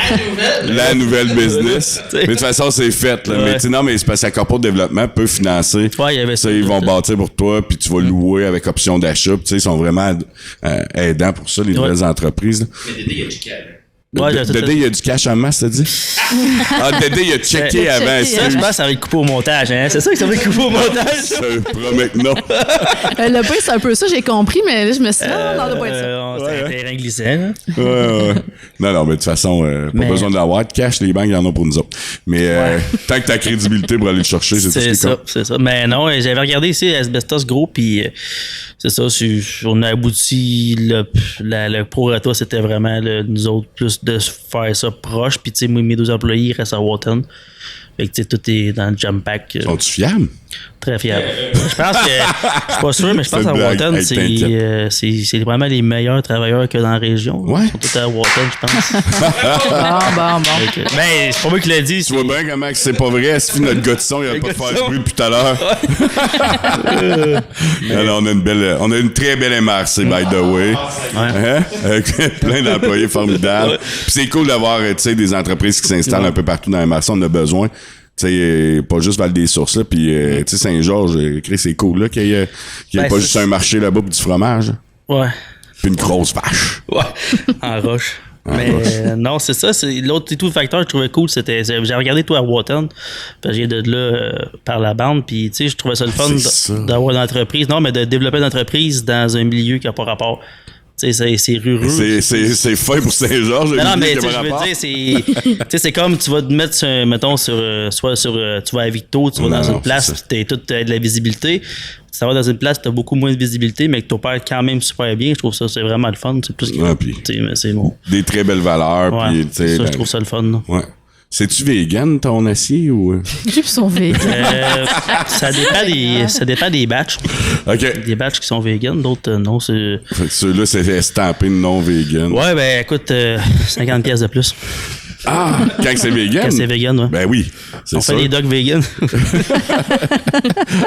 La nouvelle business. Mais de toute façon, c'est fait, là. Mais non, mais c'est parce que la Corpo de développement peut financer. Ouais, il y avait ça. Ils vont bâtir pour toi, puis tu vas louer avec option d'achat. Tu sais, ils sont vraiment aidants pour ça, les nouvelles entreprises. Là. Mais Dédé, il y a du cash. Dédé, il y a du cash en masse, t'as dit? Dédé, il a checké avant ça. Je pense que ça va être coupé au montage, hein? C'est ça que ça va être coupé au montage? Je promets que non. Le pire, c'est un peu ça, j'ai compris, mais là, je me suis dit, non, doit pas être ça. C'est un terrain glissant, là. Ouais. Non, mais de toute façon, pas besoin de l'avoir. De cash, les banques, ils en ont pour nous autres. Mais tant que t'as crédibilité pour aller le chercher, c'est tout ce qui compte. C'est ça. Mais non, j'avais regardé ici Asbestos Gros, puis c'est ça, on a abouti, le pro-rata, c'était vraiment nous autres, plus de faire ça proche. Puis, tu sais, mes 2 employés restent à Wharton. Fait que, tu sais, tout est dans le jump pack. Sont-tu fiables? Très fiables. Je pense que, je suis pas sûr, mais je pense qu'à Wharton, c'est vraiment les meilleurs travailleurs que dans la région. Ouais. Ils sont tous à Wharton, je pense. Bon. Mais c'est pas moi qui l'ai dit. Tu vois bien comment c'est pas vrai. Si notre gars de son, il a pas de faire bruit depuis tout à l'heure. Alors, on a une très belle MRC, by the way. Hein? Avec plein d'employés formidables. Puis c'est cool d'avoir, tu sais, des entreprises qui s'installent un peu partout dans la MRC. On a besoin. Tu sais, pas juste Val-des-Sources, là, puis tu sais, Saint-Georges, c'est cool, là, qu'il y ait pas juste un marché là-bas pour du fromage. Ouais. Puis une grosse vache. Ouais. En roche. Mais non, c'est ça. L'autre tout facteur que je trouvais cool, c'était. J'ai regardé toi à Wharton, parce que je viens de là par la bande, puis tu sais, je trouvais ça le fun d'avoir une entreprise. Non, mais de développer une entreprise dans un milieu qui n'a pas rapport. C'est rureux. C'est fin pour Saint-Georges. Non, mais je veux dire, c'est comme tu vas te mettre, mettons, tu vas à Victo, tu vas dans une place, tu as toute de la visibilité. ça va dans une place, t'as beaucoup moins de visibilité, mais que t'opères quand même super bien. Je trouve ça, c'est vraiment le fun. C'est plus que. Ouais, puis Mais c'est bon. des très belles valeurs. Ouais, Puis, tu sais, ça, je trouve ça le fun. Là. Ouais. C'est-tu vegan, ton acier, ou... Ils sont vegan. Ça dépend des batchs. OK. Des batchs qui sont vegan, d'autres non. C'est... Fait que ceux-là, c'est estampé non vegan. Ouais, ben écoute, 50 pièces de plus. Ah! Quand c'est vegan? Quand c'est vegan, ouais. Ben oui. C'est On ça. fait des dogs vegan.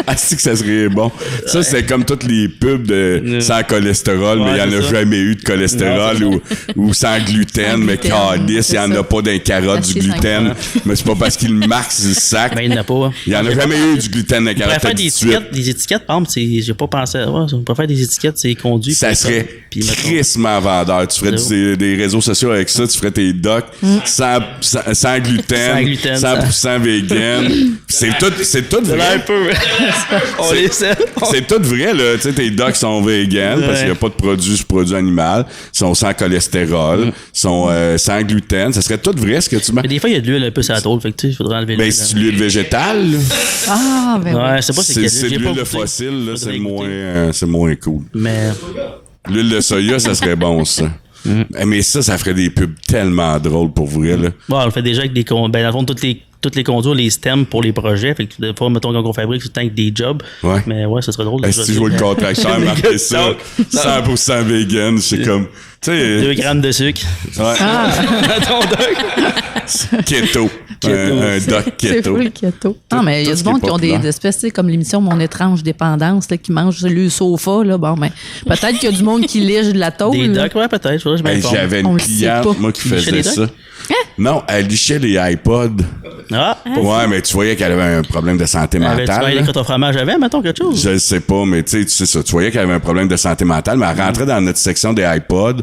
Ah, c'est que ça serait bon. Ça, c'est comme toutes les pubs de sans cholestérol, mais il n'y en a c'est ça. jamais eu de cholestérol ou sans gluten, mais gluten, calice, il n'y en a ça. pas d'un carotte du Acier sans gluten. gluten. Mais c'est pas parce qu'il le marque sur le sac. Ben, il n'y en a pas. Il n'y en a jamais eu du gluten d'un On pourrait carotte. faire tout des de suite. étiquettes. Des étiquettes, par exemple, j'ai pas pensé à. Ouais, on pourrait faire des étiquettes, c'est conduit. Ça puis serait puis mettons- crissement vendeur. Tu ferais des réseaux sociaux avec ça, tu ferais tes docs sans gluten, Sans gluten, 100% vegan. C'est tout Ça a vrai. l'air peu. On les sait. C'est tout vrai, là. Tu sais, tes docs sont vegan parce qu'il n'y a pas de produit animal. Ils sont sans cholestérol. Sont sans gluten. Ça serait tout vrai, ce que tu mets. Mais des fois, il y a de l'huile un peu sur la tôle, fait que tu sais, il faudrait enlever Ben, l'huile. c'est l'huile végétale, là. Ah, ben oui. Ouais, c'est pas C'est quelle de j'ai pas l'huile de goûté. fossile, là. Faudrait C'est moins cool. Mais L'huile de soya, ça serait bon, ça. Mais ça ferait des pubs tellement drôles pour vrai, là. bon, on le fait déjà avec des conduits. Ben, dans le fond, toutes les conduits, les stems pour les projets. Fait que des fois, mettons qu'on fabrique tout le temps avec des jobs. Ouais. Mais ouais, ça serait drôle. Si tu vois le contracteur marquer ça, 100% vegan, c'est comme, tu 2 sais, grammes de sucre. ouais, Ton dog. keto. Un doc C'est keto. full keto. Non, mais il y a tout du ce qui monde est qui ont populaire. des espèces, tu sais, comme l'émission Mon étrange dépendance, là, qui mange sur le sofa. Là, bon, ben, peut-être qu'il y a du monde qui lige de la tôle. Des là. docs, ouais, peut-être. Je Hey, m'informe. j'avais On une le sait cliente, pas. moi, qui Lichait faisait les ça. Non, elle lichait les iPods. Ah! Ouais, mais tu voyais qu'elle avait un problème de santé Avais-tu mentale. travaillé là. avec ton fromage avant, mettons, quelque chose? Je sais pas, mais tu sais ça. Tu voyais qu'elle avait un problème de santé mentale, mais elle rentrait dans notre section des iPods,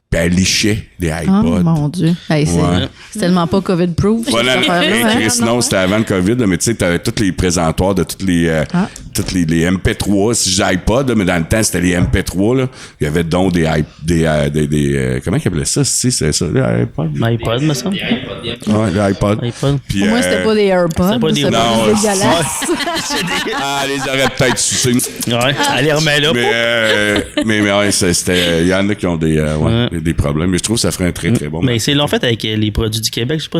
puis elle lichait des Oh iPods. mon Dieu. Hey, Ouais. c'est tellement pas COVID-proof. Voilà, cette affaire-là, hein? sinon, c'était avant le COVID, là, mais tu sais, t'avais tous les présentoirs de toutes les MP3, si j'ai iPod, là, mais dans le temps, c'était les MP3, là. Il y avait donc des comment ils appelaient ça, si, c'est ça, les iPod? iPod, me semble. Ouais, les iPod. iPod. Puis, Moi, c'était pas des AirPods. c'était pas des- C'était Non, pas ouais, dégueulasse. Ah, elle les aurait peut-être sucés. Ouais, allez, remets là. Mais ouais, c'était, il y en a qui ont des problèmes, mais je trouve que ça ferait un très, très bon. Mais c'est l'ont fait avec les produits du Québec. Je sais pas,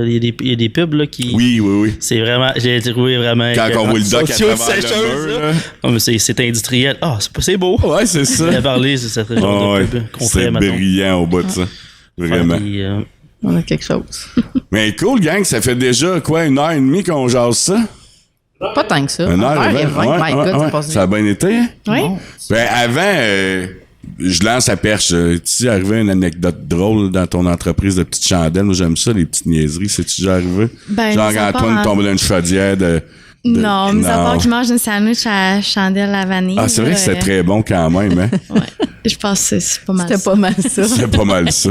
il y a des pubs là, qui. Oui. C'est vraiment. J'ai trouvé vraiment. Quand on voit le doc à Sociaux, travers c'est le chose, mur, ça. là. Oh, mais c'est industriel. Ah, c'est beau. Ouais, c'est ça. Il a parlé, c'est cette genre Ouais, de pub qu'on c'est ferait, mettons. brillant au bout de ça. Vraiment. Puis, On a quelque chose. Mais cool, gang, ça fait déjà, quoi, 1h30 qu'on jase ça? Pas tant que ça. 1h20. 1h20. My God, ça passe Ça a bien été, hein? Oui. Ben, avant, je lance à perche. Tu arrivé une anecdote drôle dans ton entreprise de petites chandelles? Moi, j'aime ça, les petites niaiseries. C'est-tu déjà arrivé? Ben, Genre, mis à part Antoine en- tombe dans une chaudière de Non, mais à non. part qu'il mange une sandwich à chandelle à vanille. Ah, c'est vrai que c'était très bon quand même, hein? Ouais. Je pense que c'est pas mal. C'était ça. pas mal ça. C'est pas mal ça.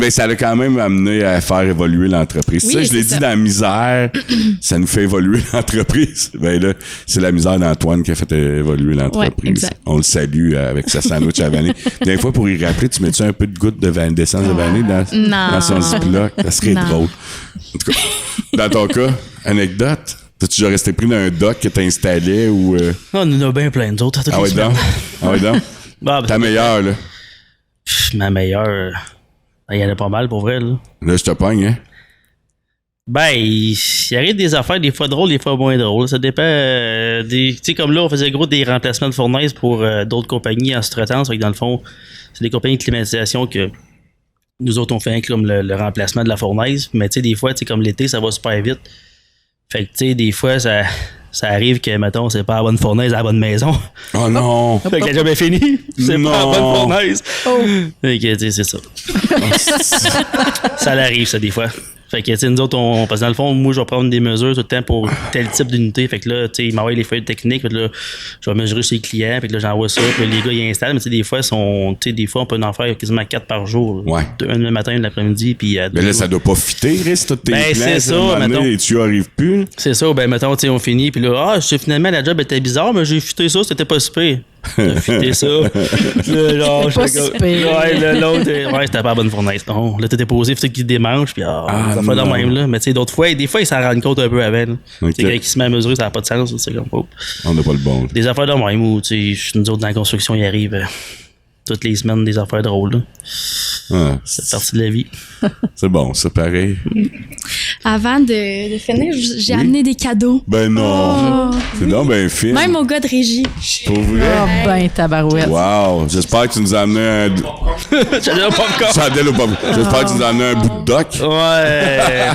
Ça l'a quand même amené à faire évoluer l'entreprise. Oui, ça, je l'ai c'est dit ça. dans la misère, ça nous fait évoluer l'entreprise. Ben là, c'est la misère d'Antoine qui a fait évoluer l'entreprise. Ouais, exact. On le salue avec sa sandwich à vanille. Des fois, pour y rappeler, tu mets-tu un peu de goutte d'essence de vanille dans son ziploc? Ça serait Non. drôle. En tout cas, dans ton cas, anecdote? T'as-tu déjà resté pris dans un dock que t'installais ou... on en a bien plein d'autres. Ah ouais, donc? Ah ouais, donc? Bah, Ta meilleure, là. ma meilleure. Il y en a pas mal pour vrai, là. Là, je te pogne, hein? Ben, il arrive des affaires, des fois drôles, des fois moins drôles. Ça dépend des. Tu sais, comme là, on faisait gros des remplacements de fournaises pour d'autres compagnies en sous-traitance. Fait que dans le fond, c'est des compagnies de climatisation que nous autres, on fait comme le remplacement de la fournaise. Mais tu sais, des fois, tu sais, comme l'été, ça va super vite. Fait que tu sais, des fois, ça arrive que, mettons, c'est pas la bonne fournaise à la bonne maison. Oh non! Fait que la job est finie. C'est pas la bonne Non. fournaise. Fait que, tu sais, c'est ça. Ça l'arrive, ça, des fois. Fait que, tu sais, nous autres, parce que dans le fond, moi, je vais prendre des mesures tout le temps pour tel type d'unité. Fait que là, tu sais, ils m'envoient les feuilles techniques. Fait que là, je vais mesurer chez les clients. Fait que là, j'envoie ça. Puis là, les gars, ils installent. Mais tu sais, des fois, des fois, on peut en faire quasiment 4 par jour. Ouais. Un le matin, un l'après-midi. Puis Mais là, ça doit pas fitter, reste toutes tes Ben, plans, c'est ça, à un moment donné, mettons. et tu arrives plus. C'est ça, ben mettons, tu sais, on finit, puis là, finalement, la job était bizarre, mais j'ai futé ça, c'était pas super. C'était ça. Là, pas si pire. Ouais, là, l'autre, c'était pas la bonne fournaise. Non, là, t'étais posé, faut qu'il démange, puis ça fait de même, là. Mais tu sais, d'autres fois, des fois, ils s'en rendent compte un peu avant. Okay. C'est quelqu'un qui se met à mesurer, ça n'a pas de sens, c'est comme pas. On n'a pas le bon. Des affaires de même où, tu sais, nous autres, dans la construction, il arrive toutes les semaines des affaires drôles, là. Ah, C'est partie de la vie. c'est bon, ça, pareil. Avant de finir, j'ai amené des cadeaux. Ben non. C'est donc ben film. Même au gars de régie. Pour vrai? Ah, ben, tabarouette. Wow. J'espère que tu nous as amené un... J'allais au popcorn. Chandelle au popcorn. J'espère que tu nous as amené un bout de doc. Ouais.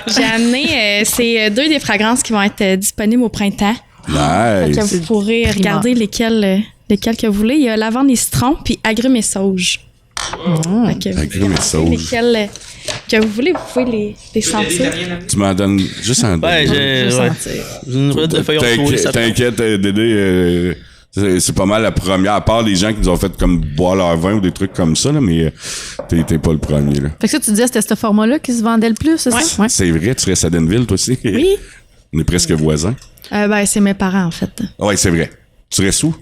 J'ai amené, c'est 2 des fragrances qui vont être disponibles au printemps. Nice. Que vous pourrez regarder lesquelles que vous voulez. Il y a lavande et citron, puis agrumes et sauge. Fait que Agrumes et sauge. lesquelles que vous voulez, vous pouvez les sentir. Tu m'en donnes juste un Ben, doc. j'ai sentir. une rouette de feuilles retournées, ça T'inquiète, Dédé, c'est pas mal la première, à part les gens qui nous ont fait comme boire leur vin ou des trucs comme ça, là, mais t'es pas le premier. Là. Fait que ça, tu disais, c'était ce format-là qui se vendait le plus, c'est ça? Ouais. C'est vrai, tu restes à Denville, toi aussi? Oui. On est presque voisins. Ben, c'est mes parents, en fait. Ouais, c'est vrai. Tu restes où?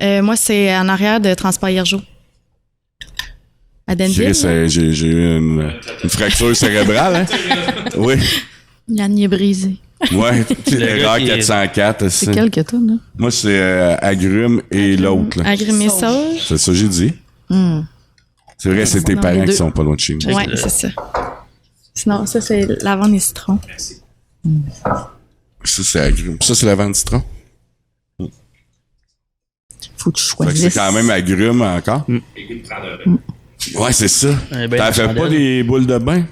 Moi, c'est en arrière de Transport Hirjo. À Denville. J'ai eu une fracture cérébrale, hein? Oui. L'année est brisée. Ouais, Le gars l'erreur qui est- 404. C'est quel que t'as, là? Moi, c'est agrumes et l'autre. là. Agrumes et sauge. C'est ça que j'ai dit. C'est vrai, c'est tes Non, parents les qui deux. sont pas loin de chez nous. Ouais, c'est ça. Sinon, ça, c'est lavande et citron. Ça, c'est agrumes. Ça, c'est la vente citron. Faut que tu Fait que choisisses. c'est quand même agrumes encore. Écoute, prendre un Ouais, c'est ça. Eh ben, T'en fais chandelle. pas des boules de bain?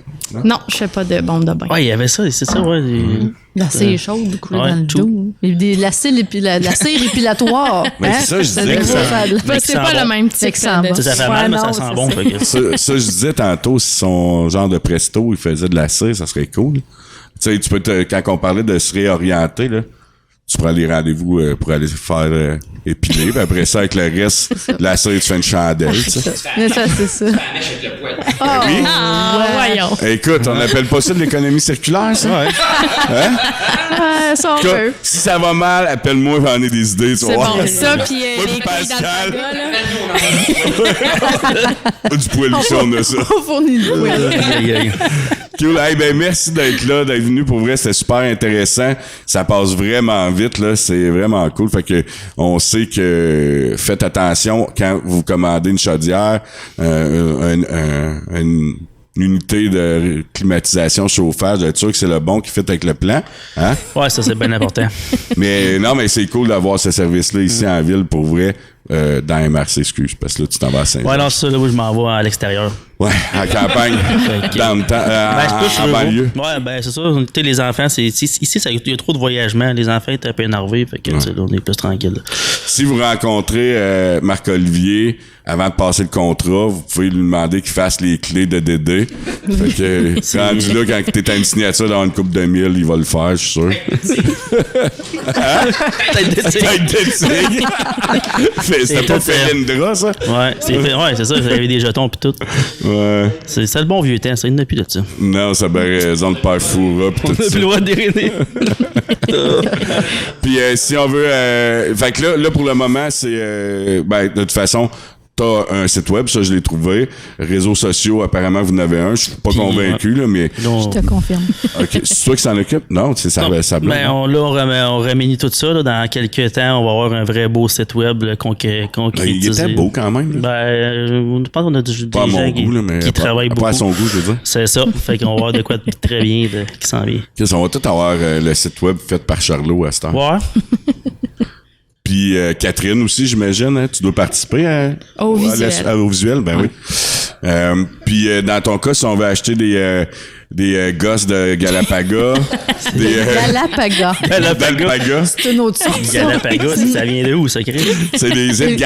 Non, je fais pas de bombe de bain. Ouais, il y avait ça, c'est ça, ouais. La cire chaude, coulée Ouais, dans le tout. dos. Et la cire épilatoire. Mais c'est ça, je disais que ça- Ben, c'est sent pas bon. le même Fait type que ça de... va. Ça, ça fait Ouais, mal, mais ça non, sent c'est bon. ça. Fait que... Ça, je disais tantôt, si son genre de presto, il faisait de la cire, ça serait cool. Tu sais, tu peux quand on parlait de se réorienter, là, tu prends les rendez-vous pour aller faire épiler, puis après ça, avec le reste de la cire, tu fais une chandelle, tu sais. Mais ça, c'est ça. la mèche avec le poil. Oui. Ah, voyons. Écoute, on n'appelle pas ça de l'économie circulaire, ça? Ça, on En tout cas, peut. si ça va mal, appelle-moi, j'en ai des idées, tu C'est vois. bon, ça, puis Moi, les puis couilles d'alpaga, là. Du poilu, on a ça. On fournit le poil. Aïe, aïe. Cool. Hey, ben, merci d'être là, d'être venu. Pour vrai, c'était super intéressant. Ça passe vraiment vite, là. C'est vraiment cool. Fait que, on sait que faites attention quand vous commandez une chaudière, une unité de climatisation, chauffage, d'être sûr que c'est le bon qui fit avec le plan. Hein? Ouais, ça, c'est bien important. Mais non, mais c'est cool d'avoir ce service-là ici en ville, pour vrai, dans MRC, excuse, parce que là, tu t'en vas à Saint-Jean. Ouais, non, c'est ça, là où je m'en vais à l'extérieur. Ouais, en campagne, que- dans le temps, Ben, c'est plus en banlieue. Ouais, ben, c'est ça. Tu sais, les enfants, ici, il y a trop de voyagement. Les enfants étaient un peu énervés. Fait que, tu sais, là, on est plus tranquille. Si vous rencontrez Marc-Olivier, avant de passer le contrat, vous pouvez lui demander qu'il fasse les clés de Dédé. Fait que, rendu là, quand t'es à une signature dans une coupe de 1000, il va le faire, je suis sûr. Peut-être des tigres. Tête de tigre. C'était C'est pas tout, Felindra, ça? Ouais, c'est ça. J'avais des jetons pis tout. Ouais. C'est le bon vieux temps, ça. Il n'y en a plus de ça. Non, ça a bien raison de père Foura pis On tout n'a ça. plus le droit de dérainer. Puis si on veut... fait que là, pour le moment, c'est... ben, de toute façon... T'as un site web, ça je l'ai trouvé. Réseaux sociaux, apparemment vous en avez un. Je suis pas Puis, convaincu, là, mais... Je te confirme. OK. C'est toi qui s'en occupe? Non, c'est ça blonde. Ben, on reménie tout ça. Là. Dans quelques temps, on va avoir un vrai beau site web là, Ben, il concrétisé. était beau quand même. Là. Ben, je pense qu'on a des Pas à mon gens goût, là, mais qui travaillent pas beaucoup. à son goût, je veux dire. C'est ça. Fait qu'on va avoir de quoi de très bien qui s'en vient. Okay, on va tout avoir le site web fait par Charlot à cette heure. Ouais. Puis Catherine aussi, j'imagine, hein, tu dois participer Au visuel. au visuel, ben oui. Puis dans ton cas, si on veut acheter des gosses de Galapaga, des Galapaga. Galapaga, C'est une autre sorte. ça. Galapaga, ça vient de où, ça, Chris? c'est des îles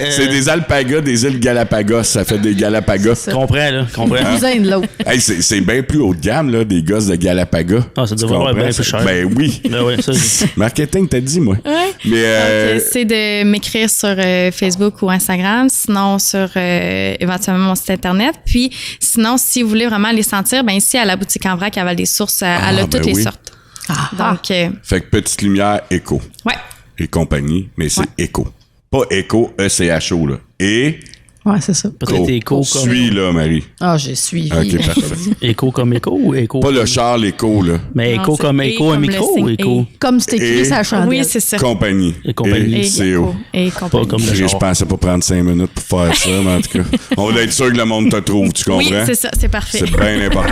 c'est des alpagas des îles Galapagos, ça fait des Galapagas. Comprends, là. Comprends. Cousin de l'autre. Hey, c'est bien plus haut de gamme là, des gosses de Galapaga. Ah, ça Tu devrait avoir comprends, bien ça? plus cher. Ben oui. Ben ouais, ça, Marketing, t'as dit, moi. Ouais. Mais Donc, c'est de m'écrire sur Facebook ou Instagram, sinon sur éventuellement mon site Internet. Puis sinon, si vous voulez vraiment les sentir, ben ici, à la boutique en vrac à Val-des-Sources, elle a ben toutes les oui. sortes. Ah, Donc, fait que petite lumière écho. ouais. et compagnie, mais c'est Éco. Pas Éco, E-C-H-O, là. Et... Ouais, c'est ça. Peut-être écho comme. Suis là, Marie. Ah, j'ai suivi. OK, parfait. Écho comme écho ou écho? Pas le char, l'écho, là. Mais Non, écho c'est comme et écho, un comme le micro signe ou écho? Comme c'est écrit Et- sur la chandelle. Oui, c'est ça. Compagnie. Et compagnie. Et CO. Et Pas compagnie. comme le Je char. pensais pas prendre 5 minutes pour faire ça, mais en tout cas, on va être sûr que le monde te trouve, tu comprends? Oui, c'est ça, c'est parfait. C'est bien important.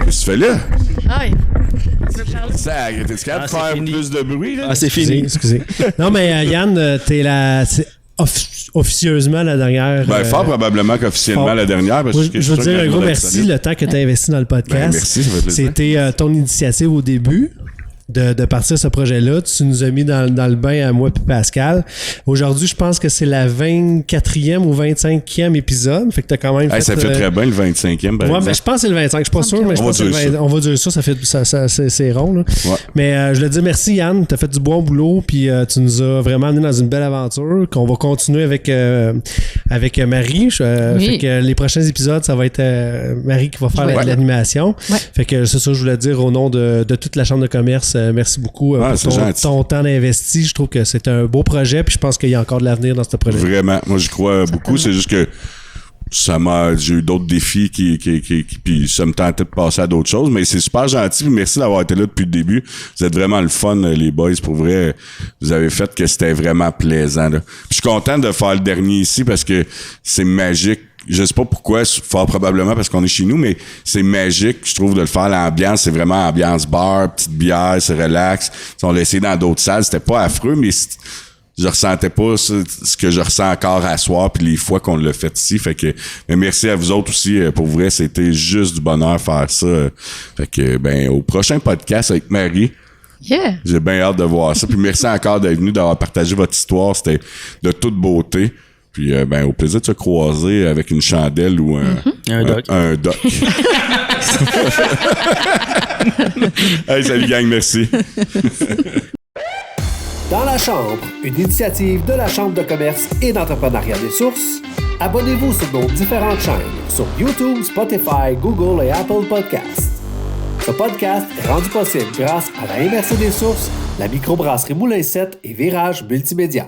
Qu'est-ce que tu fais là? Ah oui. Tu veux parler? Ça, t'es capable de c'est faire fini. plus de bruit, là? Ah, c'est fini. Excusez. Non, mais Yann, t'es officieusement la dernière. Ben, fort probablement qu'officiellement fort. la dernière. Parce Moi, que je veux suis sûr dire un qu'elle gros doit être merci solide. le temps que tu as investi dans le podcast. Ben, merci, ça fait plaisir. C'était ton initiative au début de partir ce projet-là. Tu nous as mis dans le bain à moi et Pascal. Aujourd'hui, je pense que c'est la 24e ou 25e épisode. Fait que tu as quand même Hey, ça fait très bien le 25e. par Ouais, exemple. mais je pense que c'est le 25. Je suis pas sûr, mais je On va pense que c'est le dire 20. On va dire ça. Ça fait, c'est rond, là. Ouais. Mais je le dis merci, Yann. Tu as fait du bon boulot. Puis tu nous as vraiment amené dans une belle aventure qu'on va continuer avec Marie. Oui. Fait que les prochains épisodes, ça va être Marie qui va faire Ouais. l'animation. Ouais. Fait que c'est ça que je voulais dire au nom de toute la Chambre de commerce. Merci beaucoup Ah, pour c'est gentil. ton temps investi. Je trouve que c'est un beau projet. Puis je pense qu'il y a encore de l'avenir dans ce projet. Vraiment. Moi, j'y crois beaucoup. C'est juste que j'ai eu d'autres défis puis ça me tentait de passer à d'autres choses, mais c'est super gentil. Merci d'avoir été là depuis le début. Vous êtes vraiment le fun, les boys. Pour vrai, vous avez fait que c'était vraiment plaisant, là. Puis je suis content de faire le dernier ici parce que c'est magique. Je sais pas pourquoi, fort probablement parce qu'on est chez nous, mais c'est magique, je trouve, de le faire. L'ambiance, c'est vraiment ambiance bar, petite bière, c'est relax. Si on l'a essayé dans d'autres salles, c'était pas affreux, mais je ressentais pas ce que je ressens encore à soir puis les fois qu'on l'a fait ici. Fait que, mais merci à vous autres aussi. Pour vrai, c'était juste du bonheur faire ça. Fait que, ben, au prochain podcast avec Marie. Yeah. J'ai bien hâte de voir ça. Puis merci encore d'être venu, d'avoir partagé votre histoire. C'était de toute beauté. Puis, ben, au plaisir de se croiser avec une chandelle ou Un doc. un doc. Hey, salut gang, merci. Dans la Chambre, une initiative de la Chambre de commerce et d'entrepreneuriat des sources. Abonnez-vous sur nos différentes chaînes sur YouTube, Spotify, Google et Apple Podcasts. Ce podcast est rendu possible grâce à la MRC des sources, la microbrasserie Moulin 7 et Virage Multimédia.